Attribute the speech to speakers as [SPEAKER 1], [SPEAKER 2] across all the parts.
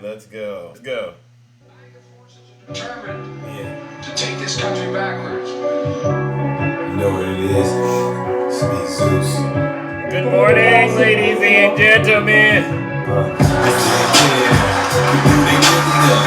[SPEAKER 1] Let's go. Let's go.
[SPEAKER 2] Determined
[SPEAKER 1] Yeah.
[SPEAKER 2] to take this country backwards.
[SPEAKER 3] You know what it is? It's me, Zeus.
[SPEAKER 1] Good morning, ladies and gentlemen.
[SPEAKER 3] Yes, they care. We do they really know?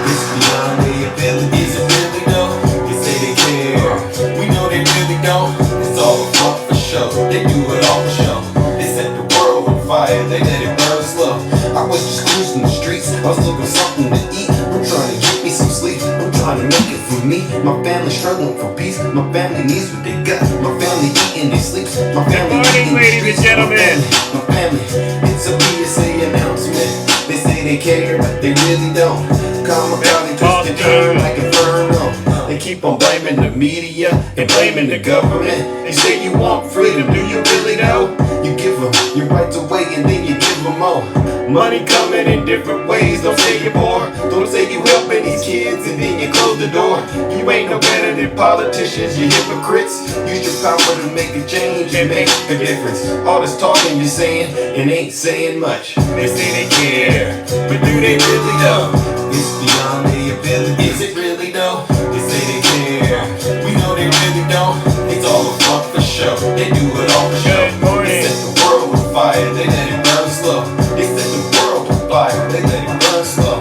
[SPEAKER 3] It's beyond their abilities, it really know. They say they care. We know they really don't. It's all a front for show. They do it all for show. They set the world on fire. They let it burn slow. I was just cruising the streets. I was looking for something to eat. I'm trying to get me some sleep. I'm trying to make it for me. My family struggling for peace. My family needs what they got. My family eating their sleeps. My family
[SPEAKER 1] Good morning, ladies and gentlemen.
[SPEAKER 3] My family, it's a PSA announcement. They say they care, but they really don't. Kamikaze twist and turn like Inferno. They keep on blaming the media and blaming the government. They say you want freedom, do you really know? You give them your rights away and then you give them more. Money coming in different ways, don't say you're poor. Don't say you helping these kids and then you close the door. You ain't no better than politicians, you hypocrites. Use your power to make a change and make a difference. All this talking you're saying and ain't saying much. They say they care, but do they really know? It's beyond their ability. Is it really though? They say they care. We know they really don't. It's all a front for show. They do it all for show. They set the world on fire. They let it burn slow. They set the world on fire. They let it burn slow.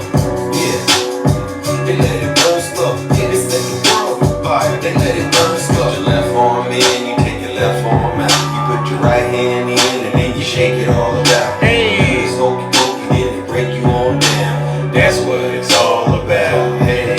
[SPEAKER 3] Yeah. They let it burn slow. Yeah. They set the world on fire. They let it burn slow. Put your left arm in. You take your left arm out. You put your right hand in and then you shake it all about.
[SPEAKER 1] Hey.
[SPEAKER 3] It's hokey pokey. Then it break you on down. That's what it's all about. Hey,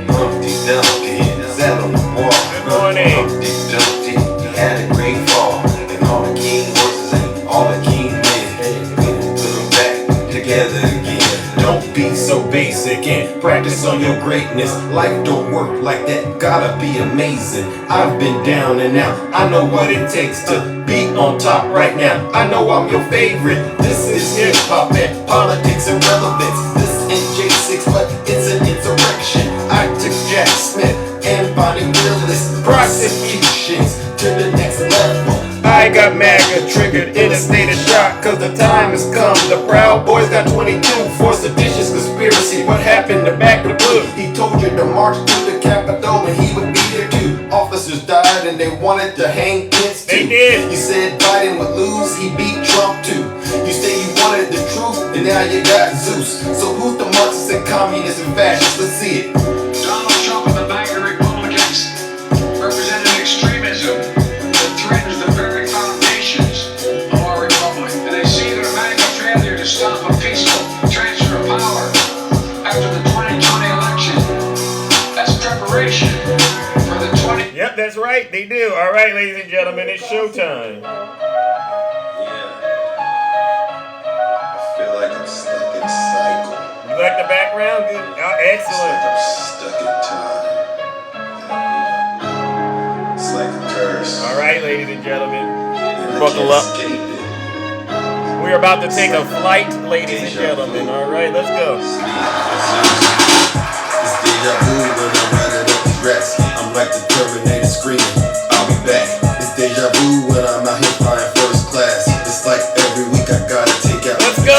[SPEAKER 3] Humpty Dumpty, sat on the wall.
[SPEAKER 1] Good morning.
[SPEAKER 3] Humpty Dumpty, he had a great fall. And all the king horses and all the king men, put them back together again. Don't be so basic and practice on your greatness. Life don't work like that, gotta be amazing. I've been down and out, I know what it takes to be on top right now. I know I'm your favorite. This is hip hop and politics and relevance. This ain't J6, but it's an insurrection. I took Jack Smith and Bonnie Willis prosecutions to the next level. I got MAGA triggered in a state of shock, cause the time has come. The Proud Boys got 22 for seditious conspiracy. What happened to Back the Blue? He told you to march to the Capitol and he would be there too. Officers died and they wanted to hang Pence too.
[SPEAKER 1] They did.
[SPEAKER 3] You said Biden would lose, he beat Trump too. You say you wanted the truth and now you got Zeus. So who's the Marxists and communists and fascists? Let's see it.
[SPEAKER 2] Donald Trump and the MAGA Republicans represented extremism that threatens the very foundations of our republic. And they see their MAGA failure to stop a peaceful transfer of power after the 2020 election. That's preparation for the 20.
[SPEAKER 1] Yep, that's right. They do. All right, ladies and gentlemen, it's showtime.
[SPEAKER 3] I feel like I'm stuck in a cycle.
[SPEAKER 1] You like the background? Good. Oh,
[SPEAKER 3] It's
[SPEAKER 1] excellent.
[SPEAKER 3] like I'm stuck in time. It's like a curse.
[SPEAKER 1] All right, ladies and gentlemen,
[SPEAKER 3] And I
[SPEAKER 1] buckle
[SPEAKER 3] can't
[SPEAKER 1] up.
[SPEAKER 3] escape it.
[SPEAKER 1] We're about to take a flight, ladies and gentlemen. All right, let's go.
[SPEAKER 3] It's deja vu when I'm running up these rats. I'm like the Terminator screaming, I'll be back. It's deja vu when I'm out here flying first class. It's like every week I gotta take out.
[SPEAKER 1] Let's go.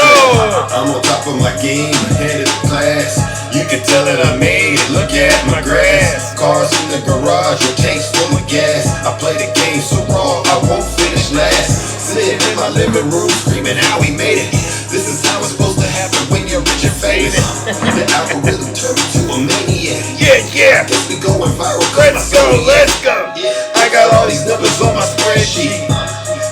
[SPEAKER 3] I'm on top of my game, ahead of the class. You can tell that I made it, look at my grass. Cars in the garage, your tanks full of gas. I play the game so raw, I won't finish last. Sitting in my living room, screaming how we made it. This is how it's supposed to happen when you're rich and famous. The algorithm turned me to a maniac.
[SPEAKER 1] Yeah.
[SPEAKER 3] Guess we going viral.
[SPEAKER 1] Let's go. Let's go.
[SPEAKER 3] I got all these numbers on my spreadsheet.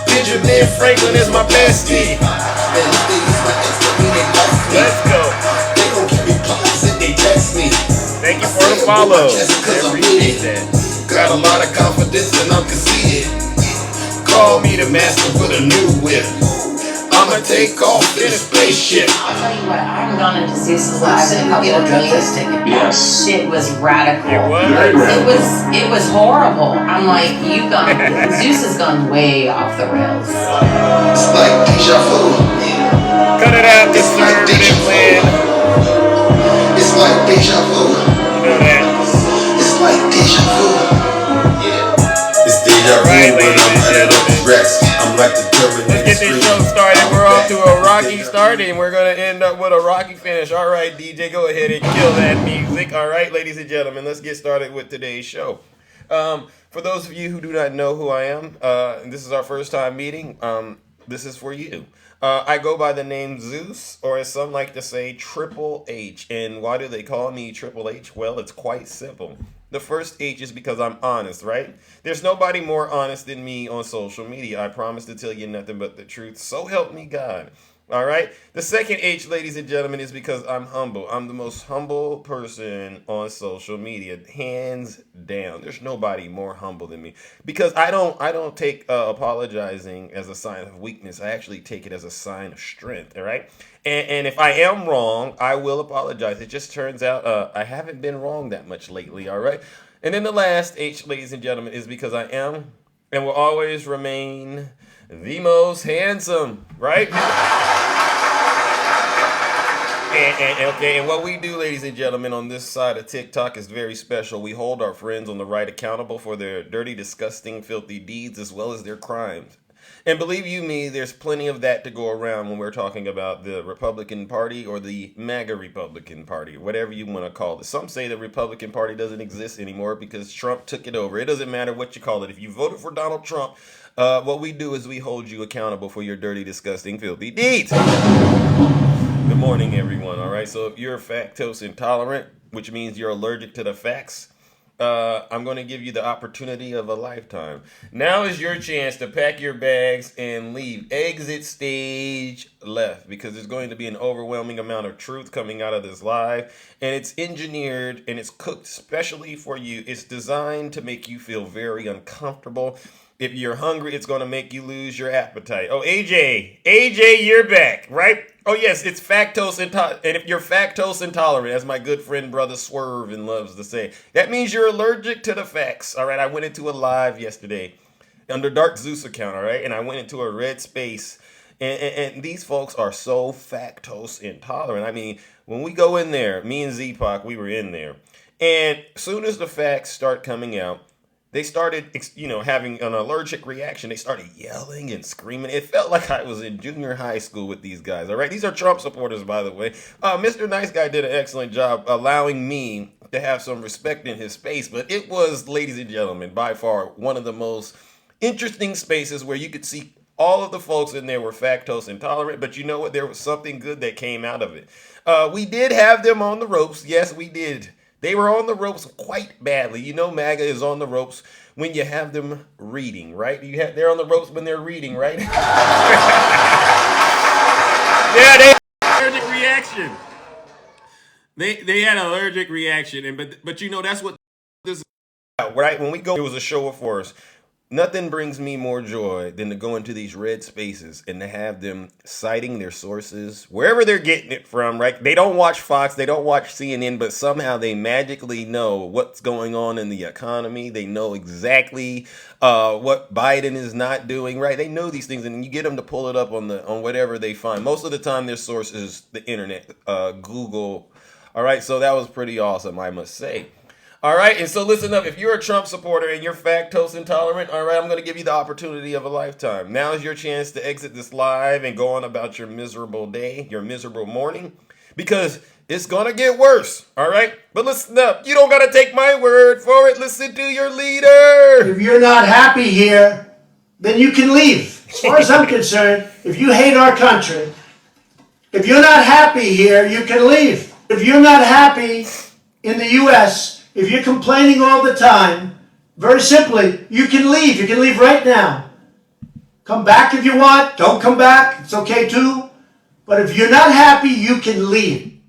[SPEAKER 3] Benjamin Franklin is my bestie. And if they use my ex, that mean they like me.
[SPEAKER 1] Let's go.
[SPEAKER 3] They gon' give me plugs if they text me.
[SPEAKER 1] Thank you for the follow.
[SPEAKER 3] Appreciate that. Got a lot of confidence and I'm conceited. Call me the master with a new whip. I'ma take off in a spaceship.
[SPEAKER 4] I'll tell you what, I've gone into Zeus's live in a couple of meetings. That shit was radical.
[SPEAKER 1] It was.
[SPEAKER 4] It was horrible. I'm like, Zeus has gone way off the rails.
[SPEAKER 3] It's like deja vu.
[SPEAKER 1] Cut it out, conservative land.
[SPEAKER 3] It's like deja vu.
[SPEAKER 1] You know that.
[SPEAKER 3] It's like deja vu. Yeah. It's deja vu
[SPEAKER 1] Right,
[SPEAKER 3] when
[SPEAKER 1] ladies
[SPEAKER 3] I'm
[SPEAKER 1] and
[SPEAKER 3] running up these
[SPEAKER 1] gentlemen.
[SPEAKER 3] racks. I'm like the Terminator.
[SPEAKER 1] Let's get this show started. We're off to a rocky start and we're going to end up with a rocky finish. All right, DJ, go ahead and kill that music. All right, ladies and gentlemen, let's get started with today's show. For those of you who do not know who I am, and this is our first time meeting, this is for you. I go by the name Zeus, or as some like to say, Triple H. And why do they call me Triple H? Well, it's quite simple. The first H is because I'm honest, right? There's nobody more honest than me on social media. I promise to tell you nothing but the truth. So help me God. All right. The second H, ladies and gentlemen, is because I'm humble. I'm the most humble person on social media, hands down. There's nobody more humble than me because I don't take apologizing as a sign of weakness. I actually take it as a sign of strength. All right. And if I am wrong, I will apologize. It just turns out I haven't been wrong that much lately. All right. And then the last H, ladies and gentlemen, is because I am and will always remain the most handsome, right? And what we do, ladies and gentlemen, on this side of TikTok is very special. We hold our friends on the right accountable for their dirty, disgusting, filthy deeds as well as their crimes. And believe you me, there's plenty of that to go around when we're talking about the Republican Party or the MAGA Republican Party, whatever you want to call it. Some say the Republican Party doesn't exist anymore because Trump took it over. It doesn't matter what you call it. If you voted for Donald Trump, what we do is we hold you accountable for your dirty, disgusting, filthy deeds. Good morning, everyone. All right. So if you're lactose intolerant, which means you're allergic to the facts, I'm going to give you the opportunity of a lifetime. Now is your chance to pack your bags and leave. Exit stage left because there's going to be an overwhelming amount of truth coming out of this live. And it's engineered and it's cooked specially for you. It's designed to make you feel very uncomfortable. If you're hungry, it's going to make you lose your appetite. Oh, AJ, you're back, right? Oh, yes, it's lactose intolerant. And if you're lactose intolerant, as my good friend brother Swerve loves to say, that means you're allergic to the facts. All right, I went into a live yesterday under Dark Zeus account, all right? And I went into a red space. And these folks are so lactose intolerant. I mean, when we go in there, me and Z-Pac, we were in there. And as soon as the facts start coming out, they started, having an allergic reaction. They started yelling and screaming. It felt like I was in junior high school with these guys, all right? These are Trump supporters, by the way. Mr. Nice Guy did an excellent job allowing me to have some respect in his space, but it was, ladies and gentlemen, by far one of the most interesting spaces where you could see all of the folks in there were lactose intolerant, but you know what? There was something good that came out of it. We did have them on the ropes. Yes, we did. They were on the ropes quite badly. You know, MAGA is on the ropes when you have them reading, right? They're on the ropes when they're reading, right? Yeah, they had an allergic reaction. They had an allergic reaction, but you know that's what this is about, right? When we go, it was a show of force. Nothing brings me more joy than to go into these red spaces and to have them citing their sources, wherever they're getting it from, right? They don't watch Fox, they don't watch CNN, but somehow they magically know what's going on in the economy. They know exactly what Biden is not doing, right? They know these things, and you get them to pull it up on whatever they find. Most of the time, their source is the internet, Google. All right, so that was pretty awesome, I must say. All right, and so listen up. If you're a Trump supporter and you're lactose intolerant, all right, I'm going to give you the opportunity of a lifetime. Now is your chance to exit this live and go on about your miserable day, your miserable morning, because it's going to get worse, all right? But listen up. You don't got to take my word for it. Listen to your leader.
[SPEAKER 5] If you're not happy here, then you can leave. As far as I'm concerned, if you hate our country, if you're not happy here, you can leave. If you're not happy in the U.S., if you're complaining all the time, very simply, you can leave. You can leave right now. Come back if you want. Don't come back. It's okay too. But if you're not happy, you can leave.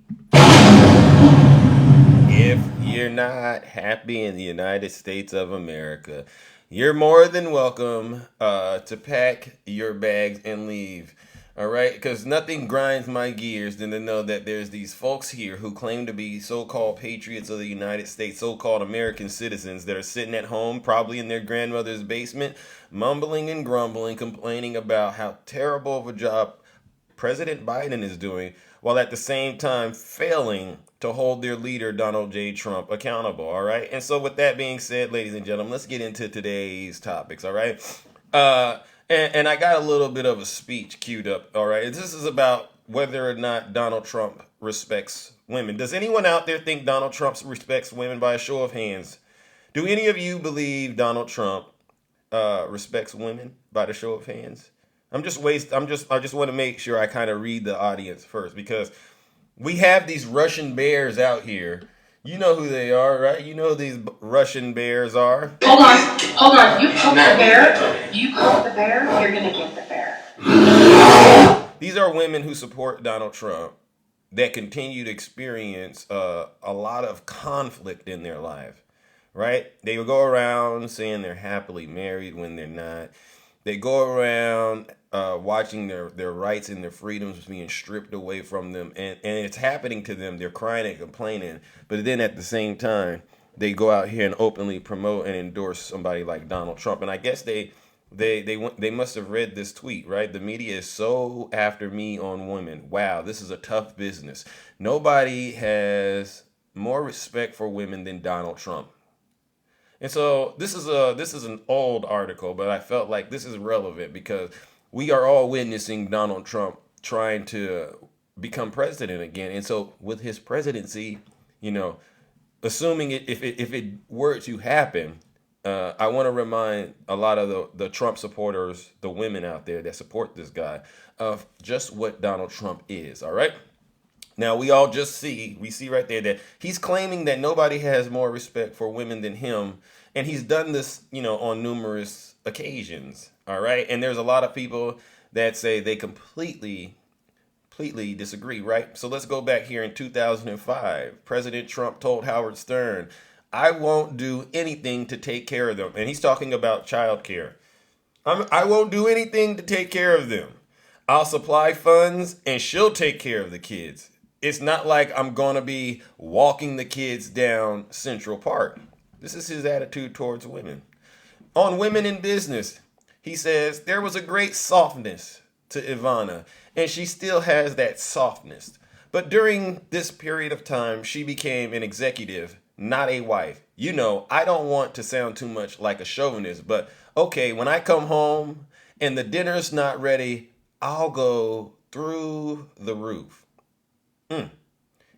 [SPEAKER 1] If you're not happy in the United States of America, you're more than welcome to pack your bags and leave. All right, because nothing grinds my gears than to know that there's these folks here who claim to be so-called patriots of the United States, so-called American citizens that are sitting at home, probably in their grandmother's basement, mumbling and grumbling, complaining about how terrible of a job President Biden is doing, while at the same time failing to hold their leader, Donald J. Trump, accountable. All right, and so with that being said, ladies and gentlemen, let's get into today's topics. All right. And I got a little bit of a speech queued up, all right? This is about whether or not Donald Trump respects women. Does anyone out there think Donald Trump respects women? By a show of hands, do any of you believe Donald Trump respects women? By the show of hands, I just want to make sure I kind of read the audience first, because we have these Russian bears out here. You know who they are, right? You know who these Russian bears are.
[SPEAKER 4] Hold on. You poke the bear. You poke the bear. You're gonna get the bear.
[SPEAKER 1] These are women who support Donald Trump that continue to experience a lot of conflict in their life, right? They will go around saying they're happily married when they're not. They go around watching their rights and their freedoms being stripped away from them, and it's happening to them. They're crying and complaining, but then at the same time, they go out here and openly promote and endorse somebody like Donald Trump. And I guess they must have read this tweet, right? The media is so after me on women. Wow, this is a tough business. Nobody has more respect for women than Donald Trump. And so this is an old article, but I felt like this is relevant because we are all witnessing Donald Trump trying to become president again. And so with his presidency, assuming if it were to happen, I want to remind a lot of the Trump supporters, the women out there that support this guy, of just what Donald Trump is. All right. Now, we see right there that he's claiming that nobody has more respect for women than him. And he's done this, on numerous occasions. All right. And there's a lot of people that say they completely disagree. Right. So let's go back here in 2005. President Trump told Howard Stern, "I won't do anything to take care of them." And he's talking about child care. I won't do anything to take care of them. I'll supply funds and she'll take care of the kids. It's not like I'm going to be walking the kids down Central Park. This is his attitude towards women. On women in business, he says, there was a great softness to Ivana, and she still has that softness. But during this period of time, she became an executive, not a wife. I don't want to sound too much like a chauvinist, but okay, when I come home and the dinner's not ready, I'll go through the roof.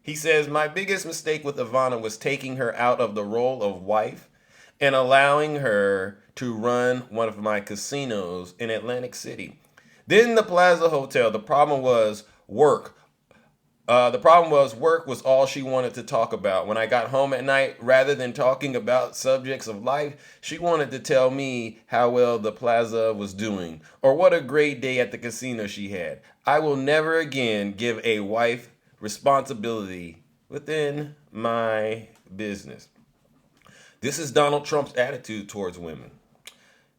[SPEAKER 1] He says, my biggest mistake with Ivana was taking her out of the role of wife and allowing her to run one of my casinos in Atlantic City. Then the Plaza Hotel. The problem was work. Work was all she wanted to talk about. When I got home at night, rather than talking about subjects of life, she wanted to tell me how well the Plaza was doing or what a great day at the casino she had. I will never again give a wife responsibility within my business. This is Donald Trump's attitude towards women.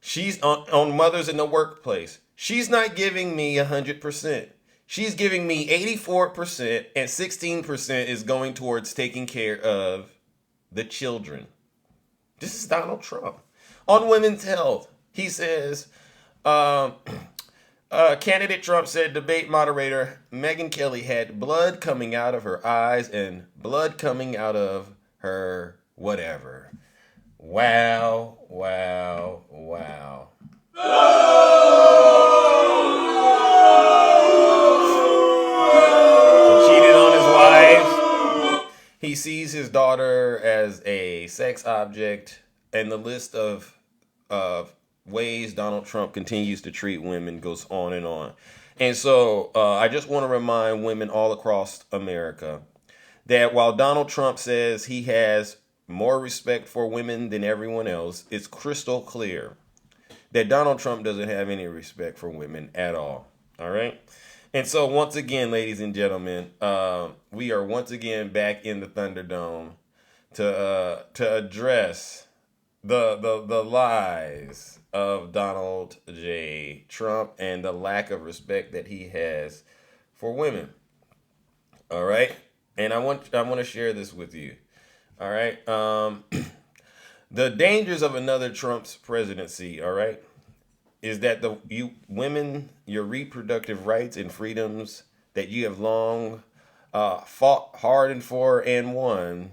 [SPEAKER 1] She's on mothers in the workplace. She's not giving me 100%. She's giving me 84%, and 16% is going towards taking care of the children. This is Donald Trump. On women's health, he says, candidate Trump said debate moderator Megyn Kelly had blood coming out of her eyes and blood coming out of her whatever. Wow, wow, wow. He cheated on his wife. He sees his daughter as a sex object, and the list of ways Donald Trump continues to treat women goes on and on. And so I just want to remind women all across America that while Donald Trump says he has more respect for women than everyone else, it's crystal clear that Donald Trump doesn't have any respect for women at all. All right. And so once again, ladies and gentlemen, we are once again back in the Thunderdome to address the lies of Donald J. Trump and the lack of respect that he has for women. All right. And I want to share this with you. All right. The dangers of another Trump's presidency, all right, is that women, your reproductive rights and freedoms that you have long fought hard and for and won,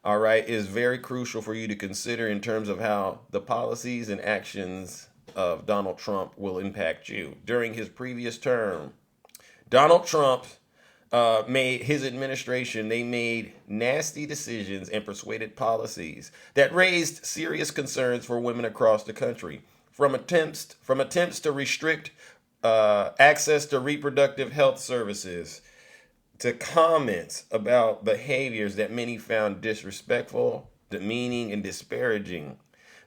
[SPEAKER 1] all right, is very crucial for you to consider in terms of how the policies and actions of Donald Trump will impact you. During his previous term, Donald Trump made his administration, they made nasty decisions and persuaded policies that raised serious concerns for women across the country. From attempts to restrict access to reproductive health services, to comments about behaviors that many found disrespectful, demeaning, and disparaging.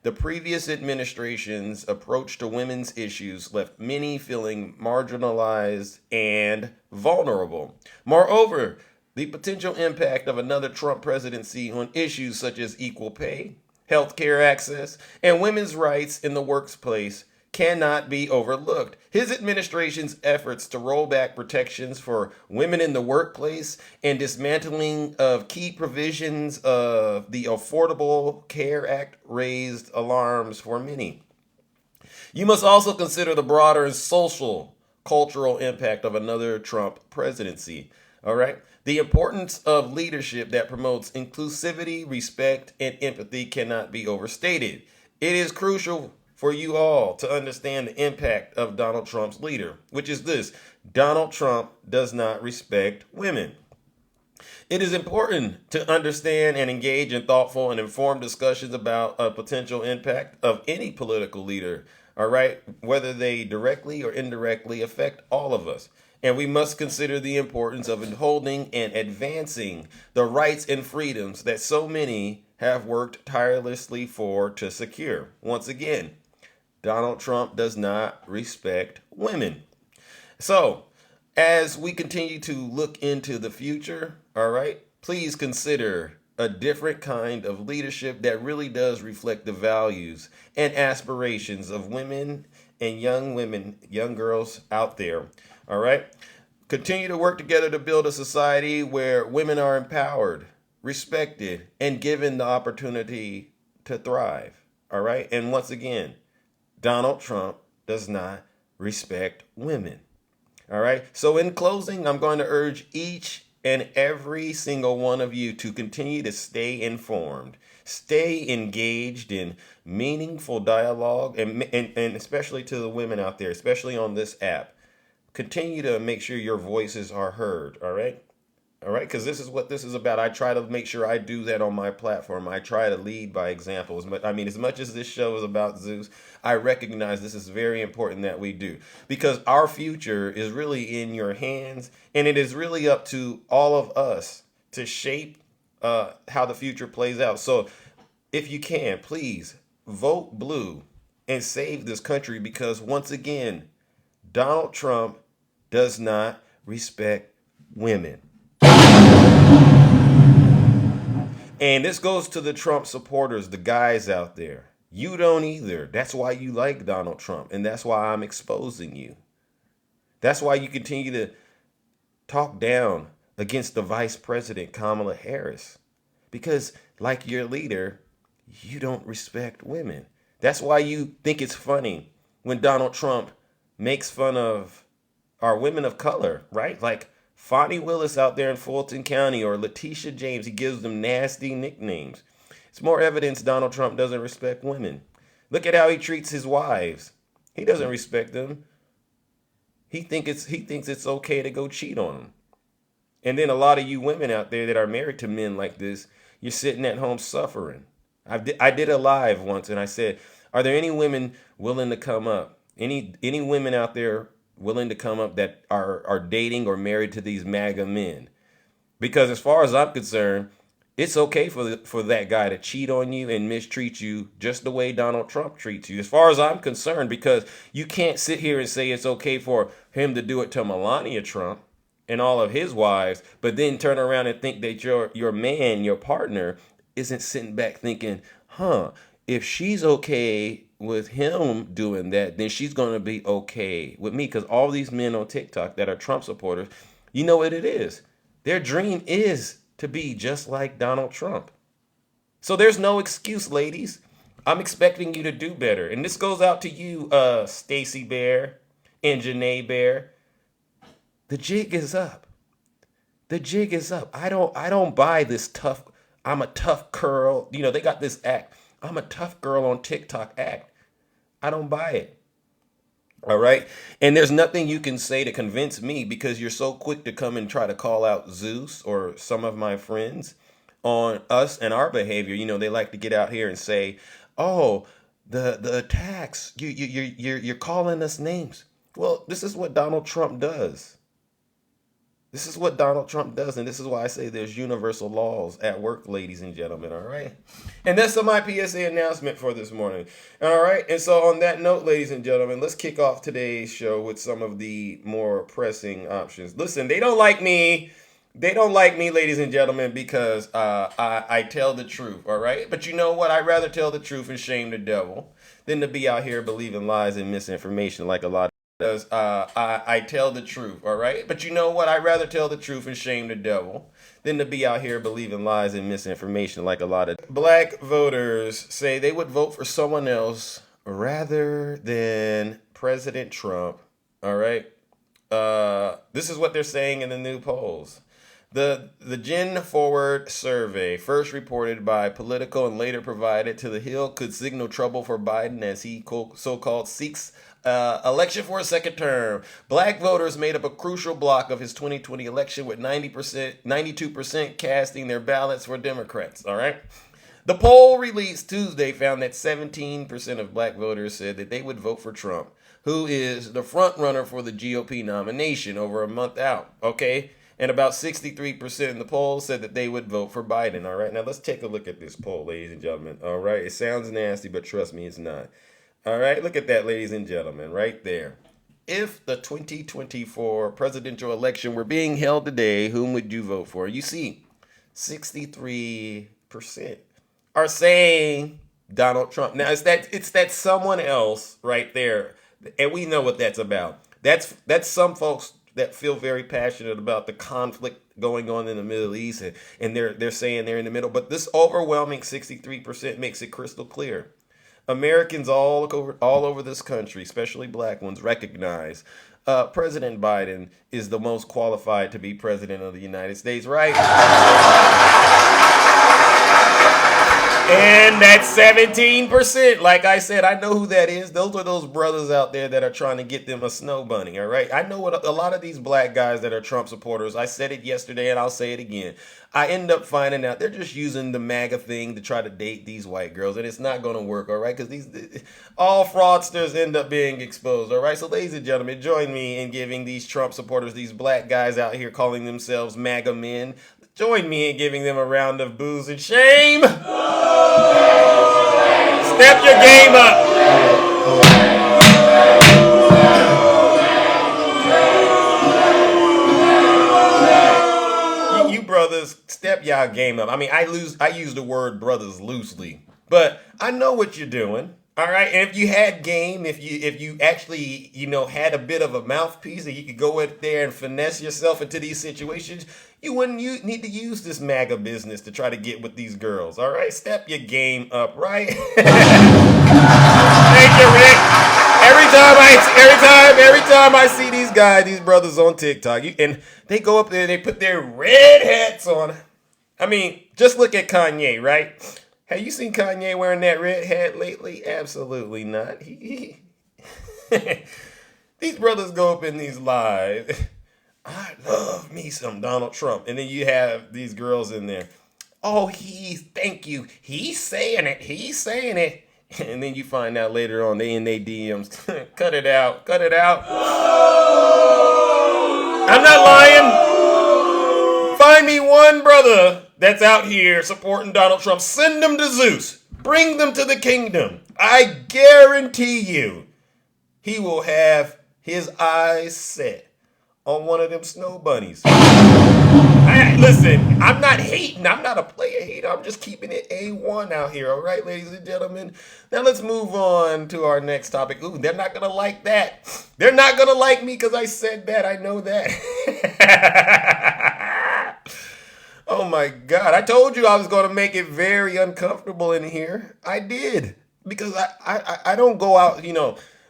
[SPEAKER 1] The previous administration's approach to women's issues left many feeling marginalized and vulnerable. Moreover, the potential impact of another Trump presidency on issues such as equal pay, healthcare access, and women's rights in the workplace cannot be overlooked. His administration's efforts to roll back protections for women in the workplace and dismantling of key provisions of the Affordable Care Act raised alarms for many. You must also consider the broader social, cultural impact of another Trump presidency. All right? The importance of leadership that promotes inclusivity, respect, and empathy cannot be overstated. It is crucial for you all to understand the impact of Donald Trump's leader, which is this: Donald Trump does not respect women. It is important to understand and engage in thoughtful and informed discussions about a potential impact of any political leader, all right, whether they directly or indirectly affect all of us. And we must consider the importance of upholding and advancing the rights and freedoms that so many have worked tirelessly for to secure. Once again, Donald Trump does not respect women. So, as we continue to look into the future, all right, please consider a different kind of leadership that really does reflect the values and aspirations of women, young girls out there. All right. Continue to work together to build a society where women are empowered, respected, and given the opportunity to thrive. All right. And once again, Donald Trump does not respect women. All right. So in closing, I'm going to urge each and every single one of you to continue to stay informed, stay engaged in meaningful dialogue, and especially to the women out there, especially on this app. Continue to make sure your voices are heard. All right. All right, because this is what this is about. I try to make sure I do that on my platform. I try to lead by example. As much as this show is about Zeus, I recognize this is very important that we do, because our future is really in your hands, and it is really up to all of us to shape how the future plays out. So if you can, please vote blue and save this country, because once again, Donald Trump does not respect women. And this goes to the Trump supporters, the guys out there. You don't either. That's why you like Donald Trump. And that's why I'm exposing you. That's why you continue to talk down against the Vice President, Kamala Harris. Because, like your leader, you don't respect women. That's why you think it's funny when Donald Trump makes fun of our women of color, right? Like Fonnie Willis out there in Fulton County, or Letitia James. He gives them nasty nicknames. It's more evidence Donald Trump doesn't respect women. Look at how he treats his wives. He doesn't respect them. He thinks it's okay to go cheat on them. And then a lot of you women out there that are married to men like this, you're sitting at home suffering. I did a live once, and I said, are there any women willing to come up? Any women out there willing to come up that are dating or married to these MAGA men? Because as far as I'm concerned, it's okay for that guy to cheat on you and mistreat you just the way Donald Trump treats you. As far as I'm concerned, because you can't sit here and say it's okay for him to do it to Melania Trump and all of his wives, but then turn around and think that your man, your partner, isn't sitting back thinking, if she's okay with him doing that, then she's going to be okay with me. Because all these men on TikTok that are Trump supporters, you know what it is? Their dream is to be just like Donald Trump. So there's no excuse, ladies. I'm expecting you to do better. And this goes out to you, Stacey Bear and Janae Bear. The jig is up. The jig is up. I don't buy this tough, I'm a tough girl. You know, they got this act, I'm a tough girl on TikTok act. I don't buy it. All right. And there's nothing you can say to convince me because you're so quick to come and try to call out Zeus or some of my friends on us and our behavior. You know, they like to get out here and say, "Oh, the attacks. You're calling us names." Well, this is what Donald Trump does. This is what Donald Trump does, and this is why I say there's universal laws at work, ladies and gentlemen, all right? And that's my PSA announcement for this morning, all right? And so on that note, ladies and gentlemen, let's kick off today's show with some of the more pressing options. Listen, they don't like me. They don't like me, ladies and gentlemen, because I tell the truth, all right? But you know what? I'd rather tell the truth and shame the devil than to be out here believing lies and misinformation like a lot does. I tell the truth, all right? But you know what? I'd rather tell the truth and shame the devil than to be out here believing lies and misinformation like a lot of black voters say they would vote for someone else rather than President Trump, all right? This is what they're saying in the new polls. The Gen Forward survey, first reported by Politico and later provided to The Hill, could signal trouble for Biden as he so-called seeks election for a second term. Black voters made up a crucial block of his 2020 election with 92% casting their ballots for Democrats, all right? The poll released Tuesday found that 17% of black voters said that they would vote for Trump, who is the front runner for the GOP nomination over a month out, okay? And about 63% in the poll said that they would vote for Biden, all right? Now, let's take a look at this poll, ladies and gentlemen, all right? It sounds nasty, but trust me, it's not. All right, look at that, ladies and gentlemen, right there. If the 2024 presidential election were being held today, whom would you vote for? You see, 63% are saying Donald Trump. Now, it's that someone else right there, and we know what that's about. That's some folks that feel very passionate about the conflict going on in the Middle East, and they're saying they're in the middle. But this overwhelming 63% makes it crystal clear. Americans all over this country, especially black ones, recognize President Biden is the most qualified to be president of the United States, right? And that's 17%. Like I said, I know who that is. Those are those brothers out there that are trying to get them a snow bunny, all right? I know what a lot of these black guys that are Trump supporters, I said it yesterday and I'll say it again. I end up finding out they're just using the MAGA thing to try to date these white girls, and it's not going to work, all right? Because all fraudsters end up being exposed, all right? So, ladies and gentlemen, join me in giving these Trump supporters, these black guys out here calling themselves MAGA men, join me in giving them a round of boos and shame. Step your game up. You brothers, step y'all game up. I mean, I use the word brothers loosely, but I know what you're doing. All right, and if you had game, if you actually had a bit of a mouthpiece and you could go in there and finesse yourself into these situations, you wouldn't need to use this MAGA business to try to get with these girls. All right, step your game up, right? Thank you, Rick. Every time I see these guys, these brothers on TikTok, and they go up there, they put their red hats on. I mean, just look at Kanye, right? Have you seen Kanye wearing that red hat lately? Absolutely not. These brothers go up in these lives. I love me some Donald Trump. And then you have these girls in there. Oh, thank you. He's saying it. And then you find out later on they in their DMs. Cut it out. I'm not lying. Find me one brother that's out here supporting Donald Trump. Send them to Zeus. Bring them to the kingdom. I guarantee you he will have his eyes set on one of them snow bunnies. Listen, I'm not hating. I'm not a player hater. I'm just keeping it A1 out here. All right, ladies and gentlemen. Now let's move on to our next topic. Ooh, they're not going to like that. They're not going to like me because I said that. I know that. Oh my God. I told you I was going to make it very uncomfortable in here. I did. Because I don't go out,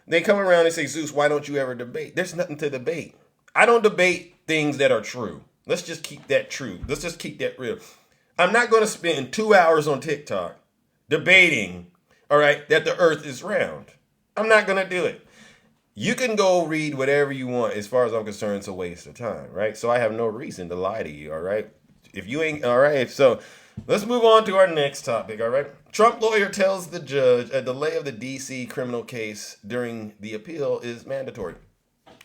[SPEAKER 1] they come around and say, Zeus, why don't you ever debate? There's nothing to debate. I don't debate things that are true. Let's just keep that true. Let's just keep that real. I'm not going to spend 2 hours on TikTok debating, all right, that the earth is round. I'm not going to do it. You can go read whatever you want. As far as I'm concerned, it's a waste of time, right? So I have no reason to lie to you, all right? If you ain't, all right, so let's move on to our next topic, all right? Trump lawyer tells the judge a delay of the D.C. criminal case during the appeal is mandatory.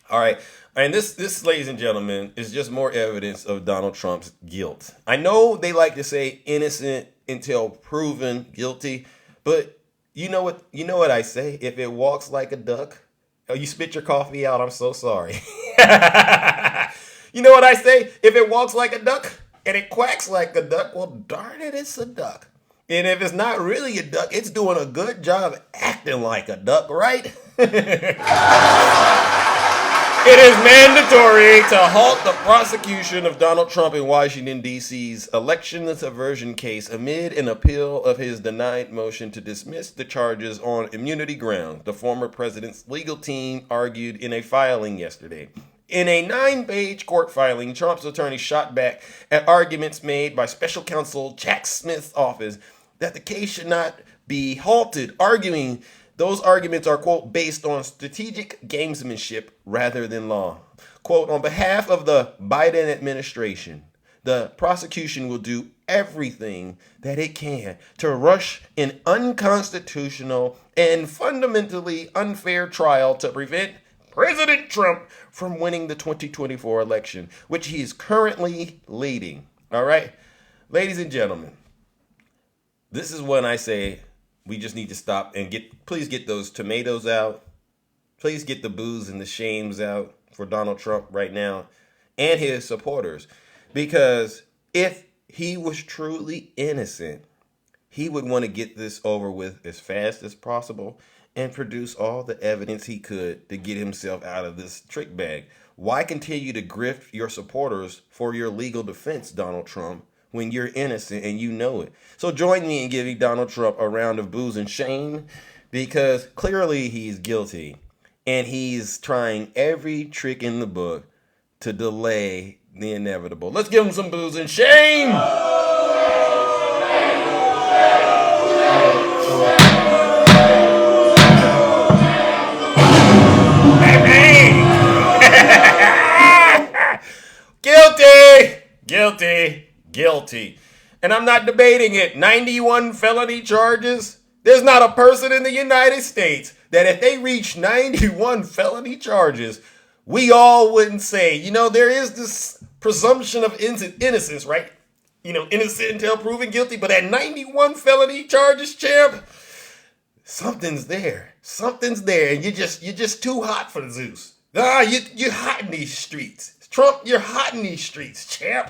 [SPEAKER 1] All right. And this, ladies and gentlemen, is just more evidence of Donald Trump's guilt. I know they like to say innocent until proven guilty, but you know what? You know what I say? If it walks like a duck, oh, you spit your coffee out. I'm so sorry. You know what I say? If it walks like a duck and it quacks like a duck, well, darn it, it's a duck. And if it's not really a duck, it's doing a good job acting like a duck, right? It is mandatory to halt the prosecution of Donald Trump in Washington, D.C.'s election subversion case amid an appeal of his denied motion to dismiss the charges on immunity grounds, the former president's legal team argued in a filing yesterday. In a 9-page court filing, Trump's attorney shot back at arguments made by special counsel Jack Smith's office that the case should not be halted, arguing those arguments are, quote, based on strategic gamesmanship rather than law. Quote, on behalf of the Biden administration, the prosecution will do everything that it can to rush an unconstitutional and fundamentally unfair trial to prevent President Trump from winning the 2024 election, which he is currently leading. All right? Ladies and gentlemen, this is when I say we just need to stop and please get those tomatoes out. Please get the boos and the shames out for Donald Trump right now and his supporters. Because if he was truly innocent, he would want to get this over with as fast as possible and produce all the evidence he could to get himself out of this trick bag. Why continue to grift your supporters for your legal defense, Donald Trump, when you're innocent and you know it? So join me in giving Donald Trump a round of boos and shame, because clearly he's guilty and he's trying every trick in the book to delay the inevitable. Let's give him some boos and shame. Guilty. And I'm not debating it. 91 felony charges. There's not a person in the United States that if they reach 91 felony charges, we all wouldn't say, there is this presumption of innocence, right? Innocent until proven guilty. But at 91 felony charges, champ, something's there. And you're just too hot for Zeus. You're hot in these streets. Trump, you're hot in these streets, champ.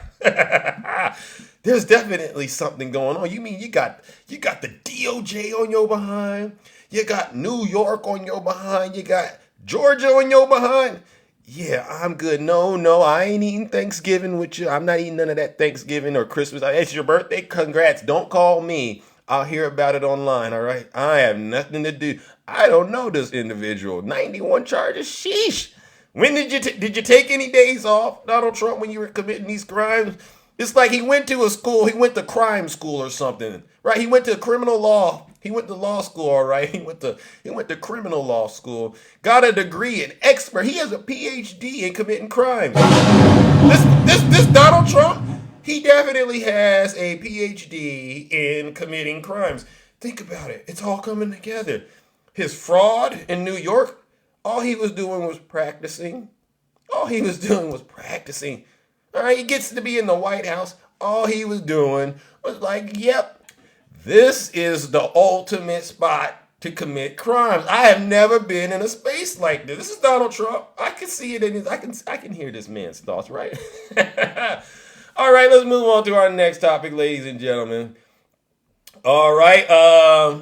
[SPEAKER 1] There's definitely something going on. You mean you got the DOJ on your behind? You got New York on your behind? You got Georgia on your behind? Yeah, I'm good. No, I ain't eating Thanksgiving with you. I'm not eating none of that Thanksgiving or Christmas. It's your birthday. Congrats. Don't call me. I'll hear about it online, all right? I have nothing to do. I don't know this individual. 91 charges? Sheesh. When did you take any days off, Donald Trump, when you were committing these crimes? It's like he went to a school. He went to crime school or something, right? He went to criminal law. He went to law school, all right? He went to criminal law school. Got a degree, an expert. He has a PhD in committing crimes. This Donald Trump, he definitely has a PhD in committing crimes. Think about it. It's all coming together. His fraud in New York. All he was doing was practicing. All right, he gets to be in the White House. All he was doing was like, yep, this is the ultimate spot to commit crimes. I have never been in a space like this. This is Donald Trump. I can see it in his, I can hear this man's thoughts, right? All right, let's move on to our next topic, ladies and gentlemen. All right,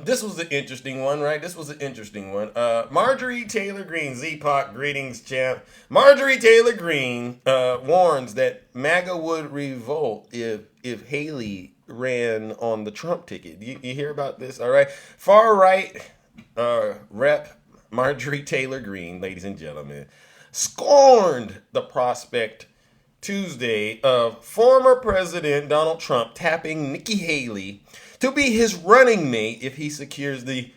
[SPEAKER 1] this was an interesting one, right? Marjorie Taylor Greene, Z-Pac, greetings, champ. Marjorie Taylor Greene warns that MAGA would revolt if Haley ran on the Trump ticket. You hear about this? All right, far right Rep. Marjorie Taylor Greene, ladies and gentlemen, scorned the prospect Tuesday of former President Donald Trump tapping Nikki Haley to be his running mate if he secures the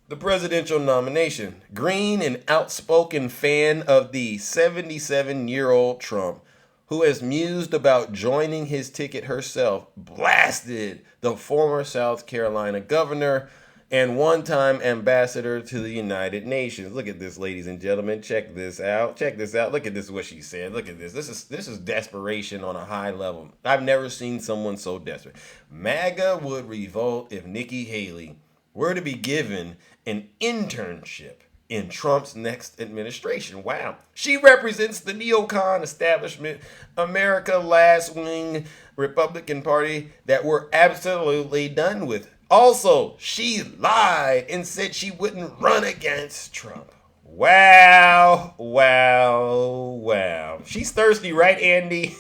[SPEAKER 1] the presidential nomination. Green, an outspoken fan of the 77-year-old Trump, who has mused about joining his ticket herself, blasted the former South Carolina governor and one-time ambassador to the United Nations. Look at this, ladies and gentlemen. Check this out. Check this out. Look at this, what she said. Look at this. This is desperation on a high level. I've never seen someone so desperate. MAGA would revolt if Nikki Haley were to be given an internship in Trump's next administration. Wow. She represents the neocon establishment, America last wing Republican Party that we're absolutely done with. Also, she lied and said she wouldn't run against Trump. Wow, wow, wow. She's thirsty, right, Andy?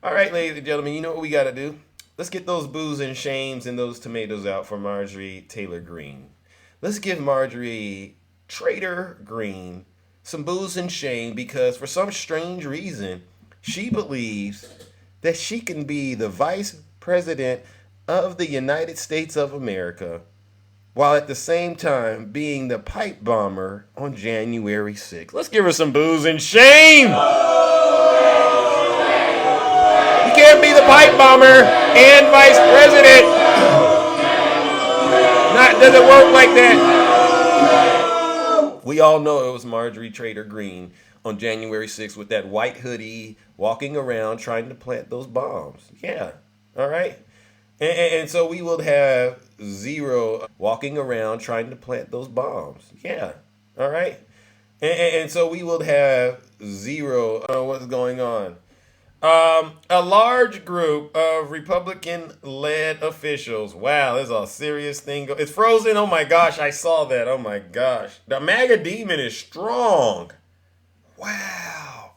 [SPEAKER 1] All right, ladies and gentlemen, you know what we got to do? Let's get those boos and shames and those tomatoes out for Marjorie Taylor Greene. Let's give Marjorie Trader Greene some boos and shame because for some strange reason, she believes that she can be the vice president of the United States of America while at the same time being the pipe bomber on January 6th. Let's give her some boos and shame. You can't be the pipe bomber and vice president. Doesn't work like that. We all know it was Marjorie Trader Greene on January 6th with that white hoodie walking around trying to plant those bombs. Yeah, all right. And so we will have zero walking around trying to plant those bombs. Yeah, all right. And so we will have zero. What's going on? A large group of Republican-led officials. Wow, there's a serious thing. It's frozen. Oh my gosh, I saw that. Oh my gosh, the MAGA demon is strong. Wow.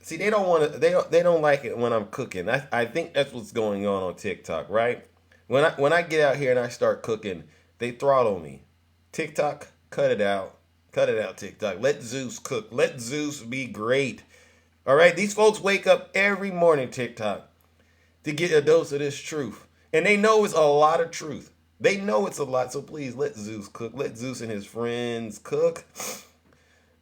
[SPEAKER 1] See, they don't want to. They don't like it when I'm cooking. I think that's what's going on TikTok, right? When I get out here and I start cooking, they throttle me. TikTok, cut it out. Cut it out, TikTok. Let Zeus cook. Let Zeus be great. All right, these folks wake up every morning, TikTok, to get a dose of this truth. And they know it's a lot of truth. They know it's a lot, so please let Zeus cook. Let Zeus and his friends cook.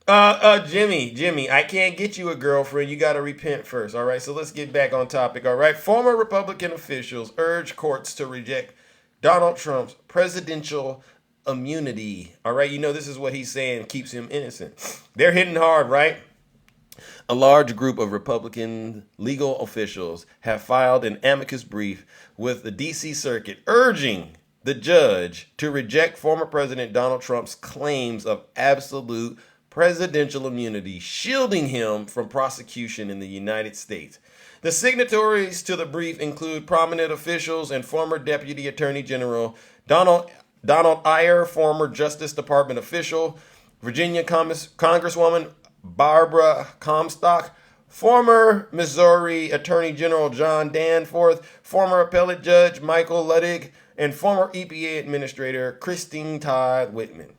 [SPEAKER 1] Jimmy, I can't get you a girlfriend. You got to repent first, all right? So let's get back on topic, all right? Former Republican officials urge courts to reject Donald Trump's presidential immunity, all right? You know, this is what he's saying keeps him innocent. They're hitting hard, right? A large group of Republican legal officials have filed an amicus brief with the D.C. Circuit urging the judge to reject former President Donald Trump's claims of absolute presidential immunity, shielding him from prosecution in the United States. The signatories to the brief include prominent officials and former Deputy Attorney General Donald Iyer, former Justice Department official, Virginia Congresswoman Barbara Comstock, former Missouri Attorney General John Danforth, former appellate judge Michael Luttig, and former EPA Administrator Christine Todd Whitman.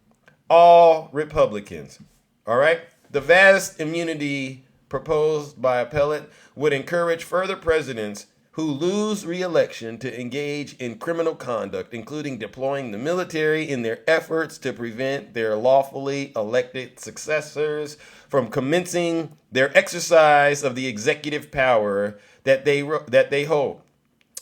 [SPEAKER 1] All Republicans. All right? The vast immunity proposed by appellate would encourage further presidents who lose re-election to engage in criminal conduct, including deploying the military in their efforts to prevent their lawfully elected successors from commencing their exercise of the executive power that they hold.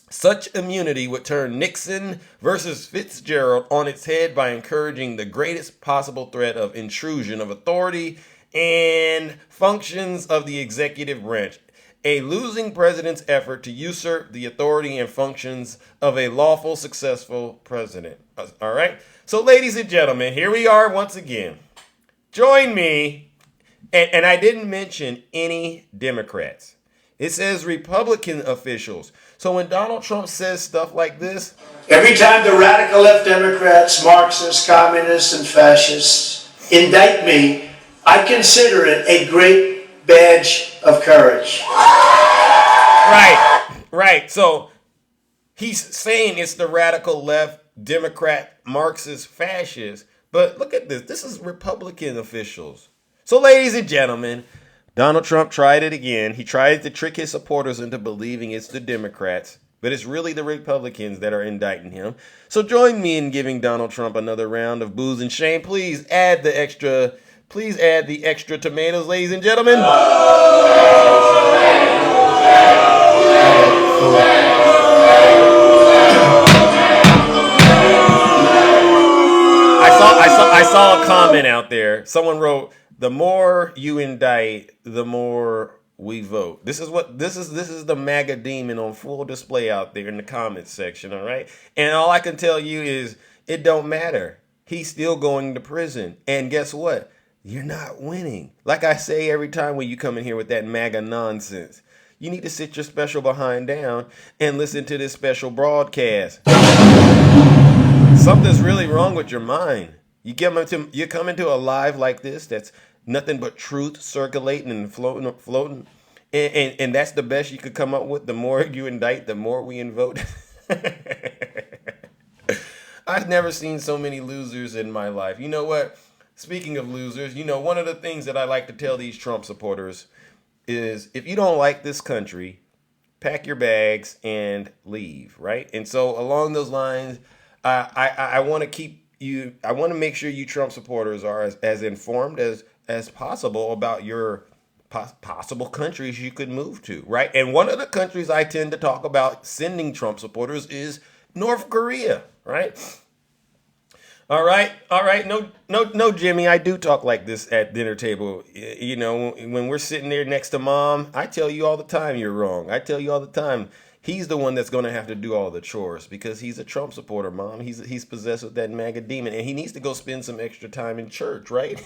[SPEAKER 1] Such immunity would turn Nixon versus Fitzgerald on its head by encouraging the greatest possible threat of intrusion of authority and functions of the executive branch. A losing president's effort to usurp the authority and functions of a lawful, successful president. All right? So, ladies and gentlemen, here we are once again. Join me. And I didn't mention any Democrats. It says Republican officials. So when Donald Trump says stuff like this,
[SPEAKER 5] every time the radical left Democrats, Marxists, communists, and fascists indict me, I consider it a great badge of courage.
[SPEAKER 1] Right. So he's saying it's the radical left, Democrat, Marxist, fascists. But look at this. This is Republican officials. So, ladies and gentlemen, Donald Trump tried it again. He tried to trick his supporters into believing it's the Democrats. But it's really the Republicans that are indicting him. So join me in giving Donald Trump another round of booze and shame. Please add the extra tomatoes, ladies and gentlemen. I saw a comment out there. Someone wrote, "The more you indict, the more we vote." This is the MAGA demon on full display out there in the comments section, all right? And all I can tell you is it don't matter. He's still going to prison. And guess what? You're not winning. Like I say every time when you come in here with that MAGA nonsense, you need to sit your special behind down and listen to this special broadcast. Something's really wrong with your mind. You come into a live like this that's nothing but truth circulating and floating. And that's the best you could come up with. The more you indict, the more we invote. I've never seen so many losers in my life. You know what? Speaking of losers, one of the things that I like to tell these Trump supporters is if you don't like this country, pack your bags and leave, right? And so along those lines, I want to I want to make sure you Trump supporters are as informed as possible about your possible countries you could move to, right? And one of the countries I tend to talk about sending Trump supporters is North Korea, right? All right. No, Jimmy, I do talk like this at dinner table. When we're sitting there next to mom, I tell you all the time you're wrong. I tell you all the time he's the one that's going to have to do all the chores because he's a Trump supporter, mom. He's possessed with that MAGA demon, and he needs to go spend some extra time in church, right?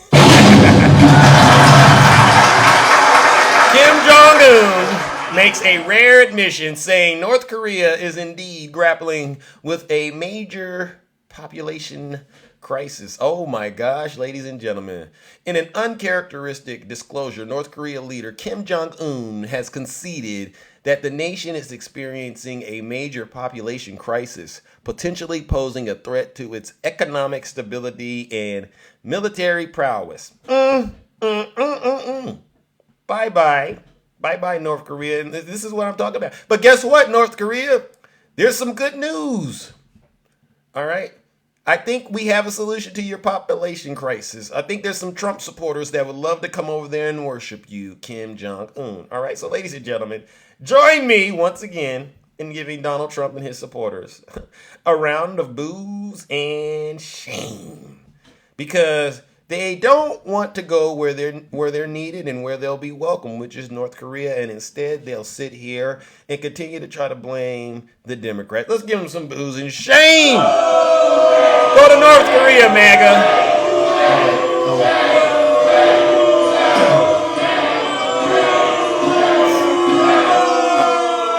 [SPEAKER 1] Kim Jong-un makes a rare admission saying North Korea is indeed grappling with a major population crisis. Oh my gosh, ladies and gentlemen. In an uncharacteristic disclosure, North Korea leader Kim Jong-un has conceded that the nation is experiencing a major population crisis, potentially posing a threat to its economic stability and military prowess. Bye-bye. Bye-bye, North Korea. And this is what I'm talking about. But guess what, North Korea? There's some good news. All right? I think we have a solution to your population crisis. I think there's some Trump supporters that would love to come over there and worship you, Kim Jong-un. All right, so ladies and gentlemen, join me once again in giving Donald Trump and his supporters a round of booze and shame. Because they don't want to go where they're needed and where they'll be welcome, which is North Korea, and instead they'll sit here and continue to try to blame the Democrats. Let's give them some booze and shame. Go to North Korea, MAGA.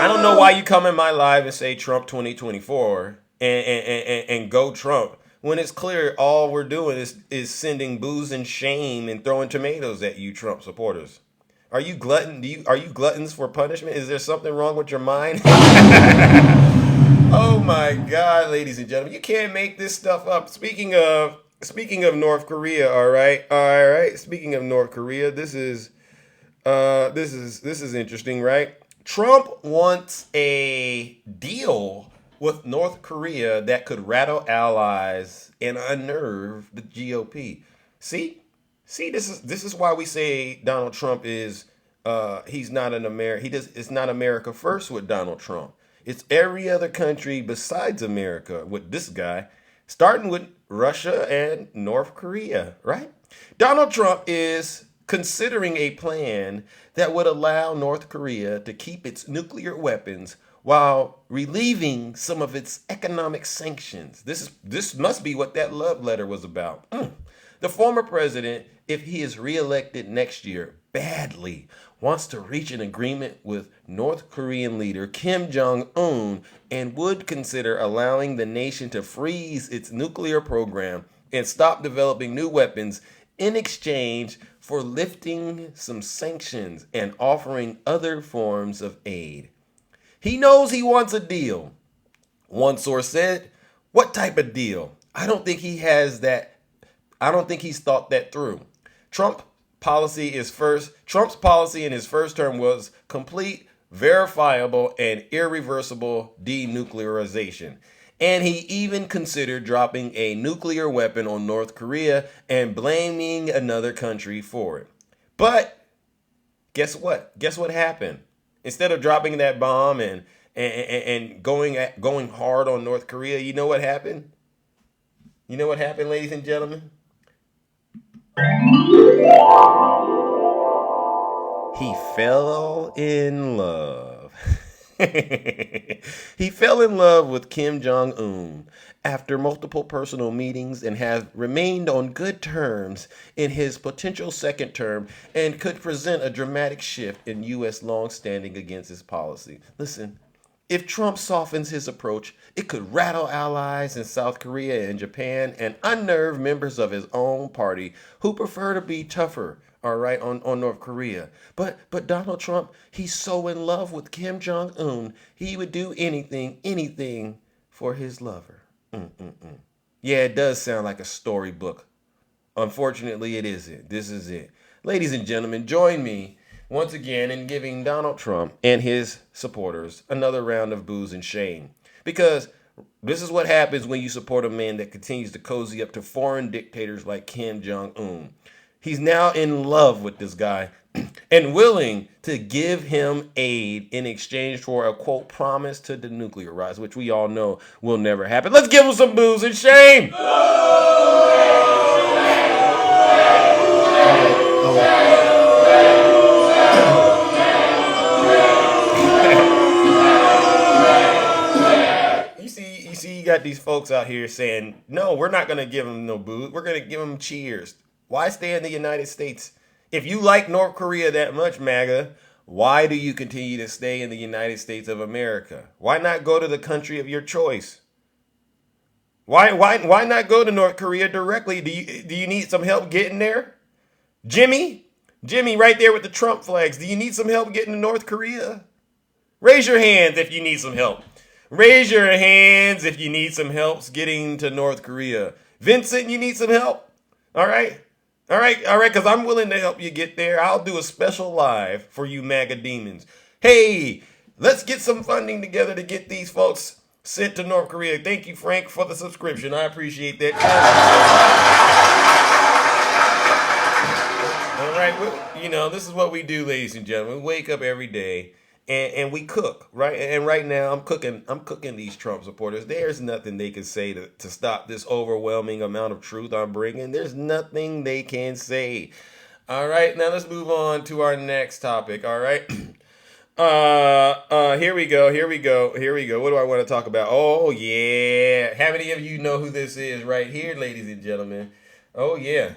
[SPEAKER 1] I don't know why you come in my live and say Trump 2024 and go Trump, when it's clear all we're doing is sending booze and shame and throwing tomatoes at you Trump supporters. Are you gluttons for punishment? Is there something wrong with your mind? Oh my God, ladies and gentlemen, you can't make this stuff up. Speaking of North Korea, all right. Speaking of North Korea, this is interesting, right? Trump wants a deal with North Korea that could rattle allies and unnerve the GOP. See, this is why we say Donald Trump is he's not an America. It's not America first with Donald Trump. It's every other country besides America with this guy, starting with Russia and North Korea, right? Donald Trump is considering a plan that would allow North Korea to keep its nuclear weapons while relieving some of its economic sanctions. This must be what that love letter was about. The former president, if he is reelected next year, badly wants to reach an agreement with North Korean leader Kim Jong-un and would consider allowing the nation to freeze its nuclear program and stop developing new weapons in exchange for lifting some sanctions and offering other forms of aid. He knows he wants a deal. One source said, "What type of deal? I don't think he has that. I don't think he's thought that through." Trump's policy in his first term was complete verifiable, and irreversible denuclearization. And he even considered dropping a nuclear weapon on North Korea and blaming another country for it. But guess what? Guess what happened? Instead of dropping that bomb and going hard on North Korea, you know what happened? You know what happened, ladies and gentlemen? He fell in love. He fell in love with Kim Jong-un after multiple personal meetings and has remained on good terms in his potential second term and could present a dramatic shift in U.S. long-standing against his policy. Listen, if Trump softens his approach, it could rattle allies in South Korea and Japan and unnerve members of his own party who prefer to be tougher, all right, on North Korea. But Donald Trump, he's so in love with Kim Jong-un, he would do anything for his lover. Yeah, it does sound like a storybook. Unfortunately, it isn't. This is it. Ladies and gentlemen, join me once again in giving Donald Trump and his supporters another round of booze and shame. Because this is what happens when you support a man that continues to cozy up to foreign dictators like Kim Jong-un. He's now in love with this guy and willing to give him aid in exchange for a, quote, promise to denuclearize, which we all know will never happen. Let's give him some booze and shame. You got these folks out here saying, no, we're not going to give them no booze. We're going to give them cheers. Why stay in the United States? If you like North Korea that much, MAGA, why do you continue to stay in the United States of America? Why not go to the country of your choice? Why not go to North Korea directly? Do you need some help getting there? Jimmy right there with the Trump flags. Do you need some help getting to North Korea? Raise your hands if you need some help. Raise your hands if you need some help getting to North Korea. Vincent, you need some help? All right, because I'm willing to help you get there. I'll do a special live for you MAGA demons. Hey, let's get some funding together to get these folks sent to North Korea. Thank you, Frank, for the subscription. I appreciate that. All right, this is what we do, ladies and gentlemen. We wake up every day. And we cook, right? And right now I'm cooking these Trump supporters. There's nothing they can say to stop this overwhelming amount of truth I'm bringing. There's nothing they can say. All right, now let's move on to our next topic, all right? Here we go. What do I want to talk about? Oh, yeah. How many of you know who this is right here, ladies and gentlemen? Oh, yeah.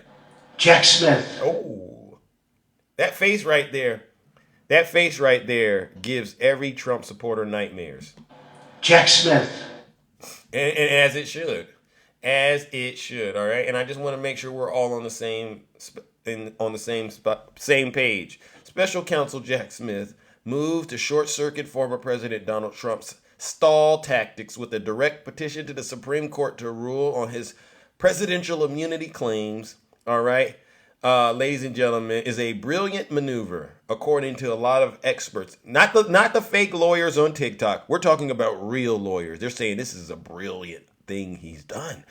[SPEAKER 5] Jack Smith.
[SPEAKER 1] Oh, that face right there. That face right there gives every Trump supporter nightmares.
[SPEAKER 5] Jack Smith.
[SPEAKER 1] And as it should. As it should, all right? And I just want to make sure we're all on the same page. Special Counsel Jack Smith moved to short-circuit former President Donald Trump's stall tactics with a direct petition to the Supreme Court to rule on his presidential immunity claims, all right? Ladies and gentlemen, is a brilliant maneuver, according to a lot of experts. Not the fake lawyers on TikTok. We're talking about real lawyers. They're saying this is a brilliant thing he's done.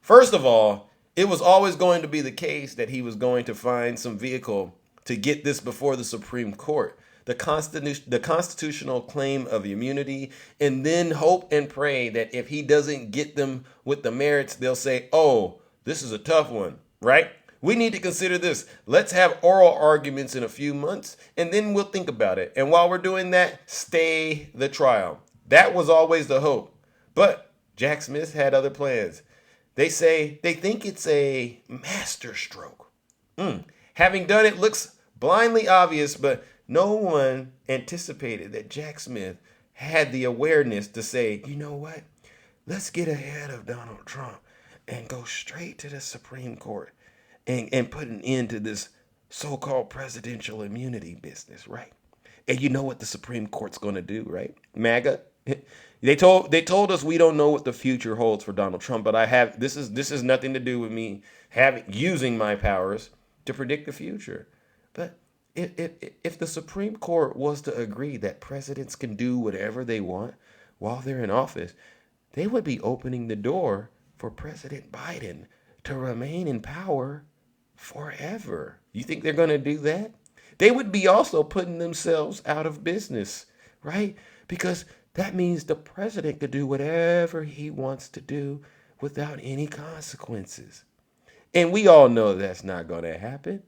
[SPEAKER 1] First of all, it was always going to be the case that he was going to find some vehicle to get this before the Supreme Court, the constitutional claim of immunity, and then hope and pray that if he doesn't get them with the merits, they'll say, oh, this is a tough one, right? We need to consider this. Let's have oral arguments in a few months, and then we'll think about it. And while we're doing that, stay the trial. That was always the hope. But Jack Smith had other plans. They think it's a masterstroke. Having done it looks blindly obvious, but no one anticipated that Jack Smith had the awareness to say, you know what? Let's get ahead of Donald Trump and go straight to the Supreme Court. And put an end to this so-called presidential immunity business, right? And you know what the Supreme Court's going to do, right? MAGA. They told us we don't know what the future holds for Donald Trump, but this is nothing to do with me using my powers to predict the future. But If the Supreme Court was to agree that presidents can do whatever they want while they're in office, they would be opening the door for President Biden to remain in power forever. You think they're going to do that? They would be also putting themselves out of business, right? Because that means the president could do whatever he wants to do without any consequences. And we all know that's not going to happen.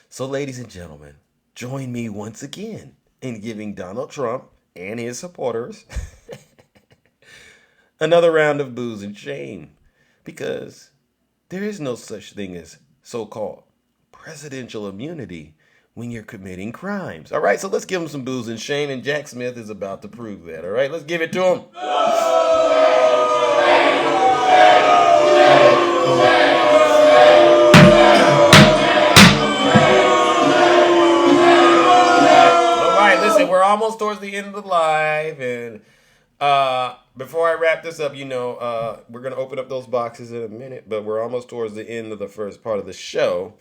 [SPEAKER 1] So, ladies and gentlemen, join me once again in giving Donald Trump and his supporters another round of booze and shame. Because there is no such thing as so-called presidential immunity when you're committing crimes. All right, so let's give him some booze and shame, and Jack Smith is about to prove that. All right, let's give it to him. We're almost towards the end of the live, and before I wrap this up, we're going to open up those boxes in a minute, but we're almost towards the end of the first part of the show.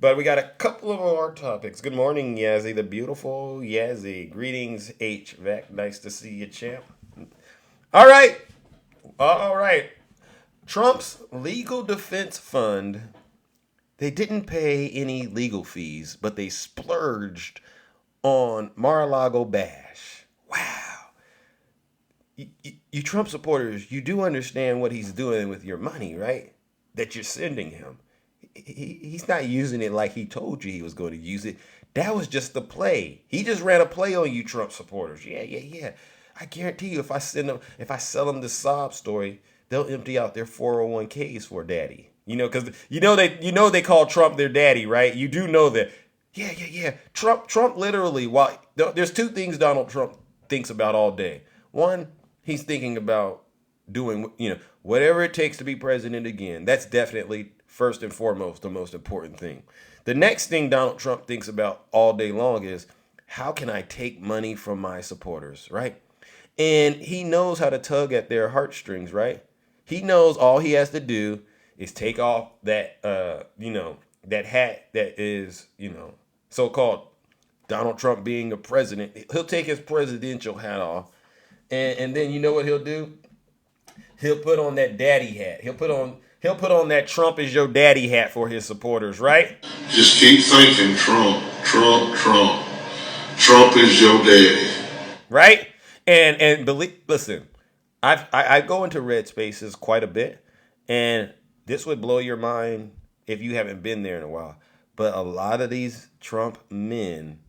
[SPEAKER 1] But we got a couple of more topics. Good morning, Yazzie, the beautiful Yazzie. Greetings, HVAC. Nice to see you, champ. All right. Trump's legal defense fund, they didn't pay any legal fees, but they splurged on Mar-a-Lago bash. Wow. You Trump supporters, you do understand what he's doing with your money, right? That you're sending him. He's not using it like he told you he was going to use it. That was just the play. He just ran a play on you Trump supporters. Yeah. I guarantee you, if I sell them the sob story, they'll empty out their 401ks for daddy. Because they call Trump their daddy, right? You do know that. Yeah. Trump literally, there's two things Donald Trump thinks about all day. One, he's thinking about doing, whatever it takes to be president again. That's definitely first and foremost the most important thing. The next thing Donald Trump thinks about all day long is, how can I take money from my supporters, right? And he knows how to tug at their heartstrings, right? He knows all he has to do is take off that, that hat that is, so-called Donald Trump being a president. He'll take his presidential hat off, and then you know what he'll do? He'll put on that daddy hat. He'll put on that Trump is your daddy hat for his supporters, right?
[SPEAKER 6] Just keep thinking Trump. Trump is your daddy.
[SPEAKER 1] Right? And listen, I go into red spaces quite a bit, and this would blow your mind if you haven't been there in a while. But a lot of these Trump men,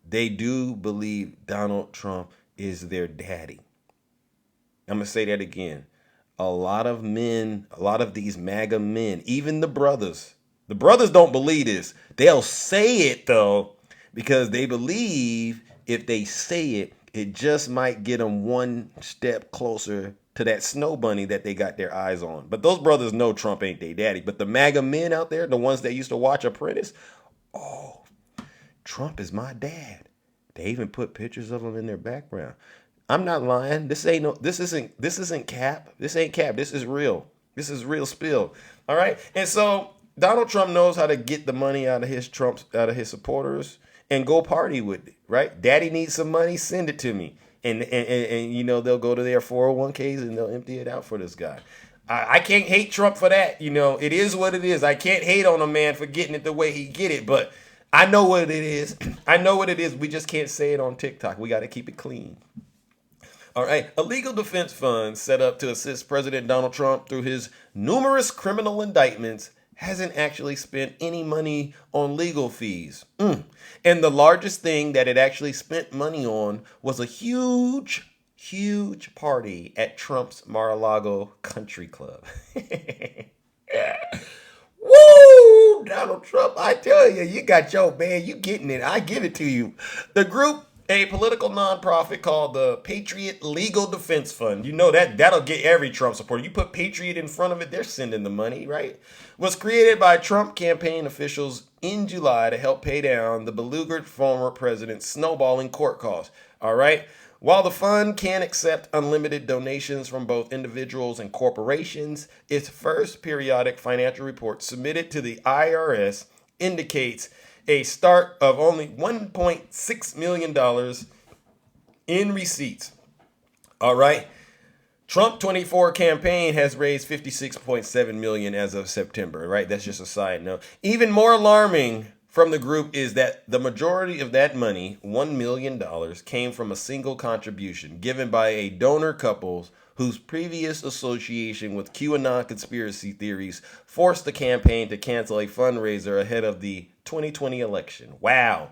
[SPEAKER 1] they do believe Donald Trump is their daddy. I'm going to say that again. A lot of these MAGA men, even the brothers don't believe this. They'll say it, though, because they believe if they say it, it just might get them one step closer to that snow bunny that they got their eyes on. But those brothers know Trump ain't their daddy. But the MAGA men out there, the ones that used to watch Apprentice, oh, Trump is my dad. They even put pictures of him in their background. I'm not lying. This isn't cap. This ain't cap. This is real. This is real spill. All right. And so Donald Trump knows how to get the money out of his supporters and go party with it, right? Daddy needs some money, send it to me. And they'll go to their 401ks and they'll empty it out for this guy. I can't hate Trump for that. It is what it is. I can't hate on a man for getting it the way he get it, but I know what it is. I know what it is. We just can't say it on TikTok. We got to keep it clean. All right. A legal defense fund set up to assist President Donald Trump through his numerous criminal indictments hasn't actually spent any money on legal fees. And the largest thing that it actually spent money on was a huge party at Trump's Mar-a-Lago country club. Woo! Donald Trump, I tell you, you got your man, you getting it. I give it to you. The group, a political nonprofit called the Patriot Legal Defense Fund. That'll get every Trump supporter. You put Patriot in front of it, they're sending the money, right? Was created by Trump campaign officials in July to help pay down the beleaguered former president's snowballing court costs. All right. While the fund can accept unlimited donations from both individuals and corporations, its first periodic financial report submitted to the IRS indicates a start of only $1.6 million in receipts. All right. Trump 24 campaign has raised $56.7 million as of September, right? That's just a side note. Even more alarming from the group is that the majority of that money, $1 million, came from a single contribution given by a donor couple whose previous association with QAnon conspiracy theories forced the campaign to cancel a fundraiser ahead of the 2020 election. Wow.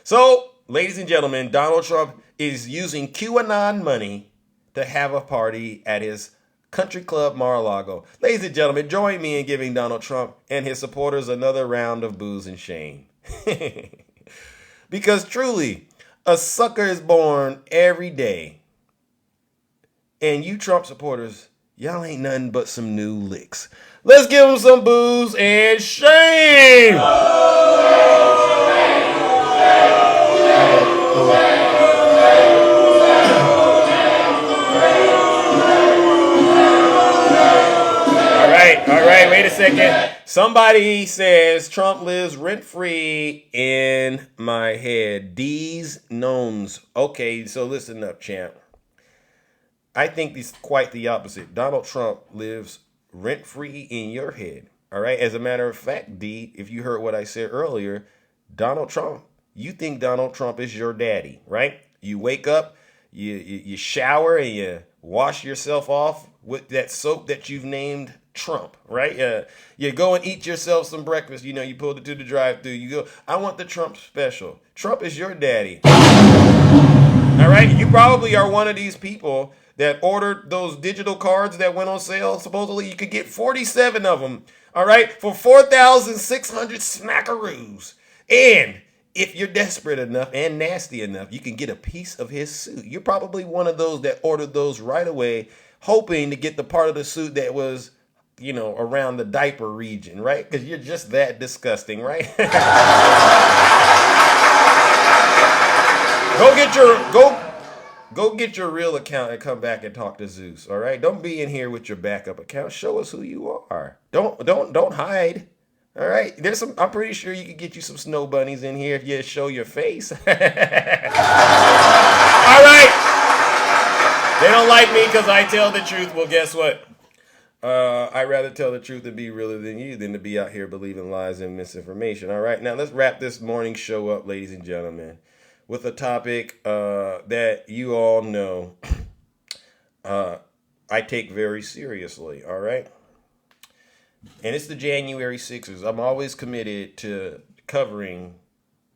[SPEAKER 1] So, ladies and gentlemen, Donald Trump is using QAnon money to have a party at his country club Mar-a-Lago. Ladies and gentlemen, join me in giving Donald Trump and his supporters another round of booze and shame. Because truly, a sucker is born every day. And you Trump supporters, y'all ain't nothing but some new licks. Let's give them some booze and shame. All right, wait a second. Somebody says Trump lives rent-free in my head. These knowns. Okay, so listen up, champ. I think it's quite the opposite. Donald Trump lives rent-free in your head. All right, as a matter of fact, D, if you heard what I said earlier, Donald Trump, you think Donald Trump is your daddy, right? You wake up, you shower, and you wash yourself off with that soap that you've named Trump, right? You go and eat yourself some breakfast. You know, you pulled it to the drive-thru. You go, I want the Trump special. Trump is your daddy. All right? You probably are one of these people that ordered those digital cards that went on sale. Supposedly, you could get 47 of them, all right, for 4,600 smackaroos. And if you're desperate enough and nasty enough, you can get a piece of his suit. You're probably one of those that ordered those right away, hoping to get the part of the suit that was, you know, around the diaper region, right? Because you're just that disgusting, right? Go get your real account and come back and talk to Zeus, all right? Don't be in here with your backup account. Show us who you are. Don't hide. All right? I'm pretty sure you could get you some snow bunnies in here if you show your face. All right. They don't like me because I tell the truth. Well, guess what? I'd rather tell the truth and be realer than you than to be out here believing lies and misinformation. All right, now let's wrap this morning show up, ladies and gentlemen, with a topic that you all know I take very seriously, all right? And it's the January 6th. I'm always committed to covering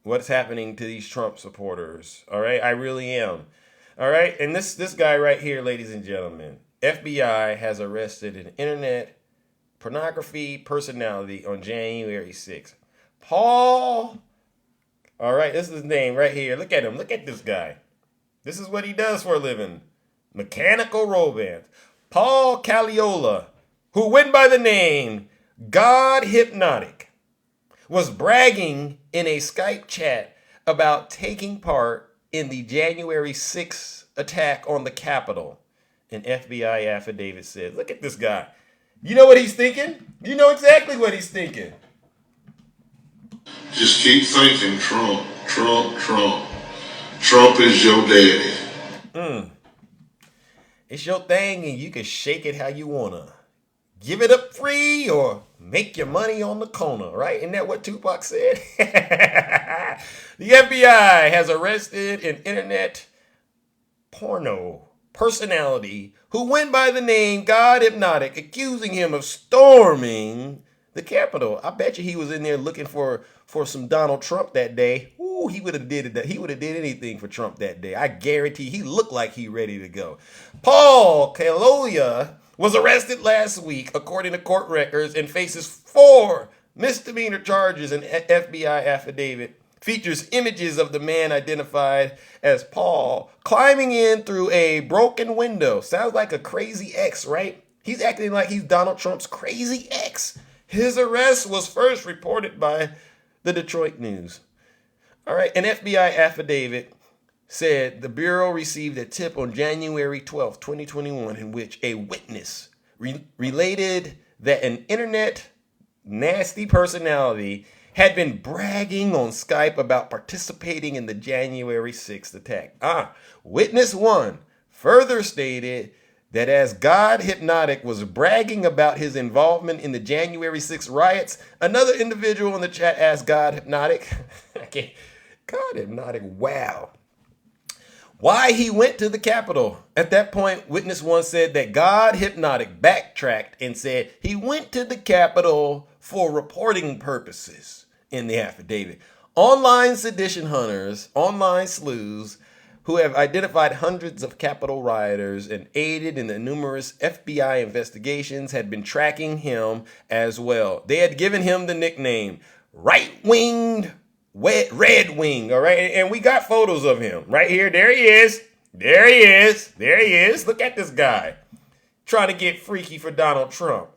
[SPEAKER 1] what's happening to these Trump supporters, all right? I really am. All right, and this guy right here, ladies and gentlemen, FBI has arrested an internet pornography personality on January 6th. Paul. All right, this is his name right here. Look at him. Look at this guy. This is what he does for a living. Mechanical romance. Paul Caliola, who went by the name God Hypnotic, was bragging in a Skype chat about taking part in the January 6th attack on the Capitol. An FBI affidavit said, look at this guy. You know what he's thinking? You know exactly what he's thinking.
[SPEAKER 6] Just keep thinking Trump, Trump, Trump. Trump is your daddy.
[SPEAKER 1] It's your thing and you can shake it how you want to. Give it up free or make your money on the corner, right? Isn't that what Tupac said? The FBI has arrested an internet porno personality who went by the name God Hypnotic, accusing him of storming the Capitol. I bet you he was in there looking for some Donald Trump that day. Ooh, he would have did it. He would have did anything for Trump that day. I guarantee he looked like he ready to go. Paul Caliola was arrested last week, according to court records, and faces 4 misdemeanor charges. An FBI affidavit features images of the man identified as Paul climbing in through a broken window. Sounds like a crazy ex, right? He's acting like he's Donald Trump's crazy ex. His arrest was first reported by the Detroit News. All right, an FBI affidavit said the Bureau received a tip on January 12, 2021, in which a witness related that an internet nasty personality had been bragging on Skype about participating in the January 6th attack. Witness 1 further stated that as God Hypnotic was bragging about his involvement in the January 6th riots, another individual in the chat asked God Hypnotic, God Hypnotic, wow, why he went to the Capitol. At that point, Witness 1 said that God Hypnotic backtracked and said he went to the Capitol for reporting purposes in the affidavit. Online sedition hunters, online sleuths, who have identified hundreds of Capitol rioters and aided in the numerous FBI investigations, had been tracking him as well. They had given him the nickname Right-Winged Red Wing, all right? And we got photos of him right here. There he is. There he is. There he is. Look at this guy trying to get freaky for Donald Trump.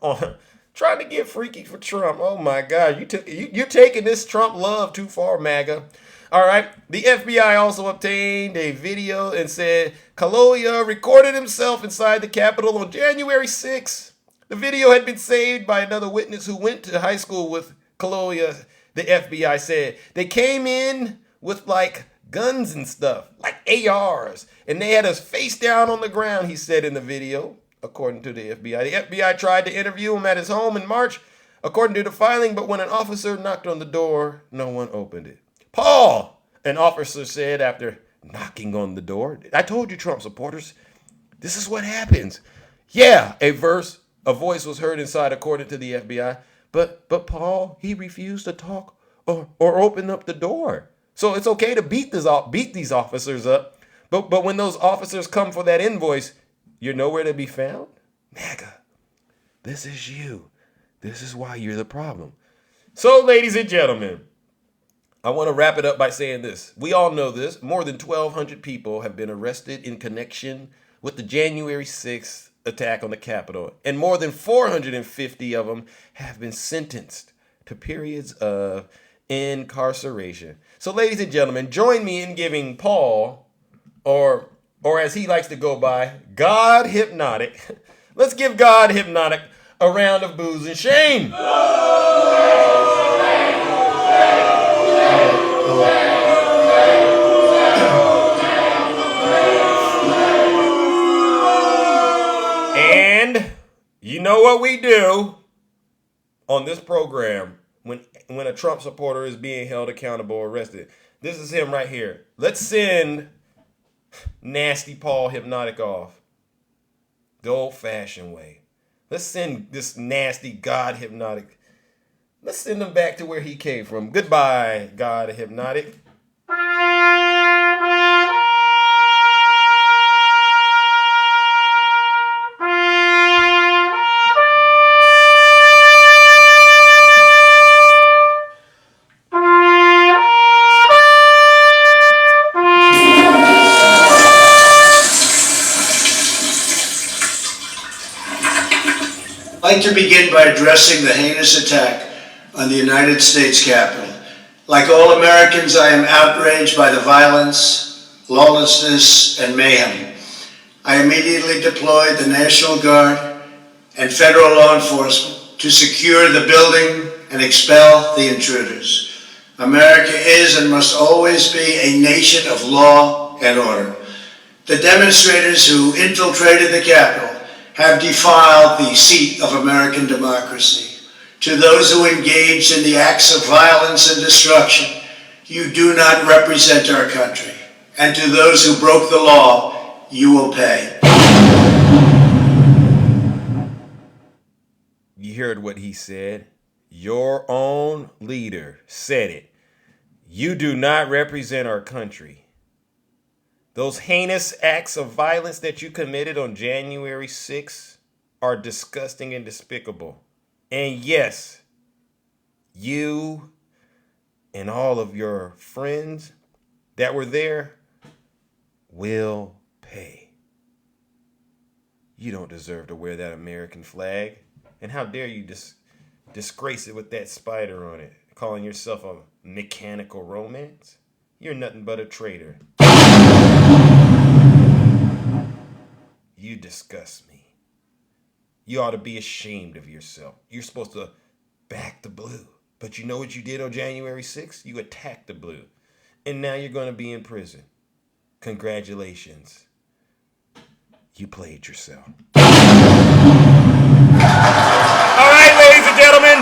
[SPEAKER 1] Trying to get freaky for Trump. Oh my God, you're taking this Trump love too far, MAGA. All right. The FBI also obtained a video and said Kaluuya recorded himself inside the Capitol on January 6th. The video had been saved by another witness who went to high school with Kaluuya. The FBI said they came in with like guns and stuff, like ARs, and they had us face down on the ground, he said in the video, according to the FBI. The FBI tried to interview him at his home in March, according to the filing, but when an officer knocked on the door, no one opened it. Paul, an officer said after knocking on the door, I told you, Trump supporters, this is what happens. Yeah, a voice was heard inside, according to the FBI. But Paul, he refused to talk or open up the door. So it's okay to beat these officers up. But when those officers come for that invoice, you're nowhere to be found? MAGA, this is you. This is why you're the problem. So, ladies and gentlemen, I want to wrap it up by saying this. We all know this. More than 1,200 people have been arrested in connection with the January 6th attack on the Capitol, and more than 450 of them have been sentenced to periods of incarceration. So, ladies and gentlemen, join me in giving Paul, or as he likes to go by, God Hypnotic. Let's give God Hypnotic a round of boos and shame. And you know what we do on this program when a Trump supporter is being held accountable or arrested. This is him right here. Let's send nasty Paul Hypnotic off the old-fashioned way. Let's send this nasty God Hypnotic. Let's send him back to where he came from. Goodbye, God Hypnotic.
[SPEAKER 5] I'd like to begin by addressing the heinous attack on the United States Capitol. Like all Americans, I am outraged by the violence, lawlessness, and mayhem. I immediately deployed the National Guard and federal law enforcement to secure the building and expel the intruders. America is and must always be a nation of law and order. The demonstrators who infiltrated the Capitol have defiled the seat of American democracy. To those who engaged in the acts of violence and destruction, you do not represent our country. And to those who broke the law, you will pay.
[SPEAKER 1] You heard what he said. Your own leader said it. You do not represent our country. Those heinous acts of violence that you committed on January 6th are disgusting and despicable. And yes, you and all of your friends that were there will pay. You don't deserve to wear that American flag. And how dare you disgrace it with that spider on it, calling yourself a mechanical romance? You're nothing but a traitor. You disgust me. You ought to be ashamed of yourself. You're supposed to back the blue. But you know what you did on January 6th? You attacked the blue. And now you're going to be in prison. Congratulations. You played yourself. All right, ladies and gentlemen.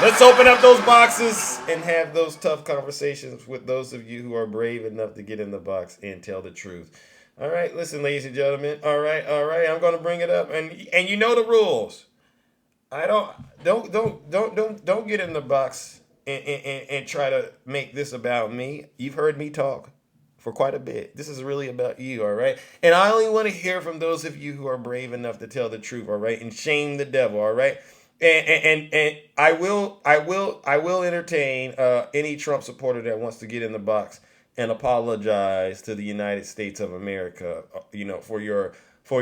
[SPEAKER 1] Let's open up those boxes and have those tough conversations with those of you who are brave enough to get in the box and tell the truth. All right, listen, ladies and gentlemen. All right. I'm going to bring it up, and you know the rules. I don't get in the box and try to make this about me. You've heard me talk for quite a bit. This is really about you, all right? And I only want to hear from those of you who are brave enough to tell the truth, all right? And shame the devil, all right? And I will entertain any Trump supporter that wants to get in the box and apologize to the United States of America, for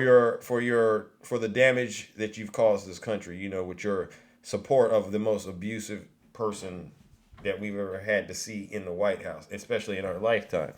[SPEAKER 1] the damage that you've caused this country, with your support of the most abusive person that we've ever had to see in the White House, especially in our lifetime.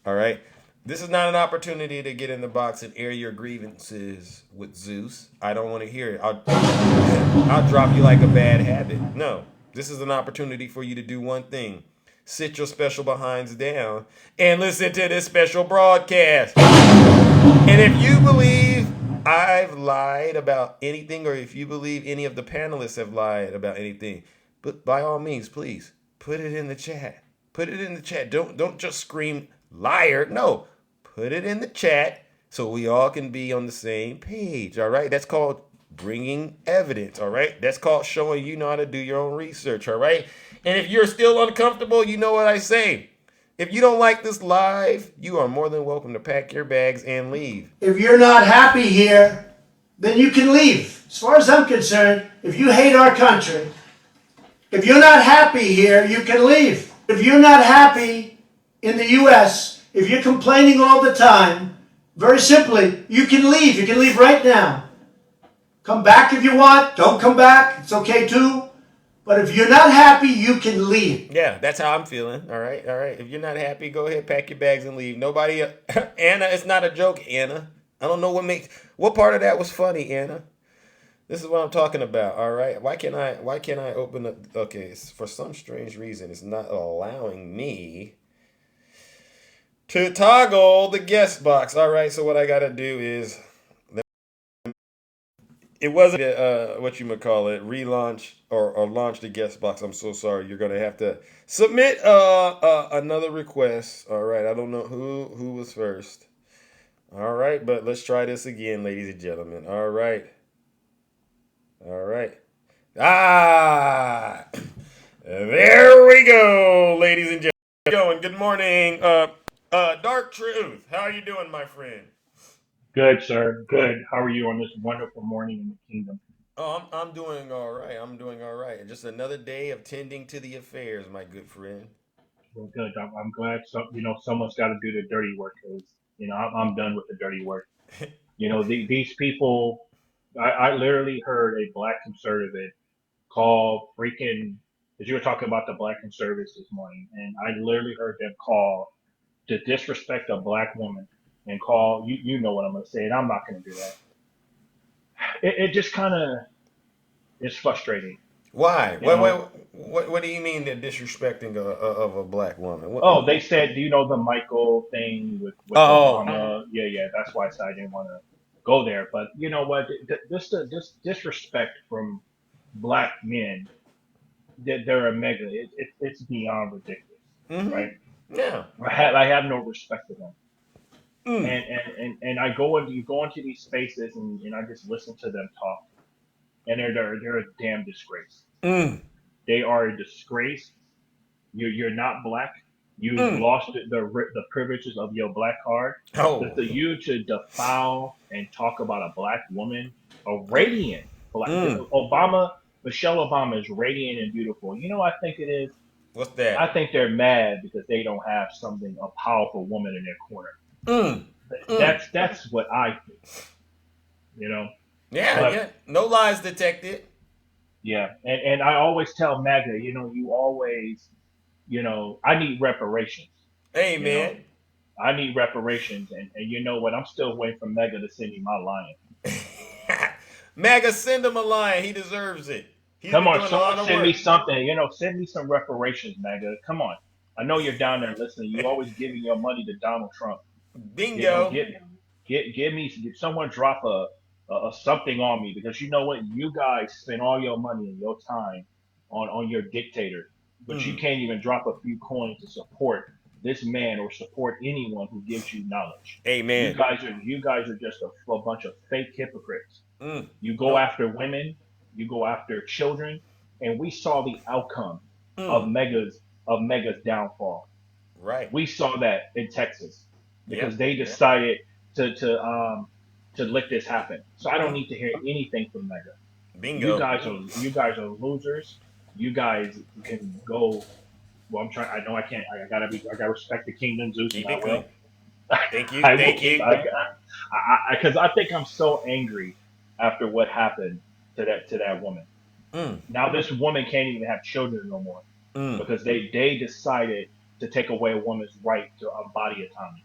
[SPEAKER 1] All right. This is not an opportunity to get in the box and air your grievances with Zeus. I don't want to hear it. I'll drop you like a bad habit. No, this is an opportunity for you to do one thing. Sit your special behinds down and listen to this special broadcast. And if you believe I've lied about anything, or if you believe any of the panelists have lied about anything, but by all means, please put it in the chat. Put it in the chat. Don't just scream liar. No, put it in the chat so we all can be on the same page. All right. That's called bringing evidence. All right. That's called showing you know how to do your own research. All right. And if you're still uncomfortable, you know what I say. If you don't like this live, you are more than welcome to pack your bags and leave.
[SPEAKER 5] If you're not happy here, then you can leave. As far as I'm concerned, if you hate our country, if you're not happy here, you can leave. If you're not happy in the U.S., if you're complaining all the time, very simply, you can leave. You can leave right now. Come back if you want. Don't come back. It's okay too. But if you're not happy, you can leave.
[SPEAKER 1] Yeah, that's how I'm feeling. All right. If you're not happy, go ahead, pack your bags and leave. Nobody, Anna, it's not a joke, Anna. I don't know what part of that was funny, Anna. This is what I'm talking about. All right. Why can't I open up? Okay, for some strange reason, it's not allowing me to toggle the guest box. All right. So what I got to do is, it wasn't relaunch or launch the guest box. I'm so sorry. You're gonna have to submit another request. All right. I don't know who was first. All right, but let's try this again, ladies and gentlemen. All right. There we go, ladies and gentlemen. Good morning. Dark Truth. How are you doing, my friend?
[SPEAKER 7] Good, sir. Good. How are you on this wonderful morning in the kingdom?
[SPEAKER 1] Oh, I'm doing all right. Just another day of tending to the affairs, my good friend.
[SPEAKER 7] Well, good. I'm glad. Someone's got to do the dirty work because I'm done with the dirty work. These people. I literally heard a black conservative call freaking. Because you were talking about the black conservatives this morning, and I literally heard them call to disrespect a black woman and call you know what I'm gonna say, and I'm not gonna do that. It just kind of it's frustrating.
[SPEAKER 1] Why?
[SPEAKER 7] You know,
[SPEAKER 1] What do you mean the disrespecting of a black woman?
[SPEAKER 7] Oh, they said, do you know the Michael thing with
[SPEAKER 1] Oh,
[SPEAKER 7] Obama? Yeah. That's why I said I didn't want to go there. But you know what? This disrespect from black men that they're a mega. It's beyond ridiculous,
[SPEAKER 1] mm-hmm.
[SPEAKER 7] right?
[SPEAKER 1] Yeah.
[SPEAKER 7] I have no respect for them.
[SPEAKER 1] Mm.
[SPEAKER 7] And you go into these spaces and I just listen to them talk, and they're a damn disgrace.
[SPEAKER 1] Mm.
[SPEAKER 7] They are a disgrace. You're not black. You've
[SPEAKER 1] Mm.
[SPEAKER 7] lost the privileges of your black card.
[SPEAKER 1] Oh.
[SPEAKER 7] But for you to defile and talk about a black woman, a radiant black Michelle Obama is radiant and beautiful. You know what I think it is?
[SPEAKER 1] What's that?
[SPEAKER 7] I think they're mad because they don't have a powerful woman in their corner.
[SPEAKER 1] Mm.
[SPEAKER 7] That's what I think.
[SPEAKER 1] Yeah. No lies detected.
[SPEAKER 7] Yeah, and I always tell MAGA, you always, I need reparations.
[SPEAKER 1] Hey,
[SPEAKER 7] You know,
[SPEAKER 1] man.
[SPEAKER 7] I need reparations, and you know what? I'm still waiting for MAGA to send me my lion.
[SPEAKER 1] MAGA, send him a lion. He deserves it. He's
[SPEAKER 7] Come
[SPEAKER 1] been
[SPEAKER 7] on,
[SPEAKER 1] doing a
[SPEAKER 7] someone
[SPEAKER 1] lot of
[SPEAKER 7] send me
[SPEAKER 1] work.
[SPEAKER 7] something. Send me some reparations, Mega. Come on. I know you're down there listening. You always giving your money to Donald Trump.
[SPEAKER 1] Bingo.
[SPEAKER 7] Get someone drop a something on me because you know what? You guys spend all your money and your time on your dictator, but you
[SPEAKER 1] Mm.
[SPEAKER 7] can't even drop a few coins to support this man or support anyone who gives you knowledge.
[SPEAKER 1] Amen.
[SPEAKER 7] You guys are just a bunch of fake hypocrites.
[SPEAKER 1] Mm.
[SPEAKER 7] You go
[SPEAKER 1] Nope.
[SPEAKER 7] after women, you go after children, and we saw the outcome
[SPEAKER 1] Mm.
[SPEAKER 7] of Mega's downfall.
[SPEAKER 1] Right.
[SPEAKER 7] We saw that in Texas because
[SPEAKER 1] Yep.
[SPEAKER 7] they
[SPEAKER 1] Yep.
[SPEAKER 7] decided to to um to let this happen. So I don't
[SPEAKER 1] Mm.
[SPEAKER 7] need to hear anything from Mega.
[SPEAKER 1] Bingo.
[SPEAKER 7] You guys are losers. You guys can go. Well, I'm trying. I know I can't. I gotta respect the kingdom, Zeus, and
[SPEAKER 1] Keep
[SPEAKER 7] I
[SPEAKER 1] it
[SPEAKER 7] will.
[SPEAKER 1] clean. Thank you.
[SPEAKER 7] I will
[SPEAKER 1] Thank
[SPEAKER 7] keep.
[SPEAKER 1] you.
[SPEAKER 7] Because I think I'm so angry after what happened to that woman.
[SPEAKER 1] Mm.
[SPEAKER 7] Now this woman can't even have children no more
[SPEAKER 1] Mm.
[SPEAKER 7] because they decided to take away a woman's right to body autonomy.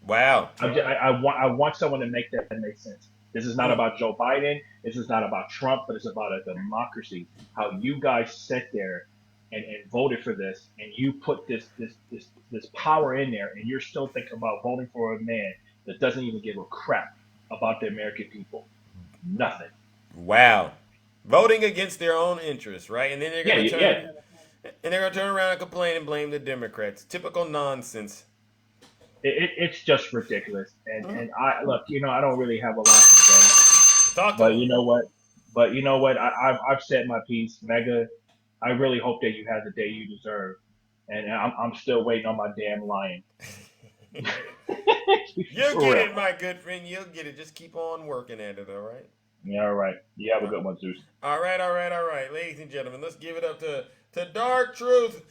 [SPEAKER 1] Wow.
[SPEAKER 7] I want someone to make that make sense. This is not
[SPEAKER 1] Mm.
[SPEAKER 7] about Joe Biden. This is not about Trump, but it's about a democracy. How you guys sat there and voted for this, and you put this power in there, and you're still thinking about voting for a man that doesn't even give a crap about the American people. Nothing.
[SPEAKER 1] Wow. Voting against their own interests, right? And then they're
[SPEAKER 7] Yeah,
[SPEAKER 1] gonna
[SPEAKER 7] yeah.
[SPEAKER 1] turn around and complain and blame the Democrats. Typical nonsense.
[SPEAKER 7] It's just ridiculous. And I look, I don't really have a lot to say,
[SPEAKER 1] Talk to
[SPEAKER 7] but
[SPEAKER 1] them.
[SPEAKER 7] you know what? I've said my piece. Mega, I really hope that you have the day you deserve, and I'm still waiting on my damn lion.
[SPEAKER 1] You'll
[SPEAKER 7] For
[SPEAKER 1] get
[SPEAKER 7] real.
[SPEAKER 1] it, my good friend. You'll get it. Just keep on working at it, all right?
[SPEAKER 7] Yeah, all right. You have a
[SPEAKER 1] Uh,
[SPEAKER 7] good one, Zeus.
[SPEAKER 1] All right, all right, all right. Ladies and gentlemen, let's give it up to Dark Truth.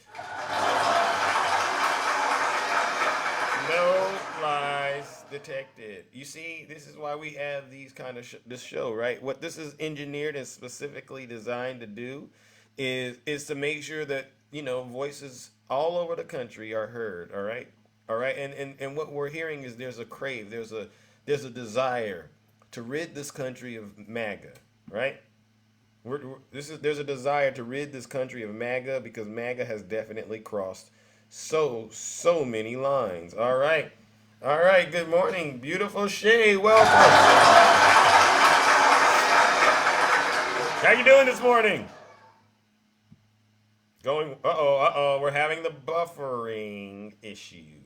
[SPEAKER 1] No lies detected. You see, this is why we have these kind of this show, right? What this is engineered and specifically designed to do is to make sure that voices all over the country are heard. All right, and what we're hearing is there's a desire to rid this country of MAGA, right? There's a desire to rid this country of MAGA because MAGA has definitely crossed so many lines. All right. Good morning, beautiful Shay. Welcome. How you doing this morning? Going. We're having the buffering issue.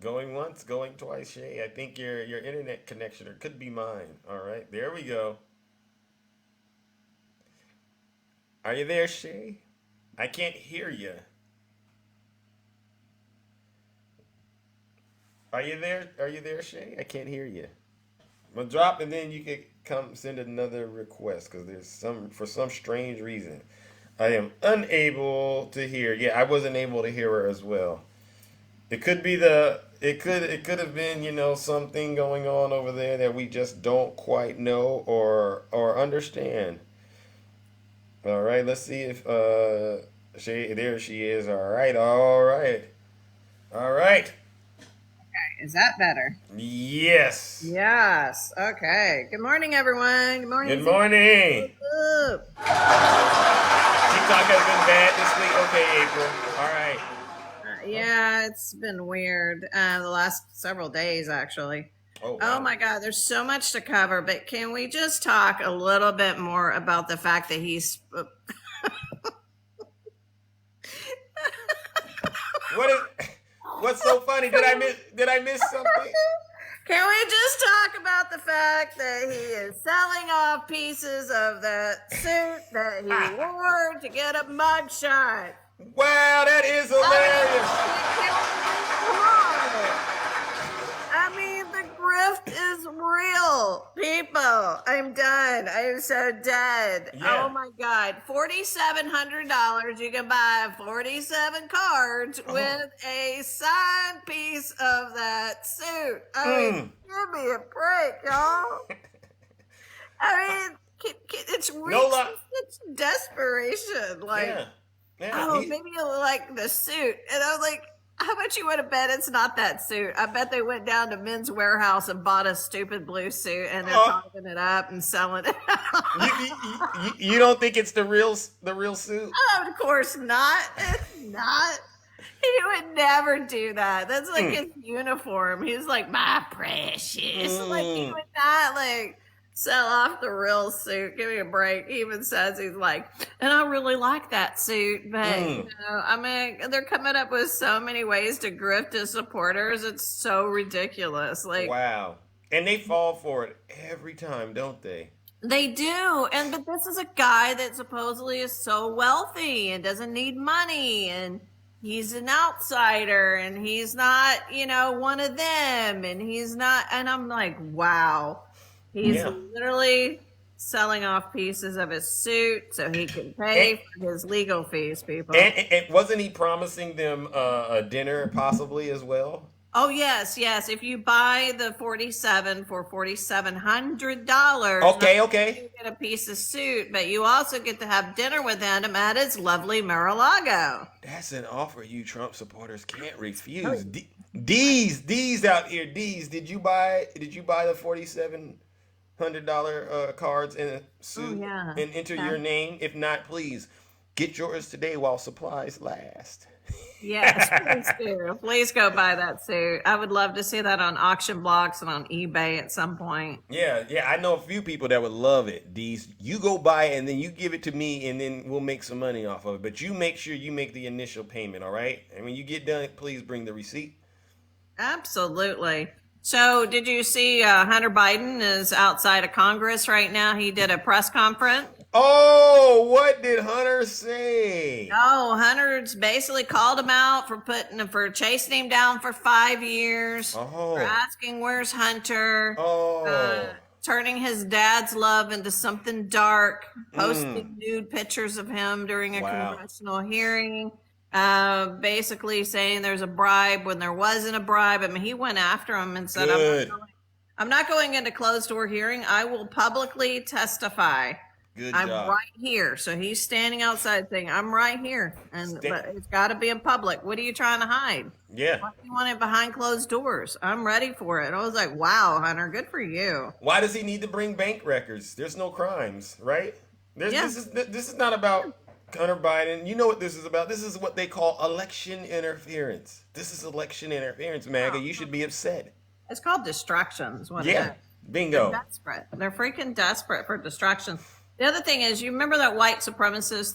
[SPEAKER 1] Going once, going twice, Shay. I think your internet connection or could be mine. All right, there we go. Are you there, Shay? I can't hear you. Are you there? Are you there, Shay? I can't hear you. I'm gonna drop and then you could come send another request because for some strange reason I am unable to hear. Yeah, I wasn't able to hear her as well. It could be it could have been something going on over there that we just don't quite know or understand. All right, let's see if there she is. All right.
[SPEAKER 8] Is that better?
[SPEAKER 1] Yes.
[SPEAKER 8] Yes. Okay. Good morning, everyone. Good morning.
[SPEAKER 1] Good morning.
[SPEAKER 8] What's up?
[SPEAKER 1] TikTok has been bad this week. Okay, April. All right.
[SPEAKER 8] Yeah, it's been weird the last several days, actually.
[SPEAKER 1] Oh,
[SPEAKER 8] Oh
[SPEAKER 1] wow.
[SPEAKER 8] my God, there's so much to cover, but can we just talk a little bit more about the fact that he's.
[SPEAKER 1] What's so funny? Did I miss something?
[SPEAKER 8] Can we just talk about the fact that he is selling off pieces of that suit that he wore to get a mugshot?
[SPEAKER 1] Wow, that is hilarious.
[SPEAKER 8] I mean, the grift is real, people. I'm done. I'm so dead.
[SPEAKER 1] Yeah.
[SPEAKER 8] Oh my God. $4,700. You can buy 47 cards with a signed piece of that suit. I mean, give me a break, y'all. I mean, it's real. It's desperation. Like,
[SPEAKER 1] Yeah.
[SPEAKER 8] oh, maybe you'll like the suit. And I was like, How much you would have bet it's not that suit? I bet they went down to Men's Warehouse and bought a stupid blue suit, and they're carving it up and selling it.
[SPEAKER 1] You don't think it's the real suit?
[SPEAKER 8] Oh, of course not. It's not. He would never do that. That's like his uniform. He's like, my precious. Like, he would not, like, sell off the real suit. Give me a break. He even says, he's like, and I really like that suit. But, you know, I mean, they're coming up with so many ways to grift his supporters. It's so ridiculous. Like,
[SPEAKER 1] wow. And they fall for it every time, don't they?
[SPEAKER 8] they do. But this is a guy that supposedly is so wealthy and doesn't need money, and he's an outsider, and he's not, you know, one of them, and he's not, and I'm like, wow. He's literally selling off pieces of his suit so he can pay for his legal fees, people.
[SPEAKER 1] And wasn't he promising them a dinner possibly as well?
[SPEAKER 8] Oh, yes. If you buy the 47 for $4,700,
[SPEAKER 1] Okay.
[SPEAKER 8] you get a piece of suit, but you also get to have dinner with him at his lovely Mar-a-Lago.
[SPEAKER 1] That's an offer you Trump supporters can't refuse. D's out here. D's, did you buy the $4,700 cards in a suit and enter your name? If not, please get yours today while supplies last.
[SPEAKER 8] Yes, please do. Please go buy that suit. I would love to see that on auction blocks and on eBay at some point.
[SPEAKER 1] Yeah, I know a few people that would love it. D's, you go buy it and then you give it to me and then we'll make some money off of it. But you make sure you make the initial payment, all right? And when you get done, please bring the receipt.
[SPEAKER 8] Absolutely. So did you see Hunter Biden is outside of Congress right now? He did a press conference.
[SPEAKER 1] Oh, what did Hunter say?
[SPEAKER 8] Oh, Hunter's basically called him out for chasing him down for 5 years. For asking where's Hunter. Turning his dad's love into something dark. Posting nude pictures of him during a congressional hearing. Basically saying there's a bribe when there wasn't a bribe. I mean, he went after him and said, I'm not going into closed door hearing. I will publicly testify. I'm right here. So he's standing outside saying, I'm right here. But it's got to be in public. What are you trying to hide?
[SPEAKER 1] Yeah.
[SPEAKER 8] Why do you want it behind closed doors? I'm ready for it. I was like, wow, Hunter, good for you.
[SPEAKER 1] Why does he need to bring bank records? There's no crimes, right? This is not about Hunter Biden. You know what this is about? This is what they call election interference. This is election interference, MAGA. You should be upset.
[SPEAKER 8] It's called distractions. It is.
[SPEAKER 1] Bingo.
[SPEAKER 8] They're desperate. They're freaking desperate for distractions. The other thing is, you remember that white supremacist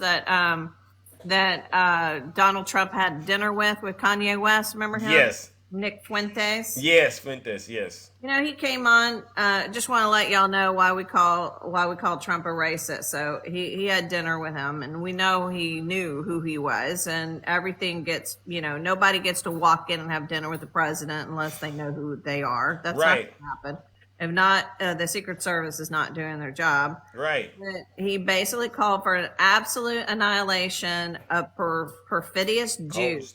[SPEAKER 8] that Donald Trump had dinner with Kanye West? Remember him?
[SPEAKER 1] Yes.
[SPEAKER 8] Nick Fuentes.
[SPEAKER 1] Yes, Fuentes. Yes.
[SPEAKER 8] You know, he came on. Just want to let y'all know why we call Trump a racist. So he had dinner with him, and we know he knew who he was, and everything gets. You know, nobody gets to walk in and have dinner with the president unless they know who they are. That's not going to happen. If not, the Secret Service is not doing their job.
[SPEAKER 1] Right.
[SPEAKER 8] But he basically called for an absolute annihilation of perfidious Jews.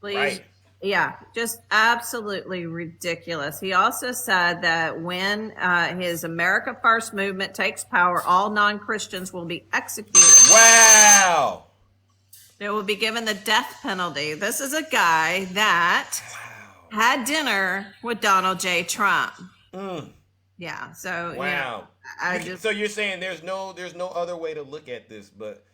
[SPEAKER 8] Please.
[SPEAKER 1] Right.
[SPEAKER 8] Yeah, just absolutely ridiculous. He also said that when his America First movement takes power, all non-Christians will be executed.
[SPEAKER 1] Wow.
[SPEAKER 8] They will be given the death penalty. This is a guy that had dinner with Donald J. Trump. Yeah, so
[SPEAKER 1] wow. So you're saying there's no other way to look at this, but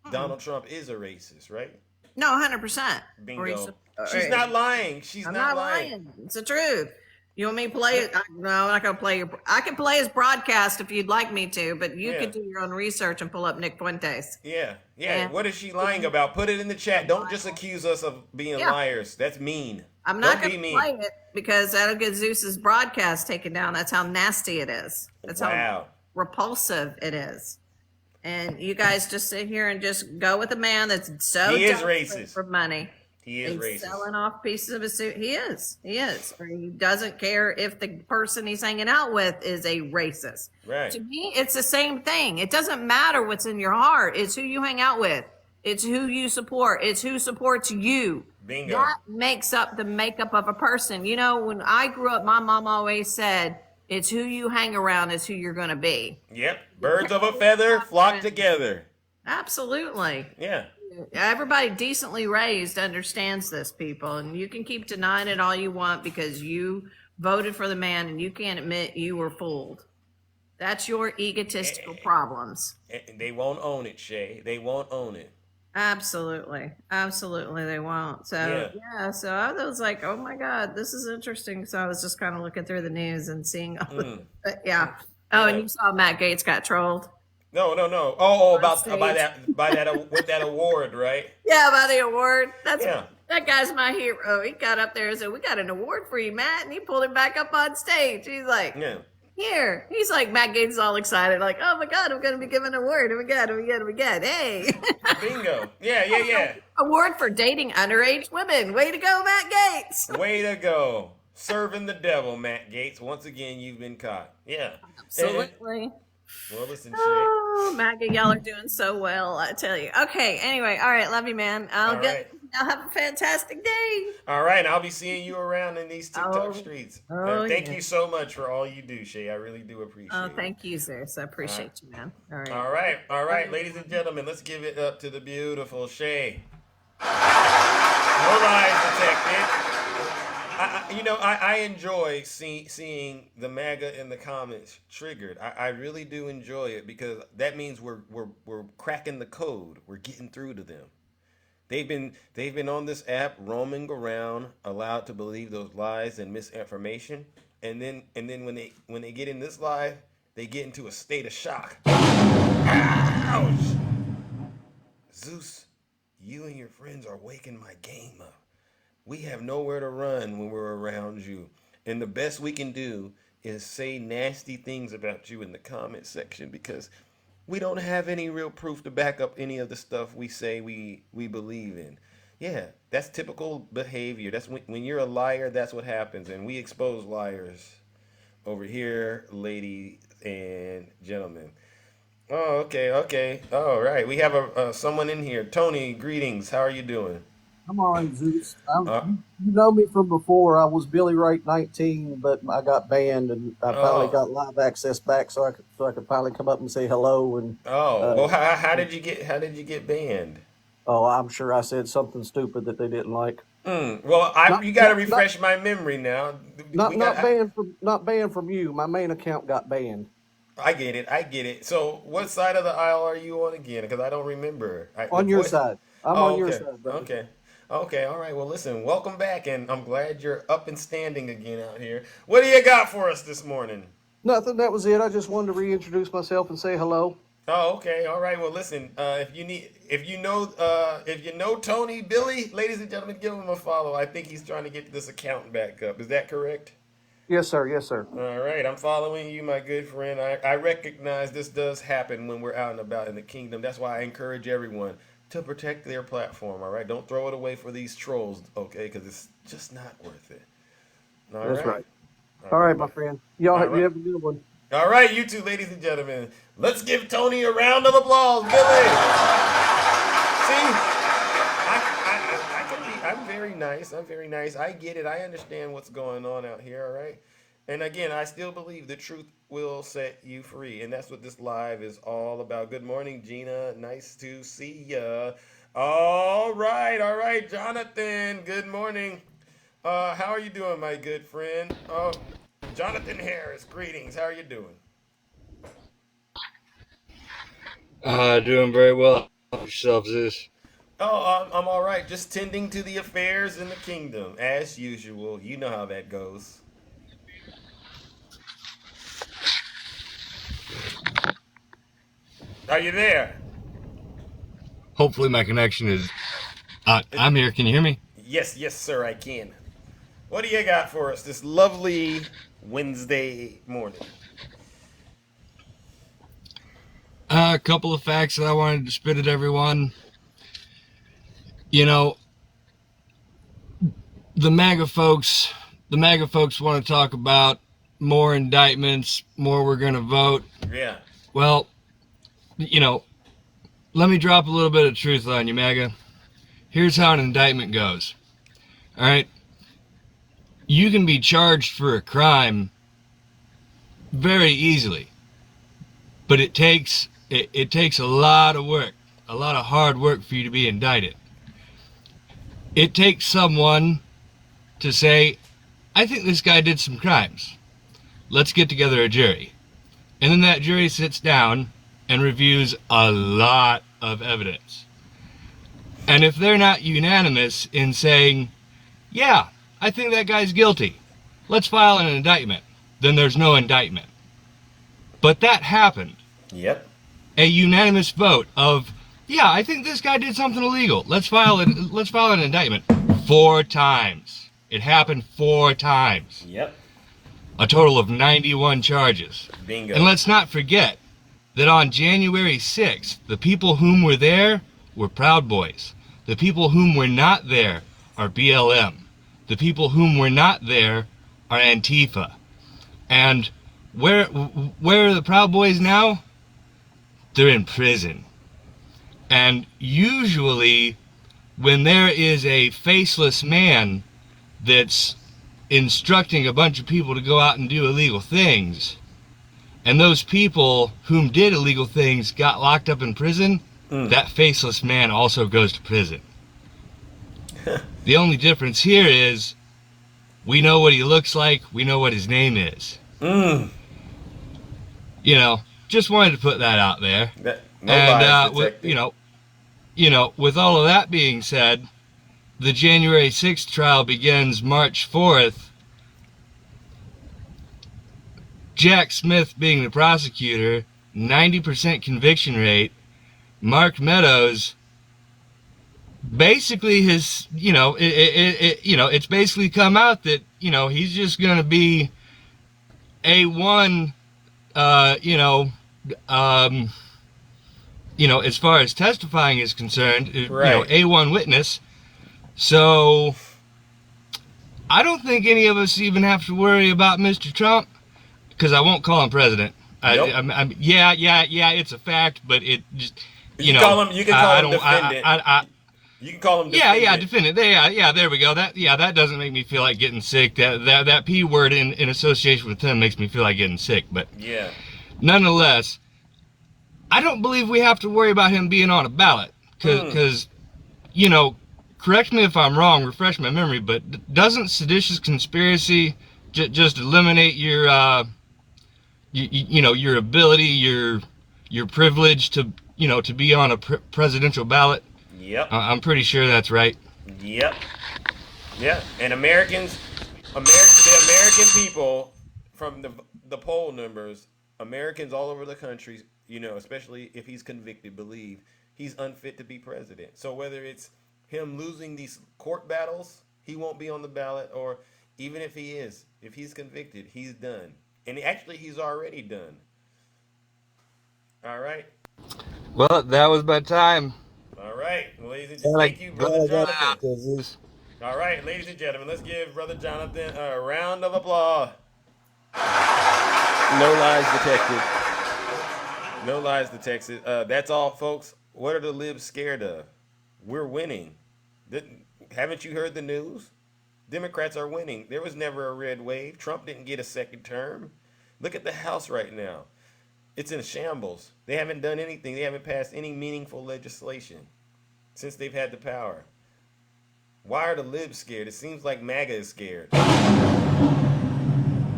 [SPEAKER 1] Donald Trump is a racist, right?
[SPEAKER 8] No, 100%.
[SPEAKER 1] Bingo. She's not lying. I'm not lying.
[SPEAKER 8] It's the truth. You want me to play it? No, I'm not going to play I can play his broadcast if you'd like me to, but you could do your own research and pull up Nick Fuentes.
[SPEAKER 1] Yeah. What is she lying about? Put it in the chat. Don't just accuse us of being liars. That's mean.
[SPEAKER 8] I'm not going to play it because that'll get Zeus's broadcast taken down. That's how nasty it is. That's how repulsive it is. And you guys just sit here and just go with a man that's so
[SPEAKER 1] racist
[SPEAKER 8] for money.
[SPEAKER 1] He is racist.
[SPEAKER 8] Selling off pieces of his suit. He is. Or he doesn't care if the person he's hanging out with is a racist.
[SPEAKER 1] Right.
[SPEAKER 8] To me, it's the same thing. It doesn't matter what's in your heart. It's who you hang out with. It's who you support. It's who supports you.
[SPEAKER 1] Bingo.
[SPEAKER 8] That makes up the makeup of a person. You know, when I grew up, my mom always said, it's who you hang around is who you're going to be.
[SPEAKER 1] Yep. Birds of a feather flock together.
[SPEAKER 8] Absolutely.
[SPEAKER 1] Yeah.
[SPEAKER 8] Everybody decently raised understands this, people, and you can keep denying it all you want because you voted for the man and you can't admit you were fooled. That's your egotistical problems.
[SPEAKER 1] And they won't own it, Shay. They won't own it.
[SPEAKER 8] Absolutely. Absolutely, they won't. So, yeah, so I was like, oh my God, this is interesting. So I was just kind of looking through the news and seeing all but yeah. Oh, and you saw Matt Gaetz got trolled.
[SPEAKER 1] No. Oh, about
[SPEAKER 8] stage.
[SPEAKER 1] by that with that award, right?
[SPEAKER 8] Yeah, by the award.
[SPEAKER 1] Yeah.
[SPEAKER 8] That guy's my hero. He got up there and said, "We got an award for you, Matt," and he pulled him back up on stage. He's like,
[SPEAKER 1] Yeah.
[SPEAKER 8] "Here." He's like, Matt Gaetz is all excited, like, "Oh my God, I'm going to be given an award. Oh my God, oh my God, oh my God, hey!"
[SPEAKER 1] Bingo. Yeah.
[SPEAKER 8] Award for dating underage women. Way to go, Matt Gaetz.
[SPEAKER 1] Way to go. Serving the devil, Matt Gaetz. Once again, you've been caught. Yeah.
[SPEAKER 8] Absolutely.
[SPEAKER 1] Well, listen, Shay.
[SPEAKER 8] Oh, Maggie, y'all are doing so well, I tell you. Okay, anyway, all right, love you, man. I'll have a fantastic day.
[SPEAKER 1] All right, I'll be seeing you around in these TikTok streets. Thank you so much for all you do, Shay. I really do appreciate it.
[SPEAKER 8] Oh, thank you, Zeus. I appreciate you, man.
[SPEAKER 1] All right, ladies and gentlemen, let's give it up to the beautiful Shay. No lies detected. I enjoy seeing the MAGA in the comments triggered. I really do enjoy it because that means we're cracking the code. We're getting through to them. They've been on this app roaming around, allowed to believe those lies and misinformation, and then when they get in this live, they get into a state of shock. Ouch! Zeus, you and your friends are waking my game up. We have nowhere to run when we're around you. And the best we can do is say nasty things about you in the comment section because we don't have any real proof to back up any of the stuff we say we believe in. Yeah, that's typical behavior. That's when you're a liar, that's what happens. And we expose liars over here, ladies and gentlemen. Oh, okay. All right. We have someone in here. Tony, greetings. How are you doing?
[SPEAKER 9] I'm all right, Zeus. You know me from before. I was Billy Wright 19, but I got banned, and I finally got live access back, so I could finally come up and say hello. And
[SPEAKER 1] well, how did you get banned?
[SPEAKER 9] oh, I'm sure I said something stupid that they didn't like.
[SPEAKER 1] Well, you got to refresh my memory now.
[SPEAKER 9] Not banned from you. My main account got banned.
[SPEAKER 1] I get it. So, what side of the aisle are you on again? Because I don't remember.
[SPEAKER 9] On your side. I'm on your side, brother.
[SPEAKER 1] Okay, all right. Well, listen, welcome back, and I'm glad you're up and standing again out here. What do you got for us this morning?
[SPEAKER 9] Nothing. That was it. I just wanted to reintroduce myself and say hello.
[SPEAKER 1] Oh, okay, all right. Well, listen, if you know Tony, Billy, ladies and gentlemen, give him a follow. I think he's trying to get this account back up. Is that correct?
[SPEAKER 9] Yes, sir. Yes, sir.
[SPEAKER 1] All right, I'm following you, my good friend. I recognize this does happen when we're out and about in the kingdom. That's why I encourage everyone to protect their platform, all right? Don't throw it away for these trolls, okay? Because it's just not worth it.
[SPEAKER 9] That's right. All right, my friend. You have a good one.
[SPEAKER 1] All right, you two, ladies and gentlemen. Let's give Tony a round of applause, Billy. See, I'm very nice. I get it. I understand what's going on out here, all right? And again, I still believe the truth will set you free. And that's what this live is all about. Good morning, Gina. Nice to see ya. All right, Jonathan. Good morning. How are you doing, my good friend? Jonathan Harris, greetings. How are you doing?
[SPEAKER 10] Doing very well. Yourself, Zeus?
[SPEAKER 1] Oh, I'm all right. Just tending to the affairs in the kingdom, as usual. You know how that goes. Are you there?
[SPEAKER 10] Hopefully my connection is... I'm here. Can you hear me?
[SPEAKER 1] Yes, sir, I can. What do you got for us this lovely Wednesday morning?
[SPEAKER 10] A couple of facts that I wanted to spit at everyone. You know, the MAGA folks want to talk about more indictments, more we're going to vote.
[SPEAKER 1] Yeah.
[SPEAKER 10] Well, let me drop a little bit of truth on you, MAGA. Here's how an indictment goes. All right? You can be charged for a crime very easily, but it takes a lot of work. a lot of hard work for you to be indicted. It takes someone to say, I think this guy did some crimes. Let's get together a jury. And then that jury sits down and reviews a lot of evidence. And if they're not unanimous in saying, yeah, I think that guy's guilty, let's file an indictment, then there's no indictment. But that happened.
[SPEAKER 1] Yep.
[SPEAKER 10] A unanimous vote of, yeah, I think this guy did something illegal. Let's file an indictment. 4 times. It happened 4 times.
[SPEAKER 1] Yep.
[SPEAKER 10] A total of 91 charges.
[SPEAKER 1] Bingo.
[SPEAKER 10] And let's not forget that on January 6th, the people whom were there were Proud Boys. The people whom were not there are BLM. The people whom were not there are Antifa. And where are the Proud Boys now? They're in prison. And usually when there is a faceless man that's instructing a bunch of people to go out and do illegal things, and those people whom did illegal things got locked up in prison, that faceless man also goes to prison. The only difference here is we know what he looks like, we know what his name is. You know, just wanted to put that out there. With all of that being said, the January 6th trial begins March 4th. Jack Smith being the prosecutor, 90% conviction rate. Mark Meadows basically has, it's basically come out that, he's just going to be A1, as far as testifying is concerned,
[SPEAKER 1] right.
[SPEAKER 10] A1 witness. So I don't think any of us even have to worry about Mr. Trump, because I won't call him president.
[SPEAKER 1] Nope.
[SPEAKER 10] It's a fact, but it just,
[SPEAKER 1] you can call him defendant. You can call him defendant.
[SPEAKER 10] Defendant. There we go. That doesn't make me feel like getting sick. That P word in association with him makes me feel like getting sick. But
[SPEAKER 1] yeah,
[SPEAKER 10] nonetheless, I don't believe we have to worry about him being on a ballot, because correct me if I'm wrong, refresh my memory, but doesn't seditious conspiracy just eliminate your your ability, your privilege to be on a presidential ballot?
[SPEAKER 1] Yep.
[SPEAKER 10] I'm pretty sure that's right.
[SPEAKER 1] Yep. Yeah. And the American people, from the poll numbers, Americans all over the country, especially if he's convicted, believe he's unfit to be president. So whether it's him losing these court battles, he won't be on the ballot, or even if he's convicted, he's done. And actually, he's already done. All right.
[SPEAKER 10] Well, that was my time.
[SPEAKER 1] All right, ladies and gentlemen, thank you, Brother Jonathan. All right, ladies and gentlemen, let's give Brother Jonathan a round of applause. No lies detected. No lies detected. That's all, folks. What are the libs scared of? We're winning. Haven't you heard the news? Democrats are winning. There was never a red wave. Trump didn't get a second term. Look at the House right now. It's in shambles. They haven't done anything. They haven't passed any meaningful legislation since they've had the power. Why are the libs scared? It seems like MAGA is scared. All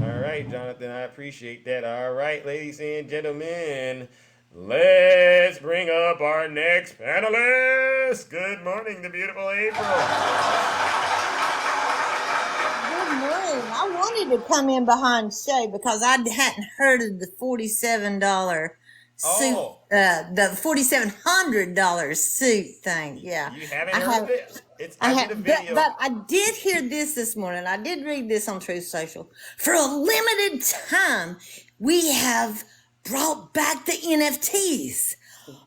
[SPEAKER 1] right, Jonathan, I appreciate that. All right, ladies and gentlemen, let's bring up our next panelist. Good morning, the beautiful April.
[SPEAKER 11] I wanted to come in behind Shay because I hadn't heard of the $47 suit, the $4,700 suit thing. Yeah,
[SPEAKER 1] you haven't heard of it?
[SPEAKER 11] But I did hear this morning. I did read this on Truth Social. For a limited time, we have brought back the NFTs.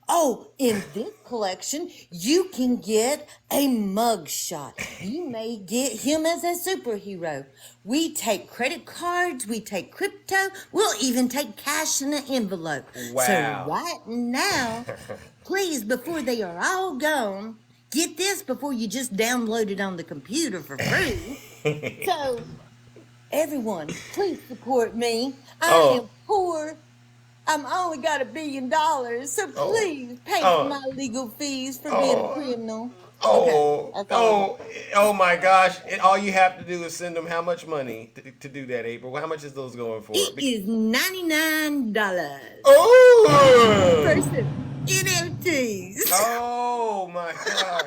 [SPEAKER 11] Oh, in this collection, you can get a mugshot. You may get him as a superhero. We take credit cards, we take crypto, we'll even take cash in an envelope.
[SPEAKER 1] Wow.
[SPEAKER 11] So right now, please, before they are all gone, get this before you just download it on the computer for free. So, everyone, please support me. I am poor I'm only got $1 billion, so
[SPEAKER 1] Oh,
[SPEAKER 11] please pay for
[SPEAKER 1] oh,
[SPEAKER 11] my legal fees for being a
[SPEAKER 1] oh,
[SPEAKER 11] criminal. Okay,
[SPEAKER 1] oh,
[SPEAKER 11] that's all I got.
[SPEAKER 1] oh, oh my gosh. And all you have to do is send them how much money to do that, April? How much is those going for?
[SPEAKER 11] It is $99 for
[SPEAKER 1] Oh!
[SPEAKER 11] some NFTs.
[SPEAKER 1] Oh my gosh.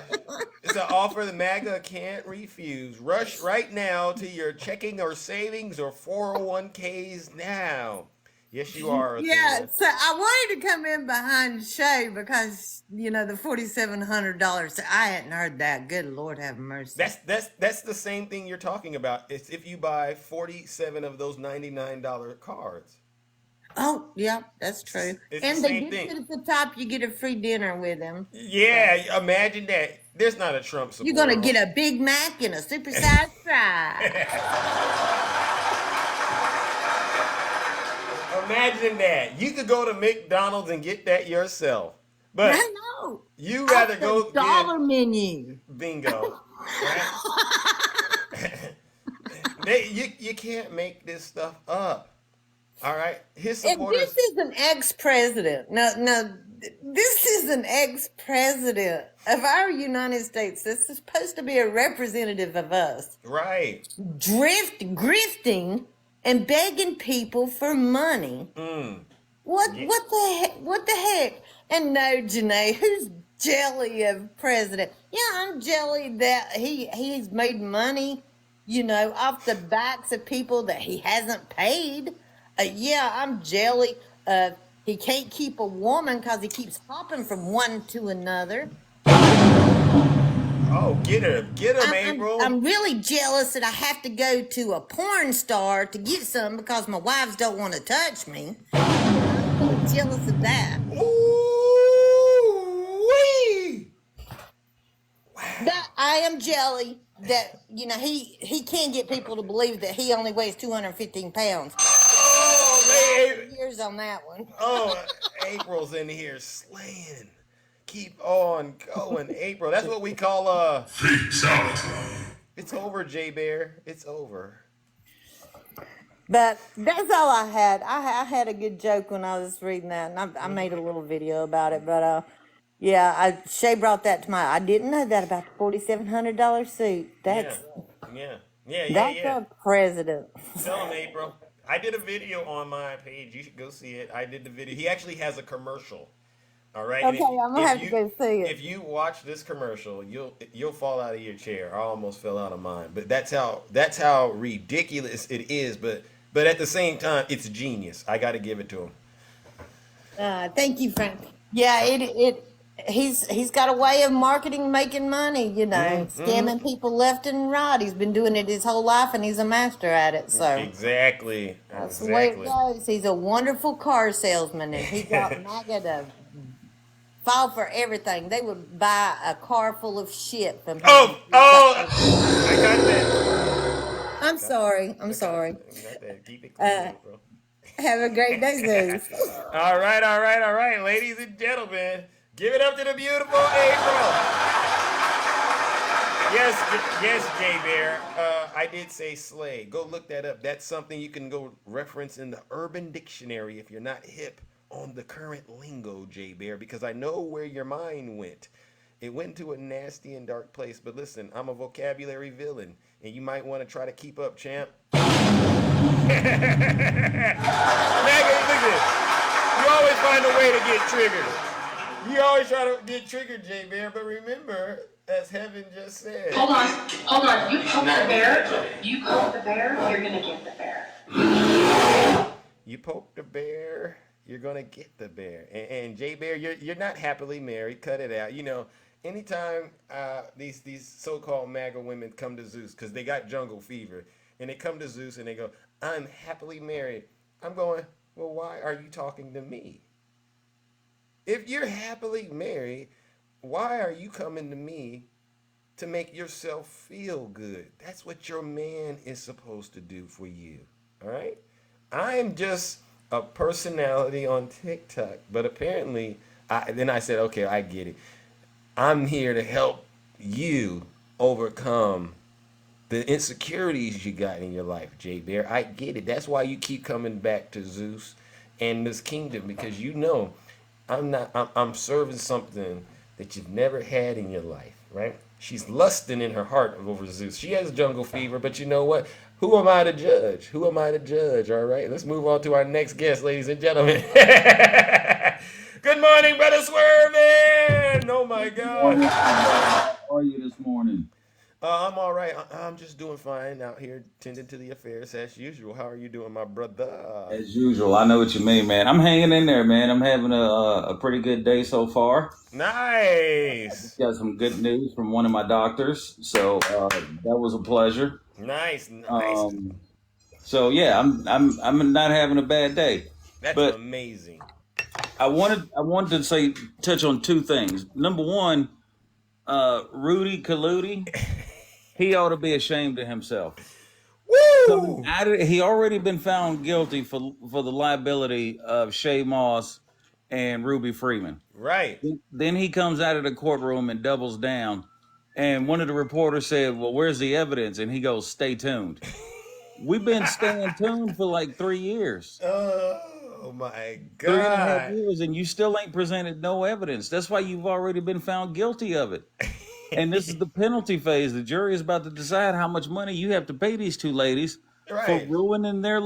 [SPEAKER 1] It's an offer the MAGA can't refuse. Rush right now to your checking or savings or 401ks now. Yes, you are,
[SPEAKER 11] Yeah,
[SPEAKER 1] Athena.
[SPEAKER 11] so I wanted to come in behind Shay because the $4,700. I hadn't heard that. Good Lord, have mercy.
[SPEAKER 1] That's the same thing you're talking about. It's if you buy 47 of those $99 cards.
[SPEAKER 11] Oh, yeah, that's true.
[SPEAKER 1] It's the
[SPEAKER 11] And they
[SPEAKER 1] same
[SPEAKER 11] did
[SPEAKER 1] thing.
[SPEAKER 11] put at the top, you get a free dinner with them.
[SPEAKER 1] Yeah, imagine that. There's not a Trump
[SPEAKER 11] You're gonna
[SPEAKER 1] supporter.
[SPEAKER 11] get a Big Mac and a supersized fry.
[SPEAKER 1] Imagine that. You could go to McDonald's and get that yourself. But
[SPEAKER 11] No,
[SPEAKER 1] you
[SPEAKER 11] off
[SPEAKER 1] rather
[SPEAKER 11] the
[SPEAKER 1] go
[SPEAKER 11] dollar
[SPEAKER 1] get
[SPEAKER 11] menu.
[SPEAKER 1] bingo, right? You can't make this stuff up. All right? His
[SPEAKER 11] If this
[SPEAKER 1] supporters,
[SPEAKER 11] is an ex-president, no, this is an ex-president of our United States. This is supposed to be a representative of us.
[SPEAKER 1] right.
[SPEAKER 11] Grifting and begging people for money. What
[SPEAKER 1] Yeah.
[SPEAKER 11] the heck? What the heck? And no, Janae, who's jelly of president? Yeah, I'm jelly that he's made money, off the backs of people that he hasn't paid. Yeah, I'm jelly. He can't keep a woman because he keeps hopping from one to another.
[SPEAKER 1] Oh, get him. Get him, April.
[SPEAKER 11] I'm really jealous that I have to go to a porn star to get some because my wives don't want to touch me. I'm really jealous of that.
[SPEAKER 1] Ooh-wee.
[SPEAKER 11] That I am jelly that he can't get people to believe that he only weighs 215 pounds.
[SPEAKER 1] Oh, man.
[SPEAKER 11] Years on that one.
[SPEAKER 1] Oh, April's in here slaying. Keep on going, April. That's what we call
[SPEAKER 6] Fatality.
[SPEAKER 1] It's over, J Bear. It's over.
[SPEAKER 11] But that's all I had. I had a good joke when I was reading that, and I made a little video about it. But yeah, Shay brought that to my. I didn't know that about the $4,700 suit. That's
[SPEAKER 1] Yeah.
[SPEAKER 11] a president.
[SPEAKER 1] Tell him, April. I did a video on my page. You should go see it. I did the video. He actually has a commercial. All right. And
[SPEAKER 11] Okay, I'm gonna have to go see it.
[SPEAKER 1] If you watch this commercial, you'll fall out of your chair. I almost fell out of mine. But that's how ridiculous it is. But at the same time, it's genius. I got to give it to him.
[SPEAKER 11] Thank you, Frank. Yeah, he's got a way of marketing, making money. Scamming people left and right. He's been doing it his whole life, and he's a master at it. So
[SPEAKER 1] Exactly.
[SPEAKER 11] that's the way it goes. He's a wonderful car salesman, and he got MAGA to fall for everything. They would buy a car full of shit from him.
[SPEAKER 1] Oh, I got that.
[SPEAKER 11] I'm sorry. I'm sorry.
[SPEAKER 1] I got that. Keep it clean, bro.
[SPEAKER 11] Have a great day, Zeus.
[SPEAKER 1] All right, ladies and gentlemen, give it up to the beautiful April. Yes, J Bear. I did say slay. Go look that up. That's something you can go reference in the Urban Dictionary if you're not hip on the current lingo, J Bear, because I know where your mind went. It went to a nasty and dark place. But listen, I'm a vocabulary villain, and you might want to try to keep up, champ. Maggie, look at this. You always find a way to get triggered. You always try to get triggered, J Bear, but remember, as Heaven just said.
[SPEAKER 4] Hold on. You poke the bear. You poke the bear, you're gonna get the bear.
[SPEAKER 1] You poke the bear, you're gonna get the bear. And J Bear, you're not happily married. Cut it out. Anytime these so-called MAGA women come to Zeus because they got jungle fever, and they come to Zeus and they go, "I'm happily married." I'm going, well, why are you talking to me? If you're happily married, why are you coming to me to make yourself feel good? That's what your man is supposed to do for you. All right? I am just a personality on TikTok, but apparently, then I said, okay, I get it. I'm here to help you overcome the insecurities you got in your life, J Bear. I get it. That's why you keep coming back to Zeus. and this kingdom, because I'm serving something that you've never had in your life, right? She's lusting in her heart over Zeus. She has jungle fever, but you know what? Who am I to judge? Who am I to judge? All right, let's move on to our next guest, ladies and gentlemen. Good morning, brother Swervin. Oh my God.
[SPEAKER 12] How are you this morning?
[SPEAKER 1] I'm all right. I'm just doing fine out here, tending to the affairs as usual. How are you doing, my brother?
[SPEAKER 12] As usual, I know what you mean, man. I'm hanging in there, man. I'm having a pretty good day so far. I
[SPEAKER 1] Nice,
[SPEAKER 12] just got some good news from one of my doctors, so that was a pleasure.
[SPEAKER 1] nice.
[SPEAKER 12] Um, so yeah, I'm not having a bad day,
[SPEAKER 1] That's
[SPEAKER 12] but
[SPEAKER 1] amazing.
[SPEAKER 12] I wanted to say touch on two things. Number one, Rudy Kaludi, he ought to be ashamed of himself. Coming
[SPEAKER 1] Woo!
[SPEAKER 12] out of, he already been found guilty for the liability of Shay Moss and Ruby Freeman.
[SPEAKER 1] Right.
[SPEAKER 12] Then he comes out of the courtroom and doubles down. And one of the reporters said, "Well, where's the evidence?" And he goes, "Stay tuned." We've been staying tuned for like 3 years,
[SPEAKER 1] Oh my
[SPEAKER 12] 3.5
[SPEAKER 1] God.
[SPEAKER 12] years, and you still ain't presented no evidence. That's why you've already been found guilty of it. And this is the penalty phase. The jury is about to decide how much money you have to pay these two ladies for
[SPEAKER 1] Right.
[SPEAKER 12] ruining their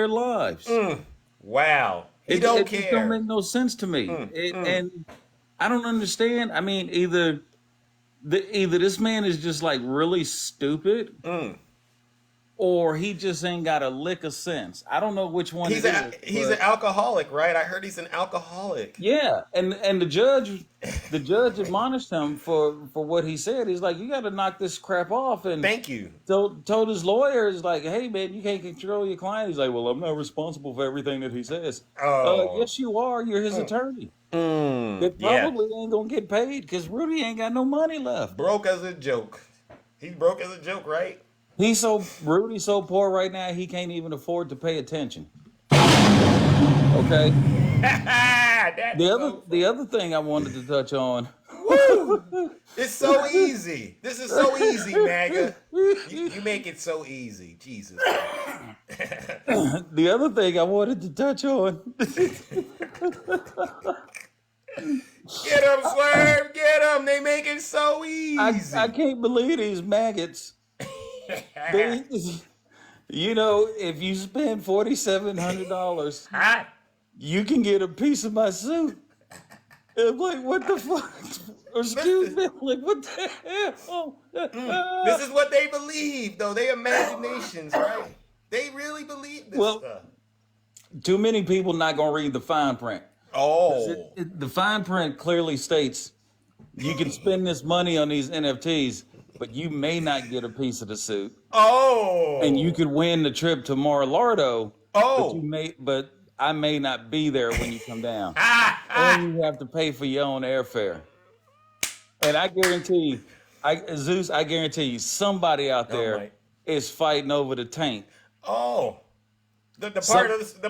[SPEAKER 12] lives.
[SPEAKER 1] Wow. He don't
[SPEAKER 12] It just don't
[SPEAKER 1] care.
[SPEAKER 12] make no sense to me. And I don't understand. I mean, either this man is just like really stupid, or he just ain't got a lick of sense. I don't know which one
[SPEAKER 1] He's
[SPEAKER 12] it
[SPEAKER 1] a
[SPEAKER 12] is.
[SPEAKER 1] he's an
[SPEAKER 12] But
[SPEAKER 1] alcoholic, right? I heard he's an alcoholic.
[SPEAKER 12] yeah, and the judge admonished him for what he said. He's like, you got to knock this crap off, and
[SPEAKER 1] Thank you.
[SPEAKER 12] told his lawyer, is like, hey man, you can't control your client. He's like, well, I'm not responsible for everything that he says.
[SPEAKER 1] Oh.
[SPEAKER 12] Yes, you are. You're his attorney. That
[SPEAKER 1] Yeah.
[SPEAKER 12] probably ain't gonna get paid because Rudy ain't got no money left.
[SPEAKER 1] Broke as a joke. He's broke as a joke, right?
[SPEAKER 12] Rudy's so poor right now he can't even afford to pay attention. Okay.
[SPEAKER 1] That's so
[SPEAKER 12] The
[SPEAKER 1] funny.
[SPEAKER 12] other thing I wanted to touch on.
[SPEAKER 1] Woo! It's so easy. This is so easy, MAGA. You make it so easy. Jesus.
[SPEAKER 12] The other thing I wanted to touch on.
[SPEAKER 1] Get him, Swerve. Get him. They make it so easy.
[SPEAKER 12] I can't believe these maggots. They, if you spend $4,700,
[SPEAKER 1] Hot.
[SPEAKER 12] you can get a piece of my suit. I'm like, what the fuck? Excuse me. I'm like, what the hell?
[SPEAKER 1] This is what they believe, though. They imaginations, right? They really believe this
[SPEAKER 12] Well,
[SPEAKER 1] stuff.
[SPEAKER 12] too many people not gonna read the fine print.
[SPEAKER 1] Oh.
[SPEAKER 12] The fine print clearly states you can spend this money on these NFTs, but you may not get a piece of the suit,
[SPEAKER 1] Oh.
[SPEAKER 12] and you could win the trip to Mar-a-Lago,
[SPEAKER 1] Oh.
[SPEAKER 12] but I may not be there when you come down, and you have to pay for your own airfare. And I guarantee, Zeus, I guarantee you, somebody out there
[SPEAKER 1] my.
[SPEAKER 12] is fighting over the tank.
[SPEAKER 1] Oh. The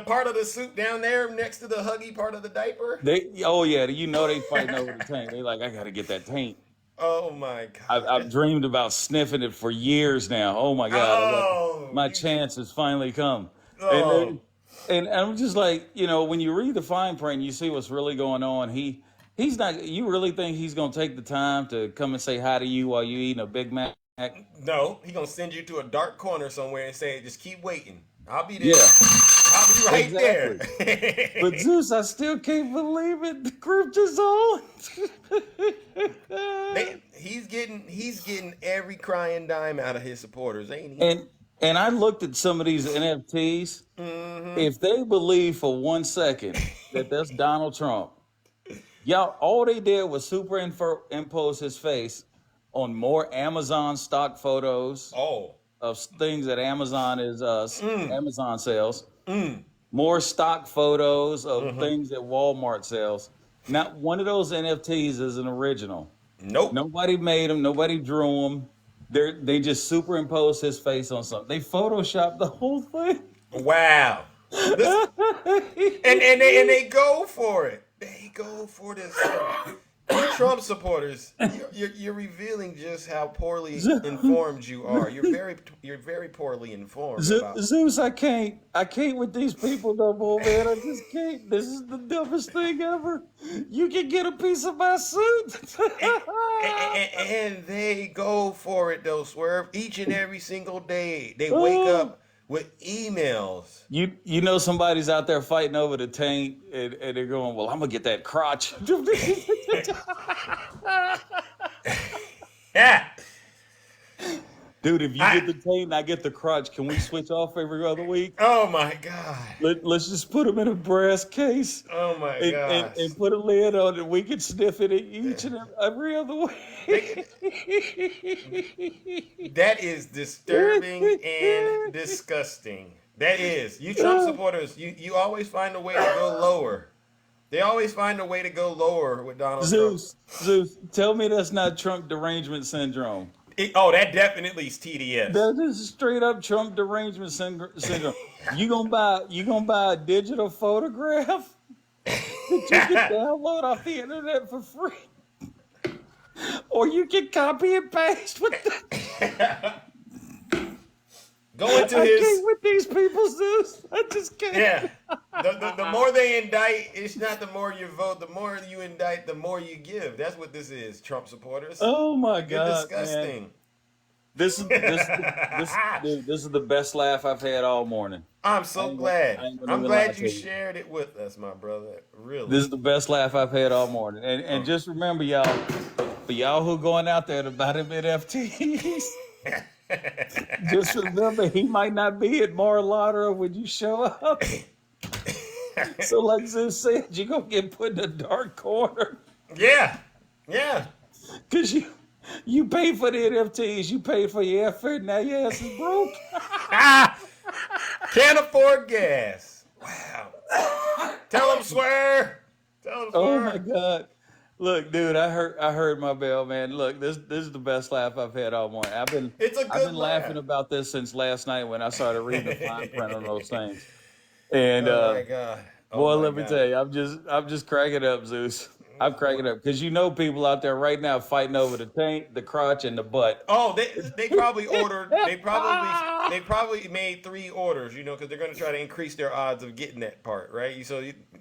[SPEAKER 1] part of the suit down there next to the huggy part of the diaper.
[SPEAKER 12] Oh yeah, they fighting over the tank. They like, I gotta get that tank.
[SPEAKER 1] Oh my God.
[SPEAKER 12] I've dreamed about sniffing it for years now. Oh my God,
[SPEAKER 1] Oh.
[SPEAKER 12] my chance has finally come.
[SPEAKER 1] Oh.
[SPEAKER 12] And I'm just like, when you read the fine print, you see what's really going on. He's not. You really think he's gonna take the time to come and say hi to you while you eating a Big Mac?
[SPEAKER 1] No, he gonna send you to a dark corner somewhere and say, "Just keep waiting. I'll be there.
[SPEAKER 12] Yeah,
[SPEAKER 1] I'll be right
[SPEAKER 12] exactly.
[SPEAKER 1] there."
[SPEAKER 12] But Zeus, I still can't believe it. The group is on.
[SPEAKER 1] He's getting every crying dime out of his supporters, ain't he?
[SPEAKER 12] And I looked at some of these NFTs. If they believe for 1 second that that's Donald Trump, y'all, all they did was superimpose his face on more Amazon stock photos
[SPEAKER 1] Oh.
[SPEAKER 12] of things that Amazon Amazon sells. More stock photos of things that Walmart sells. Not one of those NFTs is an original.
[SPEAKER 1] Nope.
[SPEAKER 12] Nobody made them. Nobody drew them. They just superimposed his face on something. They photoshopped the whole thing.
[SPEAKER 1] Wow. And they go for it. They go for this. You Trump supporters, you're revealing just how poorly informed you are. You're very poorly informed about.
[SPEAKER 12] Zeus, I can't with these people no more, man. I just can't. This is the dumbest thing ever. You can get a piece of my suit.
[SPEAKER 1] And, and they go for it though, Swerve. Each and every single day, they wake
[SPEAKER 12] Oh.
[SPEAKER 1] up with emails.
[SPEAKER 12] You know somebody's out there fighting over the taint, and they're going, well, I'm gonna get that crotch.
[SPEAKER 1] Yeah.
[SPEAKER 12] Dude, if you get the taint and I get the crotch, can we switch off every other week?
[SPEAKER 1] Oh my God.
[SPEAKER 12] Let's just put them in a brass case
[SPEAKER 1] Oh my
[SPEAKER 12] and,
[SPEAKER 1] gosh.
[SPEAKER 12] and put a lid on it. We can sniff it each and every other week.
[SPEAKER 1] That is disturbing and disgusting. That is. You Trump supporters, you always find a way to go lower. They always find a way to go lower with Donald Trump.
[SPEAKER 12] Zeus, tell me that's not Trump derangement syndrome.
[SPEAKER 1] That definitely is TDS.
[SPEAKER 12] That is straight up Trump derangement syndrome. You gonna buy a digital photograph that you can download off the internet for free, or you can copy and paste with that.
[SPEAKER 1] Go into
[SPEAKER 12] I
[SPEAKER 1] his.
[SPEAKER 12] can't with these people, Zeus. I just can't.
[SPEAKER 1] Yeah. The more they indict, it's not the more you vote. The more you indict, the more you give. That's what this is, Trump supporters.
[SPEAKER 12] Oh my
[SPEAKER 1] You're
[SPEAKER 12] God,
[SPEAKER 1] disgusting.
[SPEAKER 12] man. This is the best laugh I've had all morning.
[SPEAKER 1] I'm so glad.
[SPEAKER 12] I ain't gonna
[SPEAKER 1] I'm
[SPEAKER 12] even lie
[SPEAKER 1] glad
[SPEAKER 12] to
[SPEAKER 1] you shared it with us, my brother. Really.
[SPEAKER 12] This is the best laugh I've had all morning. And just remember, y'all, for y'all who going out there to buy them NFTs, just remember he might not be at Mar-a-Lago when you show up. So like Zeus said, you're going to get put in a dark corner.
[SPEAKER 1] Yeah. Yeah.
[SPEAKER 12] Because you paid for the NFTs, you paid for your airfare, now your ass is broke.
[SPEAKER 1] Can't afford gas. Wow. Tell him swear. Tell him swear.
[SPEAKER 12] Oh my God. Look, dude, I heard my bell, man. Look, this is the best laugh I've had all morning. I've been laughing about this since last night when I started reading the fine print on those things. And
[SPEAKER 1] oh my God.
[SPEAKER 12] Boy, let me tell you, I'm just cracking up, Zeus. I'm cracking up because you know people out there right now fighting over the taint, the crotch, and the butt.
[SPEAKER 1] Oh, they probably ordered. They probably made 3 orders, because they're going to try to increase their odds of getting that part, right?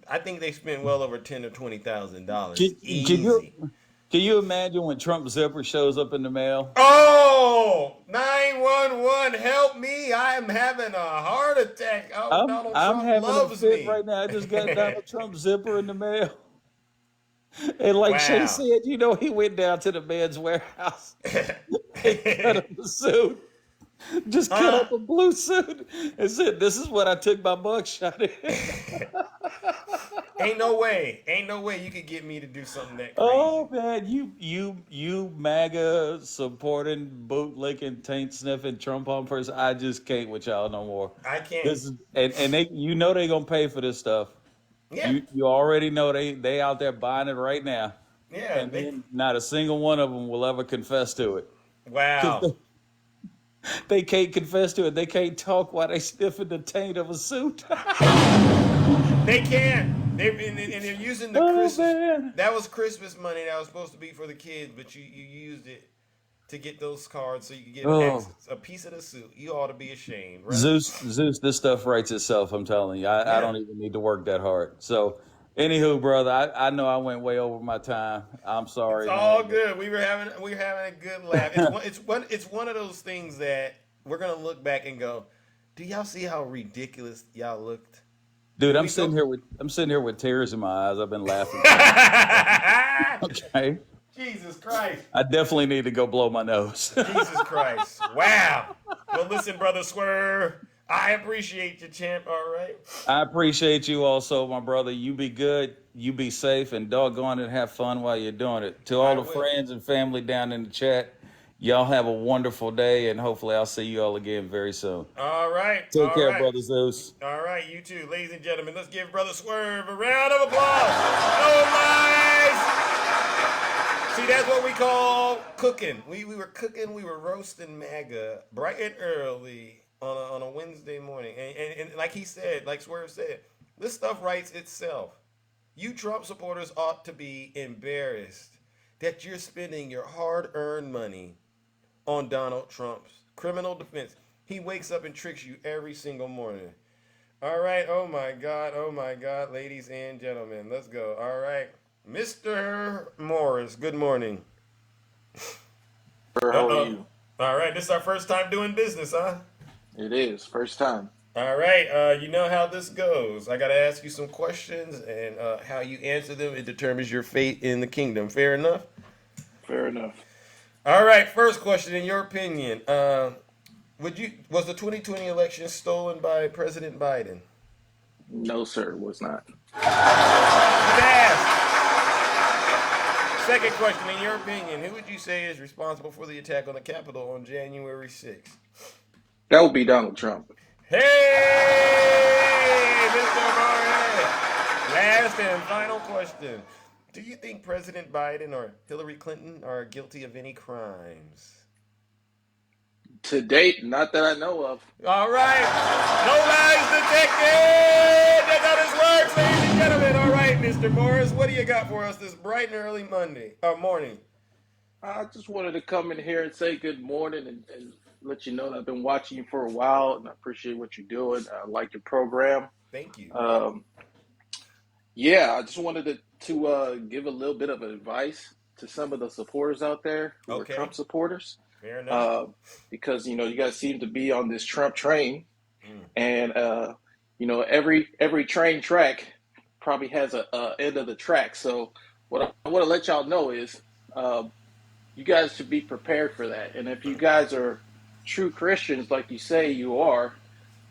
[SPEAKER 1] I think they spent well over $10,000 or $20,000. Easy.
[SPEAKER 12] Can you imagine when Trump zipper shows up in the mail?
[SPEAKER 1] Oh, 911, help me! I am having a heart attack. Oh, Donald Trump
[SPEAKER 12] having
[SPEAKER 1] loves
[SPEAKER 12] a fit
[SPEAKER 1] me
[SPEAKER 12] right now. I just got Donald Trump zipper in the mail. And like Shay said, he went down to the man's warehouse and cut up a suit. Just cut up a blue suit and said, "This is what I took my mugshot in."
[SPEAKER 1] Ain't no way you could get me to do something that crazy.
[SPEAKER 12] Oh man, you MAGA supporting, boot licking, taint sniffing Trump on person. I just can't with y'all no more.
[SPEAKER 1] I can't.
[SPEAKER 12] And they they gonna pay for this stuff.
[SPEAKER 1] Yeah.
[SPEAKER 12] You already know they out there buying it right now.
[SPEAKER 1] Yeah.
[SPEAKER 12] And then not a single one of them will ever confess to it.
[SPEAKER 1] Wow.
[SPEAKER 12] They can't confess to it. They can't talk while they sniffing the taint of a suit.
[SPEAKER 1] They can. And they're using the Christmas. Man. That was Christmas money that was supposed to be for the kids, but you used it to get those cards so you could get a piece of the suit. You ought to be ashamed, right?
[SPEAKER 12] Zeus, this stuff writes itself, I'm telling you. I don't even need to work that hard. So, anywho, brother, I know I went way over my time. I'm sorry.
[SPEAKER 1] It's all good. We were having a good laugh. It's one of those things that we're gonna look back and go, do y'all see how ridiculous y'all looked?
[SPEAKER 12] Dude, I'm sitting here with tears in my eyes. I've been laughing. Okay.
[SPEAKER 1] Jesus Christ.
[SPEAKER 12] I definitely need to go blow my nose.
[SPEAKER 1] Jesus Christ. Wow. Well, listen, Brother Swerve, I appreciate you, champ, all right?
[SPEAKER 12] I appreciate you also, my brother. You be good, you be safe, and doggone it, have fun while you're doing it. To all the friends and family down in the chat, y'all have a wonderful day, and hopefully I'll see you all again very soon.
[SPEAKER 1] All right.
[SPEAKER 12] Take care, Brother Zeus.
[SPEAKER 1] All right, you too. Ladies and gentlemen, let's give Brother Swerve a round of applause. No lies. See, that's what we call cooking. We were cooking, we were roasting MAGA bright and early on a Wednesday morning. And like he said, like Swerve said, this stuff writes itself. You Trump supporters ought to be embarrassed that you're spending your hard-earned money on Donald Trump's criminal defense. He wakes up and tricks you every single morning. All right. Oh my God. Oh my God, ladies and gentlemen. Let's go. All right. Mr. Morris, good morning.
[SPEAKER 13] Sir, how are
[SPEAKER 1] Uh-oh.
[SPEAKER 13] you?
[SPEAKER 1] All right. This is our first time doing business, huh?
[SPEAKER 13] It is first time.
[SPEAKER 1] All right. You know how this goes. I got to ask you some questions, and how you answer them, it determines your fate in the kingdom. Fair enough?
[SPEAKER 13] Fair enough.
[SPEAKER 1] All right. First question. In your opinion, was the 2020 election stolen by President Biden?
[SPEAKER 13] No, sir, it was not.
[SPEAKER 1] Pass. Second question. In your opinion, who would you say is responsible for the attack on the Capitol on January 6th?
[SPEAKER 13] That would be Donald Trump.
[SPEAKER 1] Hey, Mr. Barnett. Last and final question. Do you think President Biden or Hillary Clinton are guilty of any crimes?
[SPEAKER 13] To date, not that I know of.
[SPEAKER 1] All right. No lies detected. That's how this works, ladies and gentlemen. All right, Mr. Morris, what do you got for us this bright and early morning?
[SPEAKER 13] I just wanted to come in here and say good morning and let you know that I've been watching you for a while and I appreciate what you're doing. I like your program.
[SPEAKER 1] Thank you.
[SPEAKER 13] Yeah, I just wanted to give a little bit of advice to some of the supporters out there who are
[SPEAKER 1] Okay.
[SPEAKER 13] Trump supporters.
[SPEAKER 1] Fair enough.
[SPEAKER 13] Because, you guys seem to be on this Trump train. And, every train track probably has a end of the track. So what I want to let y'all know is you guys should be prepared for that. And if you guys are true Christians like you say you are,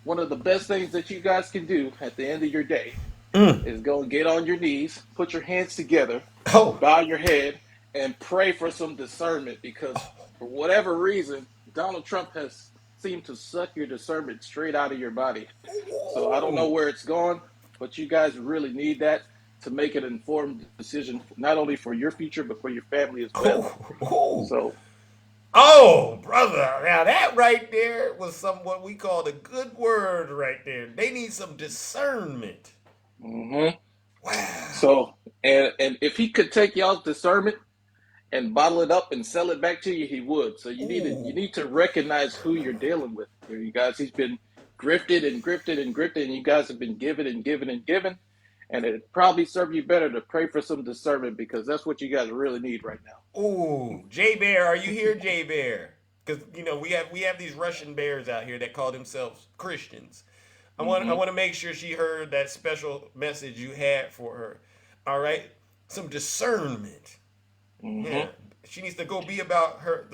[SPEAKER 13] one of the best things that you guys can do at the end of your day is go and get on your knees, put your hands together, bow your head, and pray for some discernment because for whatever reason, Donald Trump has seemed to suck your discernment straight out of your body. So I don't know where it's going, but you guys really need that to make an informed decision, not only for your future, but for your family as well. So,
[SPEAKER 1] Brother, now that right there was what we call a good word right there. They need some discernment.
[SPEAKER 13] Wow.
[SPEAKER 1] Wow.
[SPEAKER 13] So, and if he could take y'all's discernment and bottle it up and sell it back to you, he would. So you need to recognize who you're dealing with here, you guys. He's been grifted and grifted and grifted, and you guys have been given and given and given. And it probably serve you better to pray for some discernment because that's what you guys really need right now.
[SPEAKER 1] Ooh, J Bear, are you here, J Bear? Because we have these Russian bears out here that call themselves Christians. I want to make sure she heard that special message you had for her. All right, some discernment. Yeah, she needs to go be about her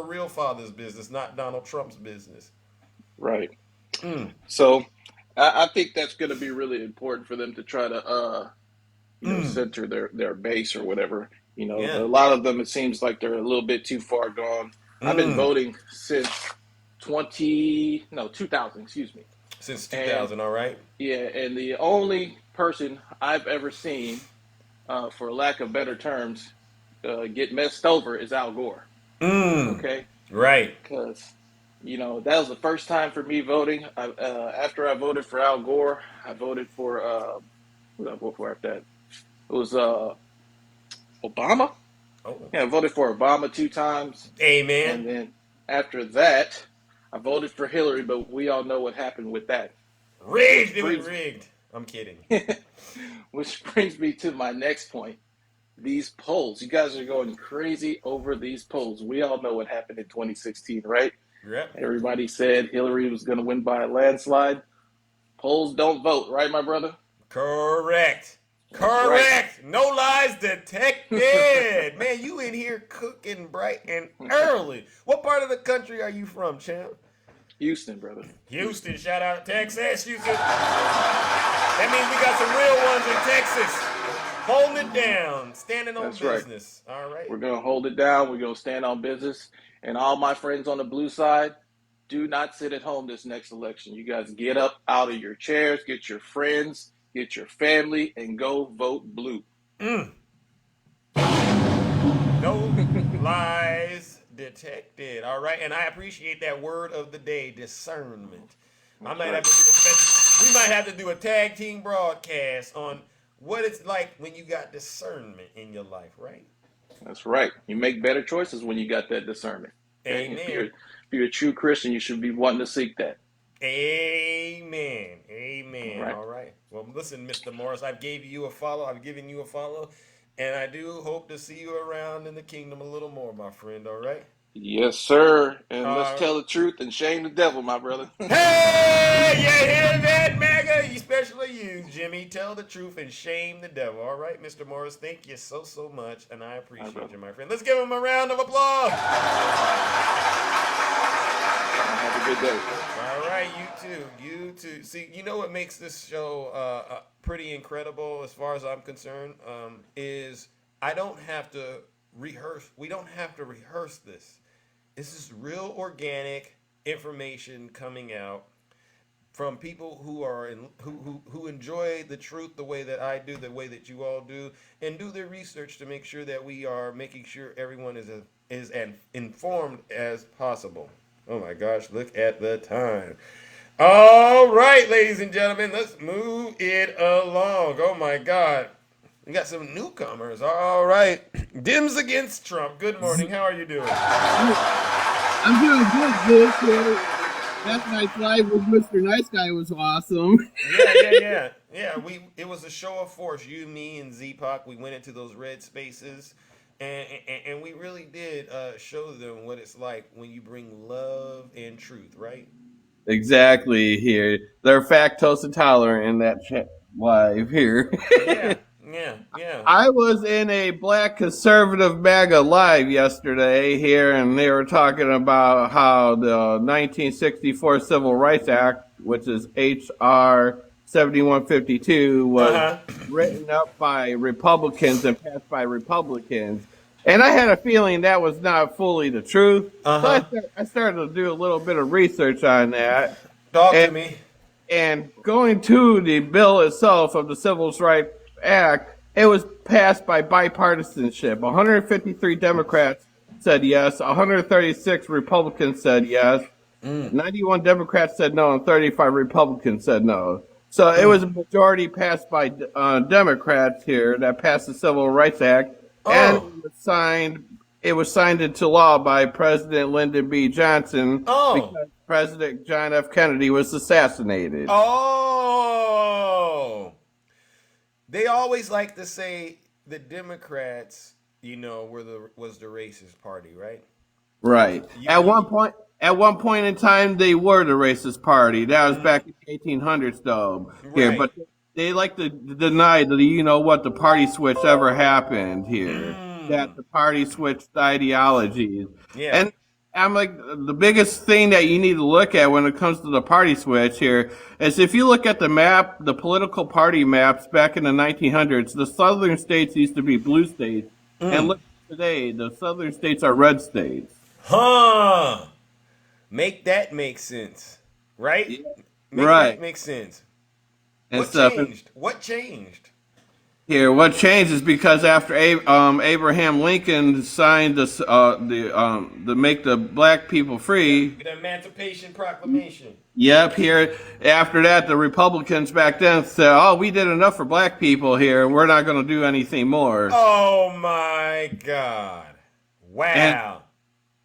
[SPEAKER 1] real father's business, not Donald Trump's business.
[SPEAKER 13] Right. So I think that's going to be really important for them to try to center their base or whatever. A lot of them, it seems like they're a little bit too far gone. I've been voting since 2000, excuse me.
[SPEAKER 1] Since 2000, all right?
[SPEAKER 13] Yeah, and the only person I've ever seen, for lack of better terms, get messed over is Al Gore. Okay?
[SPEAKER 1] Right.
[SPEAKER 13] Because, that was the first time for me voting. After I voted for Al Gore, I voted for, who did I vote for after that? It was Obama. Yeah, I voted for Obama 2 times.
[SPEAKER 1] Amen.
[SPEAKER 13] And then after that, I voted for Hillary, but we all know what happened with that.
[SPEAKER 1] Rigged. It was rigged. I'm kidding.
[SPEAKER 13] Which brings me to my next point. These polls. You guys are going crazy over these polls. We all know what happened in 2016, right?
[SPEAKER 1] Yep.
[SPEAKER 13] Everybody said Hillary was going to win by a landslide. Polls don't vote, right, my brother?
[SPEAKER 1] Correct.
[SPEAKER 13] Right.
[SPEAKER 1] No lies detected. Man, you in here cooking bright and early. What part of the country are you from, champ?
[SPEAKER 13] Houston, brother.
[SPEAKER 1] Houston, shout out Texas, Houston. That means we got some real ones in Texas. Holding it down, standing on business.
[SPEAKER 13] Right.
[SPEAKER 1] All right.
[SPEAKER 13] We're going to hold it down. We're going to stand on business. And all my friends on the blue side, do not sit at home this next election. You guys get up out of your chairs, get your friends, get your family, and go vote blue.
[SPEAKER 1] No lies detected. All right. And I appreciate that word of the day, discernment. We might have to do a tag team broadcast on what it's like when you got discernment in your life, right?
[SPEAKER 13] That's right. You make better choices when you got that discernment. Okay,
[SPEAKER 1] Amen.
[SPEAKER 13] if you're a true Christian, you should be wanting to seek that.
[SPEAKER 1] Amen.
[SPEAKER 13] All
[SPEAKER 1] Amen.
[SPEAKER 13] right.
[SPEAKER 1] All right. Well, listen, Mr. Morris, I've gave you a follow. I've given you a follow, and I do hope to see you around in the kingdom a little more, my friend. All right.
[SPEAKER 13] Yes, sir. And let's
[SPEAKER 1] Uh,
[SPEAKER 13] tell the truth and shame the devil, my brother.
[SPEAKER 1] hey, you hear that, MAGA? Especially you, Jimmy. Tell the truth and shame the devil. All right, Mr. Morris. Thank you so, so much, and I
[SPEAKER 13] All right,
[SPEAKER 1] appreciate
[SPEAKER 13] brother.
[SPEAKER 1] you, my friend. Let's give him a round of applause.
[SPEAKER 13] Have a good day.
[SPEAKER 1] All right, you too. You too. See, you know what makes this show pretty incredible, as far as I'm concerned, is I don't have to rehearse. We don't have to rehearse this. This is real organic information coming out from people who are who enjoy the truth the way that I do, the way that you all do, and do their research to make sure that we are making sure everyone is as informed as possible. Oh my gosh, look at the time. All right, ladies and gentlemen, let's move it along. Oh my God. We got some newcomers. All right. Dims against Trump. Good morning. How are you doing?
[SPEAKER 14] I'm doing good, Last night's live with Mr. Nice Guy was awesome.
[SPEAKER 1] Yeah. It was a show of force. You, me, and Z-Pac. We went into those red spaces, and we really did show them what it's like when you bring love and truth, right?
[SPEAKER 14] Exactly here. They're lactose intolerant in that live here.
[SPEAKER 1] Yeah.
[SPEAKER 14] I was in a black conservative MAGA live yesterday here, and they were talking about how the 1964 Civil Rights Act, which is H.R. 7152, was written up by Republicans and passed by Republicans. And I had a feeling that was not fully the truth. So I started to do a little bit of research on that.
[SPEAKER 1] Talk to me.
[SPEAKER 14] And going to the bill itself of the Civil Rights Act, it was passed by bipartisanship. 153 Democrats said yes, 136 Republicans said yes, 91 Democrats said no, and 35 Republicans said no. So it was a majority passed by Democrats here that passed the Civil Rights Act, and it was signed into law by President Lyndon B. Johnson because President John F. Kennedy was assassinated.
[SPEAKER 1] They always like to say the Democrats, was the racist party, right?
[SPEAKER 14] Right. At one point in time, they were the racist party. That was back in the 1800s, though. Here, but they like to deny that the party switch ever happened here. That the party switched ideologies.
[SPEAKER 1] Yeah.
[SPEAKER 14] And I'm like, the biggest thing that you need to look at when it comes to the party switch here is if you look at the map, the political party maps back in the 1900s, the southern states used to be blue states. And look today, the southern states are red states.
[SPEAKER 1] Make that make sense, right? Make
[SPEAKER 14] Right.
[SPEAKER 1] that make sense.
[SPEAKER 14] And
[SPEAKER 1] What
[SPEAKER 14] stuff.
[SPEAKER 1] changed? What changed?
[SPEAKER 14] Here, what changed is because after Abraham Lincoln signed the make the black people free.
[SPEAKER 1] The Emancipation Proclamation.
[SPEAKER 14] Yep. Here, after that, the Republicans back then said, "Oh, we did enough for black people here. We're not going to do anything more."
[SPEAKER 1] Oh my God! Wow.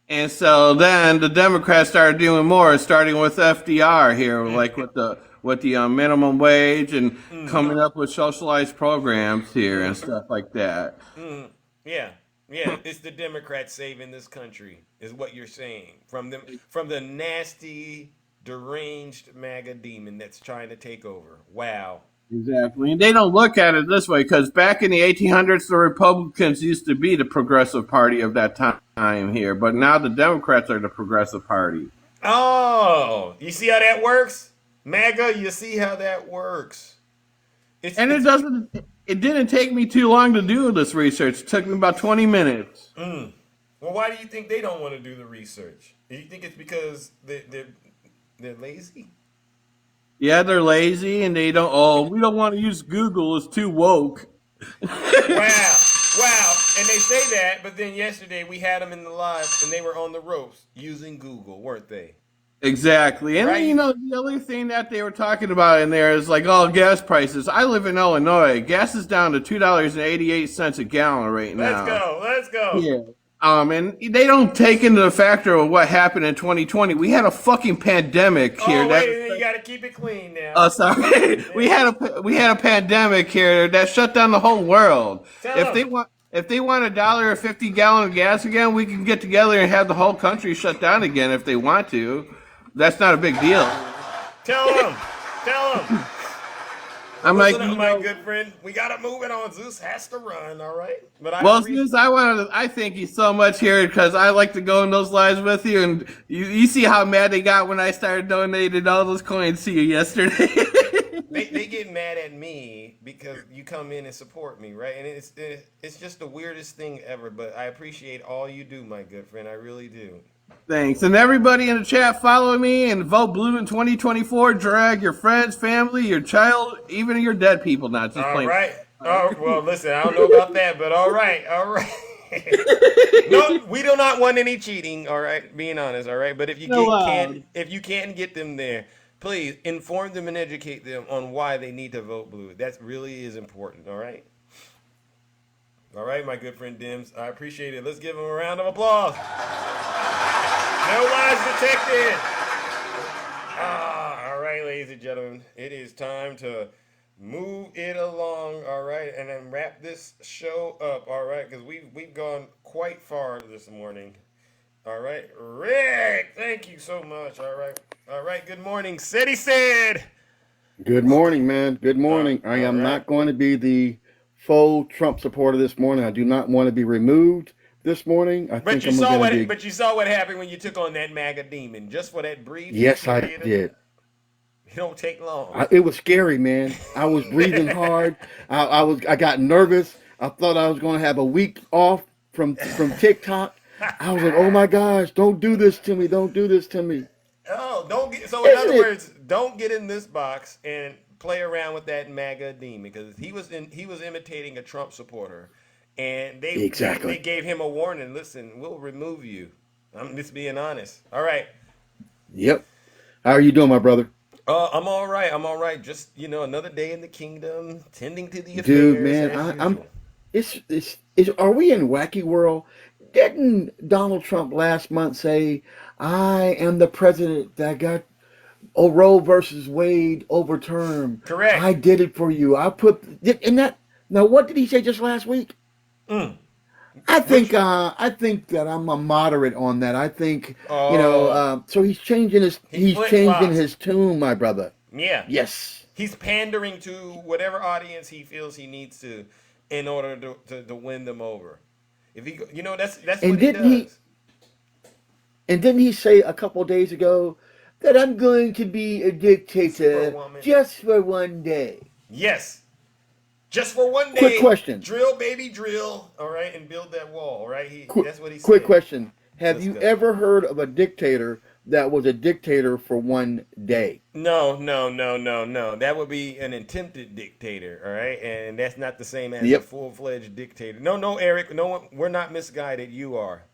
[SPEAKER 14] And so then the Democrats started doing more, starting with FDR here, like with the minimum wage and coming up with socialized programs here and stuff like that.
[SPEAKER 1] Yeah. It's the Democrats saving this country, is what you're saying. From the nasty, deranged MAGA demon that's trying to take over. Wow.
[SPEAKER 14] Exactly. And they don't look at it this way because back in the 1800s, the Republicans used to be the progressive party of that time here. But now the Democrats are the progressive party.
[SPEAKER 1] Oh, you see how that works? MAGA, you see how that works.
[SPEAKER 14] It didn't take me too long to do this research. It took me about 20 minutes.
[SPEAKER 1] Well, why do you think they don't want to do the research? Do you think it's because they're lazy?
[SPEAKER 14] Yeah, they're lazy and they don't. Oh, we don't want to use Google. It's too woke.
[SPEAKER 1] Wow. And they say that, but then yesterday we had them in the live and they were on the ropes using Google, weren't they?
[SPEAKER 14] Exactly. And then,
[SPEAKER 1] Right?
[SPEAKER 14] the other thing that they were talking about in there is like, oh, gas prices. I live in Illinois. Gas is down to $2.88 a gallon right
[SPEAKER 1] Let's
[SPEAKER 14] now.
[SPEAKER 1] go. Let's go.
[SPEAKER 14] Yeah. And they don't take into the factor of what happened in 2020. We had a fucking pandemic here.
[SPEAKER 1] Oh wait, you got to keep it clean now.
[SPEAKER 14] Oh, sorry. We had a pandemic here that shut down the whole world.
[SPEAKER 1] Tell them.
[SPEAKER 14] If they want $1.50 a gallon of gas again, we can get together and have the whole country shut down again if they want to. That's not a big deal.
[SPEAKER 1] Tell them. Tell them.
[SPEAKER 14] I'm
[SPEAKER 1] Listen
[SPEAKER 14] like,
[SPEAKER 1] up, my good friend. We gotta move it on. Zeus has to run. All right. But
[SPEAKER 14] Zeus, I thank you so much here because I like to go in those lives with you, and you see how mad they got when I started donating all those coins to you yesterday.
[SPEAKER 1] they get mad at me because you come in and support me, right? And it's just the weirdest thing ever. But I appreciate all you do, my good friend. I really do.
[SPEAKER 14] Thanks. And everybody in the chat, follow me and vote blue in 2024. Drag your friends, family, your child, even your dead people, not just plain.
[SPEAKER 1] All right. Oh, well, listen, I don't know about that, but all right. All right. No, we do not want any cheating, all right? Being honest, all right? But if you can't get them there, please inform them and educate them on why they need to vote blue. That really is important, all right? All right, my good friend Dims. I appreciate it. Let's give him a round of applause. No lies detected. All right, ladies and gentlemen. It is time to move it along, all right, and then wrap this show up, all right, because we've gone quite far this morning. All right, Rick, thank you so much. All right. Good morning, City said.
[SPEAKER 15] Good morning, man. Good morning. I am not going to be the faux Trump supporter this morning. I do not want to be removed this morning.
[SPEAKER 1] But you saw what happened when you took on that MAGA demon, just for that brief.
[SPEAKER 15] Yes, I did.
[SPEAKER 1] It don't take long.
[SPEAKER 15] It was scary, man. I was breathing hard. I got nervous. I thought I was going to have a week off from TikTok. I was like, oh my gosh, don't do this to me. Don't do this to me.
[SPEAKER 1] Oh, don't get. So in other words, don't get in this box and play around with that MAGA demon, because he was imitating a Trump supporter, and they gave him a warning. Listen, we'll remove you. I'm just being honest. All right.
[SPEAKER 15] Yep. How are you doing, my brother?
[SPEAKER 1] I'm all right. I'm all right. Just another day in the kingdom, tending to the affairs.
[SPEAKER 15] Dude, man, are we in wacky world? Didn't Donald Trump last month say, "I am the president that got Roe versus Wade overturned.
[SPEAKER 1] Correct.
[SPEAKER 15] I did it for you. I put in that." Now, what did he say just last week? I think that I'm a moderate on that. I think so he's changing his tune, my brother.
[SPEAKER 1] Yeah.
[SPEAKER 15] Yes.
[SPEAKER 1] He's pandering to whatever audience he feels he needs to in order to win them over. If he, that's what he does.
[SPEAKER 15] And didn't he say a couple of days ago that I'm going to be a dictator just for one day?
[SPEAKER 1] Yes. Just for one day.
[SPEAKER 15] Quick question.
[SPEAKER 1] Drill, baby, drill. All right, and build that wall. All right. That's what he said.
[SPEAKER 15] Quick question. Have you ever heard of a dictator that was a dictator for one day?
[SPEAKER 1] No. That would be an attempted dictator. All right, and that's not the same as a full-fledged dictator. No, Eric. No, we're not misguided. You are.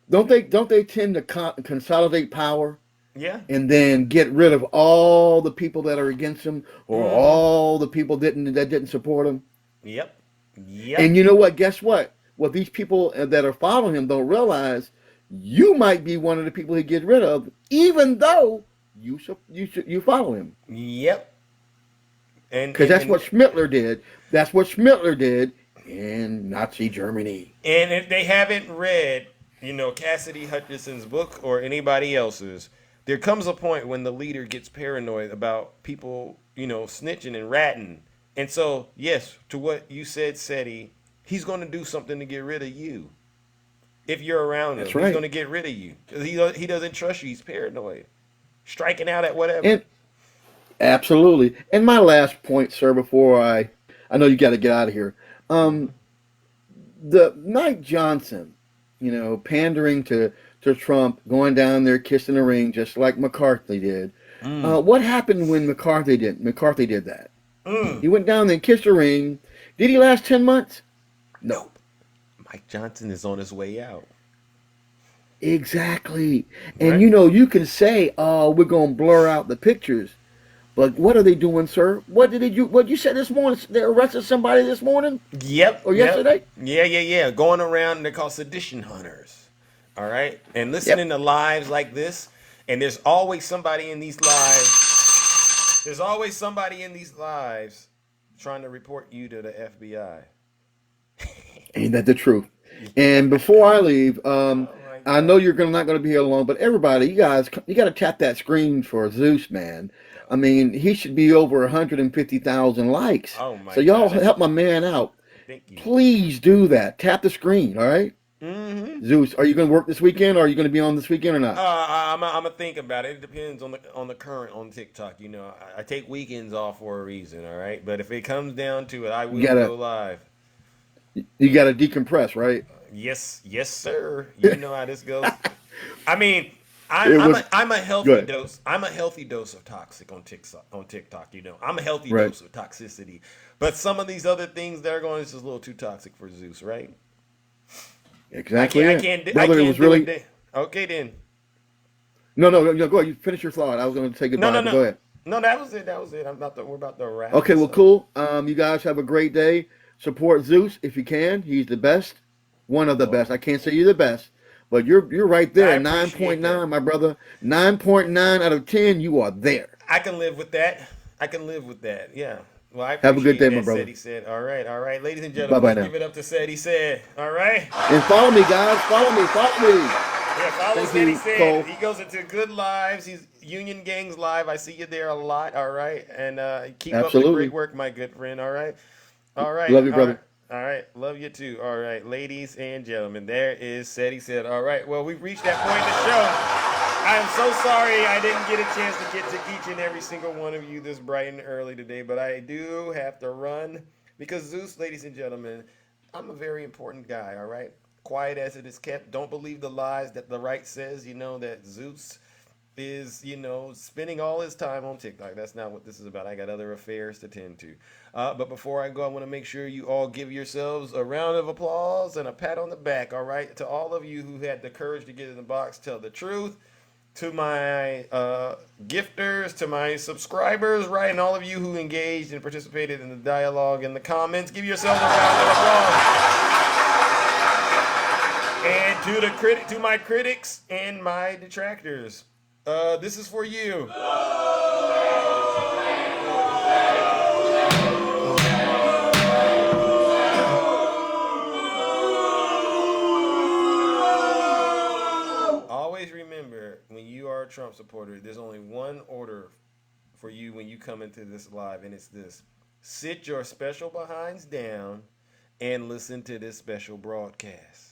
[SPEAKER 15] Don't they tend to consolidate power?
[SPEAKER 1] Yeah.
[SPEAKER 15] And then get rid of all the people that are against him, or all the people that didn't support him.
[SPEAKER 1] Yep.
[SPEAKER 15] And you know what? Guess what? What these people that are following him don't realize, you might be one of the people he gets rid of, even though you follow him.
[SPEAKER 1] Yep.
[SPEAKER 15] Because that's what Schmittler did. That's what Schmittler did in Nazi Germany.
[SPEAKER 1] And if they haven't read, Cassidy Hutchinson's book or anybody else's, there comes a point when the leader gets paranoid about people, snitching and ratting. And so, yes, to what you said, Seti, he's going to do something to get rid of you. If you're around him, he's going to get rid of you. Because he doesn't trust you. He's paranoid. Striking out at whatever.
[SPEAKER 15] Absolutely. And my last point, sir, before I know you got to get out of here. The Mike Johnson, pandering to Trump, going down there kissing the ring just like McCarthy did. What happened when McCarthy did that? He went down there and kissed the ring. Did he last 10 months? No.
[SPEAKER 1] Mike Johnson is on his way out.
[SPEAKER 15] Exactly. And
[SPEAKER 1] Right?
[SPEAKER 15] you know, you can say, "Oh, we're gonna blur out the pictures," but what are they doing, sir? What did you? What you said this morning? They arrested somebody this morning
[SPEAKER 1] Yep,
[SPEAKER 15] or
[SPEAKER 1] yep.
[SPEAKER 15] yesterday?
[SPEAKER 1] Yeah. Going around, they're called sedition hunters. All right? And
[SPEAKER 15] Yep.
[SPEAKER 1] listening to lives like this, and there's always somebody in these lives. There's always somebody in these lives trying to report you to the FBI.
[SPEAKER 15] Ain't that the truth? And before I leave,
[SPEAKER 1] Oh my
[SPEAKER 15] I know
[SPEAKER 1] God.
[SPEAKER 15] you're not going to be here long, but everybody, you guys, you got to tap that screen for Zeus, man. I mean, he should be over 150,000 likes.
[SPEAKER 1] Oh my
[SPEAKER 15] So y'all
[SPEAKER 1] God. That's
[SPEAKER 15] help my man out.
[SPEAKER 1] thank you.
[SPEAKER 15] Please do that. Tap the screen, all right?
[SPEAKER 1] Mm-hmm.
[SPEAKER 15] Zeus, are you going to work this weekend, or are you going to be on this weekend or not?
[SPEAKER 1] I'm a think about it. It depends on the current on TikTok. You know, I take weekends off for a reason. All right, but if it comes down to it, I
[SPEAKER 15] You
[SPEAKER 1] will
[SPEAKER 15] gotta
[SPEAKER 1] go live.
[SPEAKER 15] you gotta decompress, right?
[SPEAKER 1] Yes, sir. You know how this goes. I mean, I'm
[SPEAKER 15] It
[SPEAKER 1] I'm
[SPEAKER 15] was
[SPEAKER 1] a I'm a healthy
[SPEAKER 15] good,
[SPEAKER 1] dose. I'm a healthy dose of toxic on TikTok. On TikTok, you know, I'm a healthy
[SPEAKER 15] right?
[SPEAKER 1] dose of toxicity. But some of these other things that are going is just a little too toxic for Zeus, right? I
[SPEAKER 15] Exactly
[SPEAKER 1] can't I
[SPEAKER 15] it,
[SPEAKER 1] can't do- I
[SPEAKER 15] brother. It
[SPEAKER 1] can't
[SPEAKER 15] was
[SPEAKER 1] do it.
[SPEAKER 15] really
[SPEAKER 1] Okay then.
[SPEAKER 15] no. Go ahead. You finish your thought. I was going to say
[SPEAKER 1] No,
[SPEAKER 15] goodbye,
[SPEAKER 1] no,
[SPEAKER 15] but
[SPEAKER 1] no,
[SPEAKER 15] go ahead.
[SPEAKER 1] no. That was it. That was it. We're about to wrap
[SPEAKER 15] Okay,
[SPEAKER 1] this
[SPEAKER 15] well,
[SPEAKER 1] up.
[SPEAKER 15] cool. You guys have a great day. Support Zeus if you can. He's the best, one of the
[SPEAKER 1] Well,
[SPEAKER 15] best. I can't say you're the best, but you're right
[SPEAKER 1] I
[SPEAKER 15] there. Nine
[SPEAKER 1] appreciate
[SPEAKER 15] point
[SPEAKER 1] that.
[SPEAKER 15] nine, my brother. 9.9 out of 10. You are there.
[SPEAKER 1] I can live with that. I can live with that. Yeah. Well, I
[SPEAKER 15] Have a good
[SPEAKER 1] appreciate
[SPEAKER 15] day, my
[SPEAKER 1] that. Said
[SPEAKER 15] brother.
[SPEAKER 1] he said. All right, ladies and
[SPEAKER 15] Bye
[SPEAKER 1] gentlemen,
[SPEAKER 15] bye
[SPEAKER 1] let's
[SPEAKER 15] now.
[SPEAKER 1] give it up to Said he said. All right.
[SPEAKER 15] And follow me, guys. Follow me. Follow me.
[SPEAKER 1] Yeah, follow
[SPEAKER 15] Thank
[SPEAKER 1] Said he
[SPEAKER 15] you,
[SPEAKER 1] said.
[SPEAKER 15] Cole.
[SPEAKER 1] He goes into good lives. He's Union Gangs live. I see you there a lot. All right, and keep up the great
[SPEAKER 15] Absolutely.
[SPEAKER 1] work, my good friend. All right. All right.
[SPEAKER 15] Love you,
[SPEAKER 1] All right.
[SPEAKER 15] brother.
[SPEAKER 1] All right. Love you too. All right, ladies and gentlemen, there is Said he said. All right. Well, we've reached that point in the show. I am so sorry I didn't get a chance to get to each and every single one of you this bright and early today, but I do have to run because Zeus, ladies and gentlemen, I'm a very important guy, all right? Quiet as it is kept. Don't believe the lies that the right says, you know, that Zeus is, you know, spending all his time on TikTok. That's not what this is about. I got other affairs to tend to. But before I go, I want to make sure you all give yourselves a round of applause and a pat on the back, all right? To all of you who had the courage to get in the box, tell the truth, to my gifters, to my subscribers, right, and all of you who engaged and participated in the dialogue in the comments. Give yourselves a round of applause. And to my critics and my detractors, this is for you. Always remember, when you are a Trump supporter, there's only one order for you when you come into this live, and it's this: sit your special behinds down and listen to this special broadcast.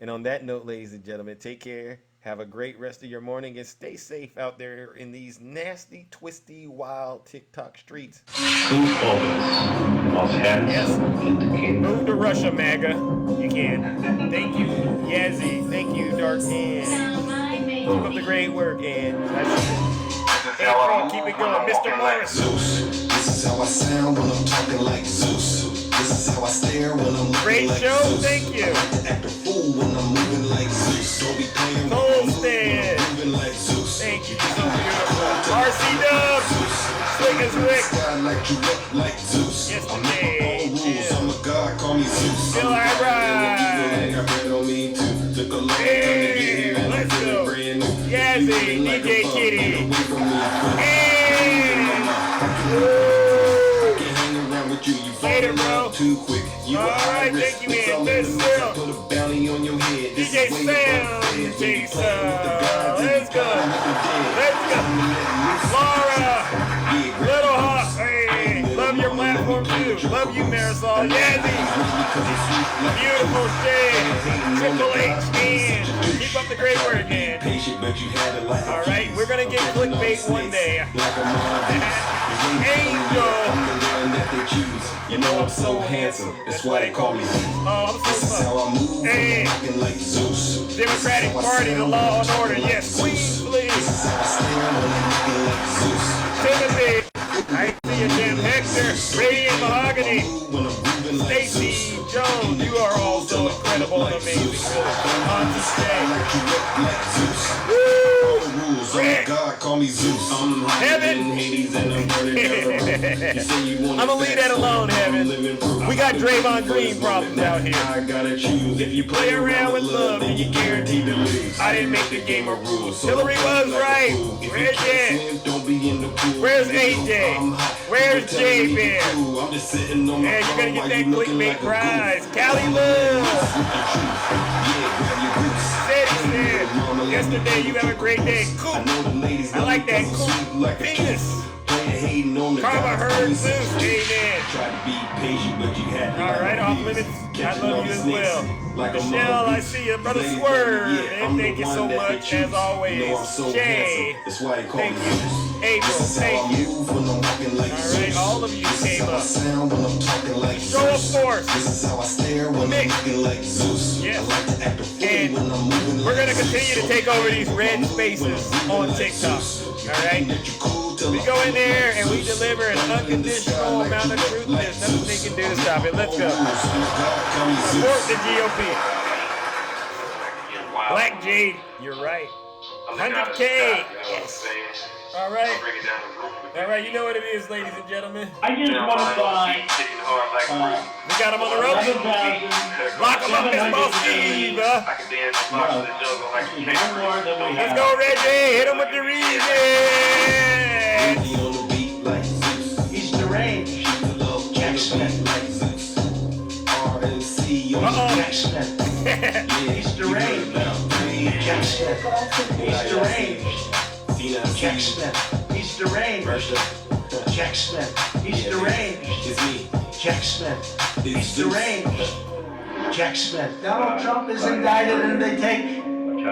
[SPEAKER 1] And on that note, ladies and gentlemen, take care. Have a great rest of your morning and stay safe out there in these nasty, twisty, wild TikTok streets. Yes. Move to Russia, MAGA. You can. Thank you, Yazzie. Thank you, Dark Hand. Keep up the great work, and April, keep it going. Mr. Morris.
[SPEAKER 3] Zeus. This is how I sound when I'm talking like Zeus. This is how I stare when I'm looking
[SPEAKER 1] Great
[SPEAKER 3] like
[SPEAKER 1] show,
[SPEAKER 3] Zeus.
[SPEAKER 1] thank you.
[SPEAKER 3] I like to act a fool when I'm moving like Zeus. Don't be playing with
[SPEAKER 1] Cold
[SPEAKER 3] me,
[SPEAKER 1] stand.
[SPEAKER 3] moving like Zeus.
[SPEAKER 1] Thank you, so beautiful. RC Dub. Slick as Rick.
[SPEAKER 3] Sky like you look like Zeus.
[SPEAKER 1] Yes,
[SPEAKER 3] I'm not all rules. I'm a god, call me Zeus.
[SPEAKER 1] Still I ride.
[SPEAKER 3] Got bread on me too. Took a long time to
[SPEAKER 1] Hey,
[SPEAKER 3] get here and I'm
[SPEAKER 1] let's
[SPEAKER 3] feeling
[SPEAKER 1] go.
[SPEAKER 3] brand new.
[SPEAKER 1] Yazzie,
[SPEAKER 3] You like
[SPEAKER 1] DJ
[SPEAKER 3] a bug,
[SPEAKER 1] Kitty.
[SPEAKER 3] get away from me.
[SPEAKER 1] Hey.
[SPEAKER 3] I can't hang around with you. You fall
[SPEAKER 1] Later,
[SPEAKER 3] in
[SPEAKER 1] bro.
[SPEAKER 3] love too quick. You
[SPEAKER 1] All
[SPEAKER 3] a high
[SPEAKER 1] right,
[SPEAKER 3] risk.
[SPEAKER 1] thank you,
[SPEAKER 3] It's
[SPEAKER 1] man.
[SPEAKER 3] all in
[SPEAKER 1] Let's
[SPEAKER 3] the mix. I
[SPEAKER 1] go.
[SPEAKER 3] put a bounty on your head. This
[SPEAKER 1] DJ
[SPEAKER 3] is way
[SPEAKER 1] Sam,
[SPEAKER 3] above feds. Don't be
[SPEAKER 1] Jason.
[SPEAKER 3] playing with the gods and
[SPEAKER 1] Let's
[SPEAKER 3] be
[SPEAKER 1] go.
[SPEAKER 3] playing with the dead.
[SPEAKER 1] Let's go.
[SPEAKER 3] Time to let loose.
[SPEAKER 1] Laura.
[SPEAKER 3] Yeah, grab
[SPEAKER 1] Little
[SPEAKER 3] the
[SPEAKER 1] Hawk.
[SPEAKER 3] goose.
[SPEAKER 1] Hey, love your platform too. Love you, Marisol. Yazzie. Beautiful shade. Triple H and keep up the great work, man.
[SPEAKER 3] Patient, but you had a life.
[SPEAKER 1] All right, we're gonna get clickbait one day.
[SPEAKER 3] Like a
[SPEAKER 1] Angel.
[SPEAKER 3] I'm the one that they choose. You know I'm so handsome. That's why they call me.
[SPEAKER 1] Oh, I'm
[SPEAKER 3] This is
[SPEAKER 1] so
[SPEAKER 3] how I move.
[SPEAKER 1] Hey.
[SPEAKER 3] Looking like Zeus.
[SPEAKER 1] Democratic Party, the law and order. Yes, Queens, please.
[SPEAKER 3] This is how I stare when I'm looking like Zeus.
[SPEAKER 1] Timothy. I see you, Jim Hector. Radiant Mahogany.
[SPEAKER 3] When I'm moving like
[SPEAKER 1] Stacy
[SPEAKER 3] Zeus.
[SPEAKER 1] Jones, you are all so incredible. incredible and amazing. Really. On to stay. Rick.
[SPEAKER 3] God, call me Zeus.
[SPEAKER 1] Heaven. I'm gonna leave that alone, Heaven. We got Draymond Green problems out here.
[SPEAKER 3] I gotta choose. If you
[SPEAKER 1] Play around with love, then you guaranteed to lose. I didn't make the game of rules. Hillary was right. Where's it?
[SPEAKER 3] Don't be in the pool.
[SPEAKER 1] Where's AJ? Where's J Bear?
[SPEAKER 3] I'm just sitting on
[SPEAKER 1] Yeah, you're gonna get that clickbait prize. Cali Love. Said he said. Yesterday, you have a great day. Cool. I like that. Cool. Venus. Karma heard Zeus. Amen. All right, off limits. I love you as well. Michelle, I see you. Brother Swerve. And thank you so much, as always. Jay. Thank you. April, thank you. All right, all of you came up. Show of force. Nick. Yes. And we're going to continue to take over these red spaces on TikTok. All right? We go in there and we deliver an unconditional amount of truth. There's nothing they can do to stop it. Let's go. Support the GOP. Black Jade, you're right. 100K. Yes. All right. All right, you know what it is, ladies and gentlemen.
[SPEAKER 16] I just want to buy.
[SPEAKER 1] We got him on the ropes. Lock him up, Miss Boss Steve. Let's go, Reggie. Hit him with the reason.
[SPEAKER 5] He's deranged. Jack Smith. Jack Smith. He's deranged. Jack Smith. He's deranged. Jack Smith. He's deranged. Jack Smith. He's deranged. Jack Smith. He's deranged. Jack Smith. Donald Trump is indicted and they take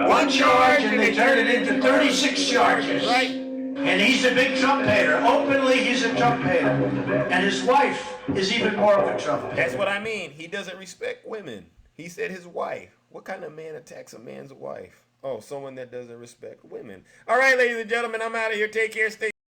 [SPEAKER 5] one charge and they turn it into 36 charges.
[SPEAKER 1] Right.
[SPEAKER 5] And he's a big Trump hater. Openly, he's a Trump hater. And his wife is even more of a Trump hater.
[SPEAKER 1] That's what I mean. He doesn't respect women. He said his wife. What kind of man attacks a man's wife? Oh, someone that doesn't respect women. All right, ladies and gentlemen, I'm out of here. Take care. Stay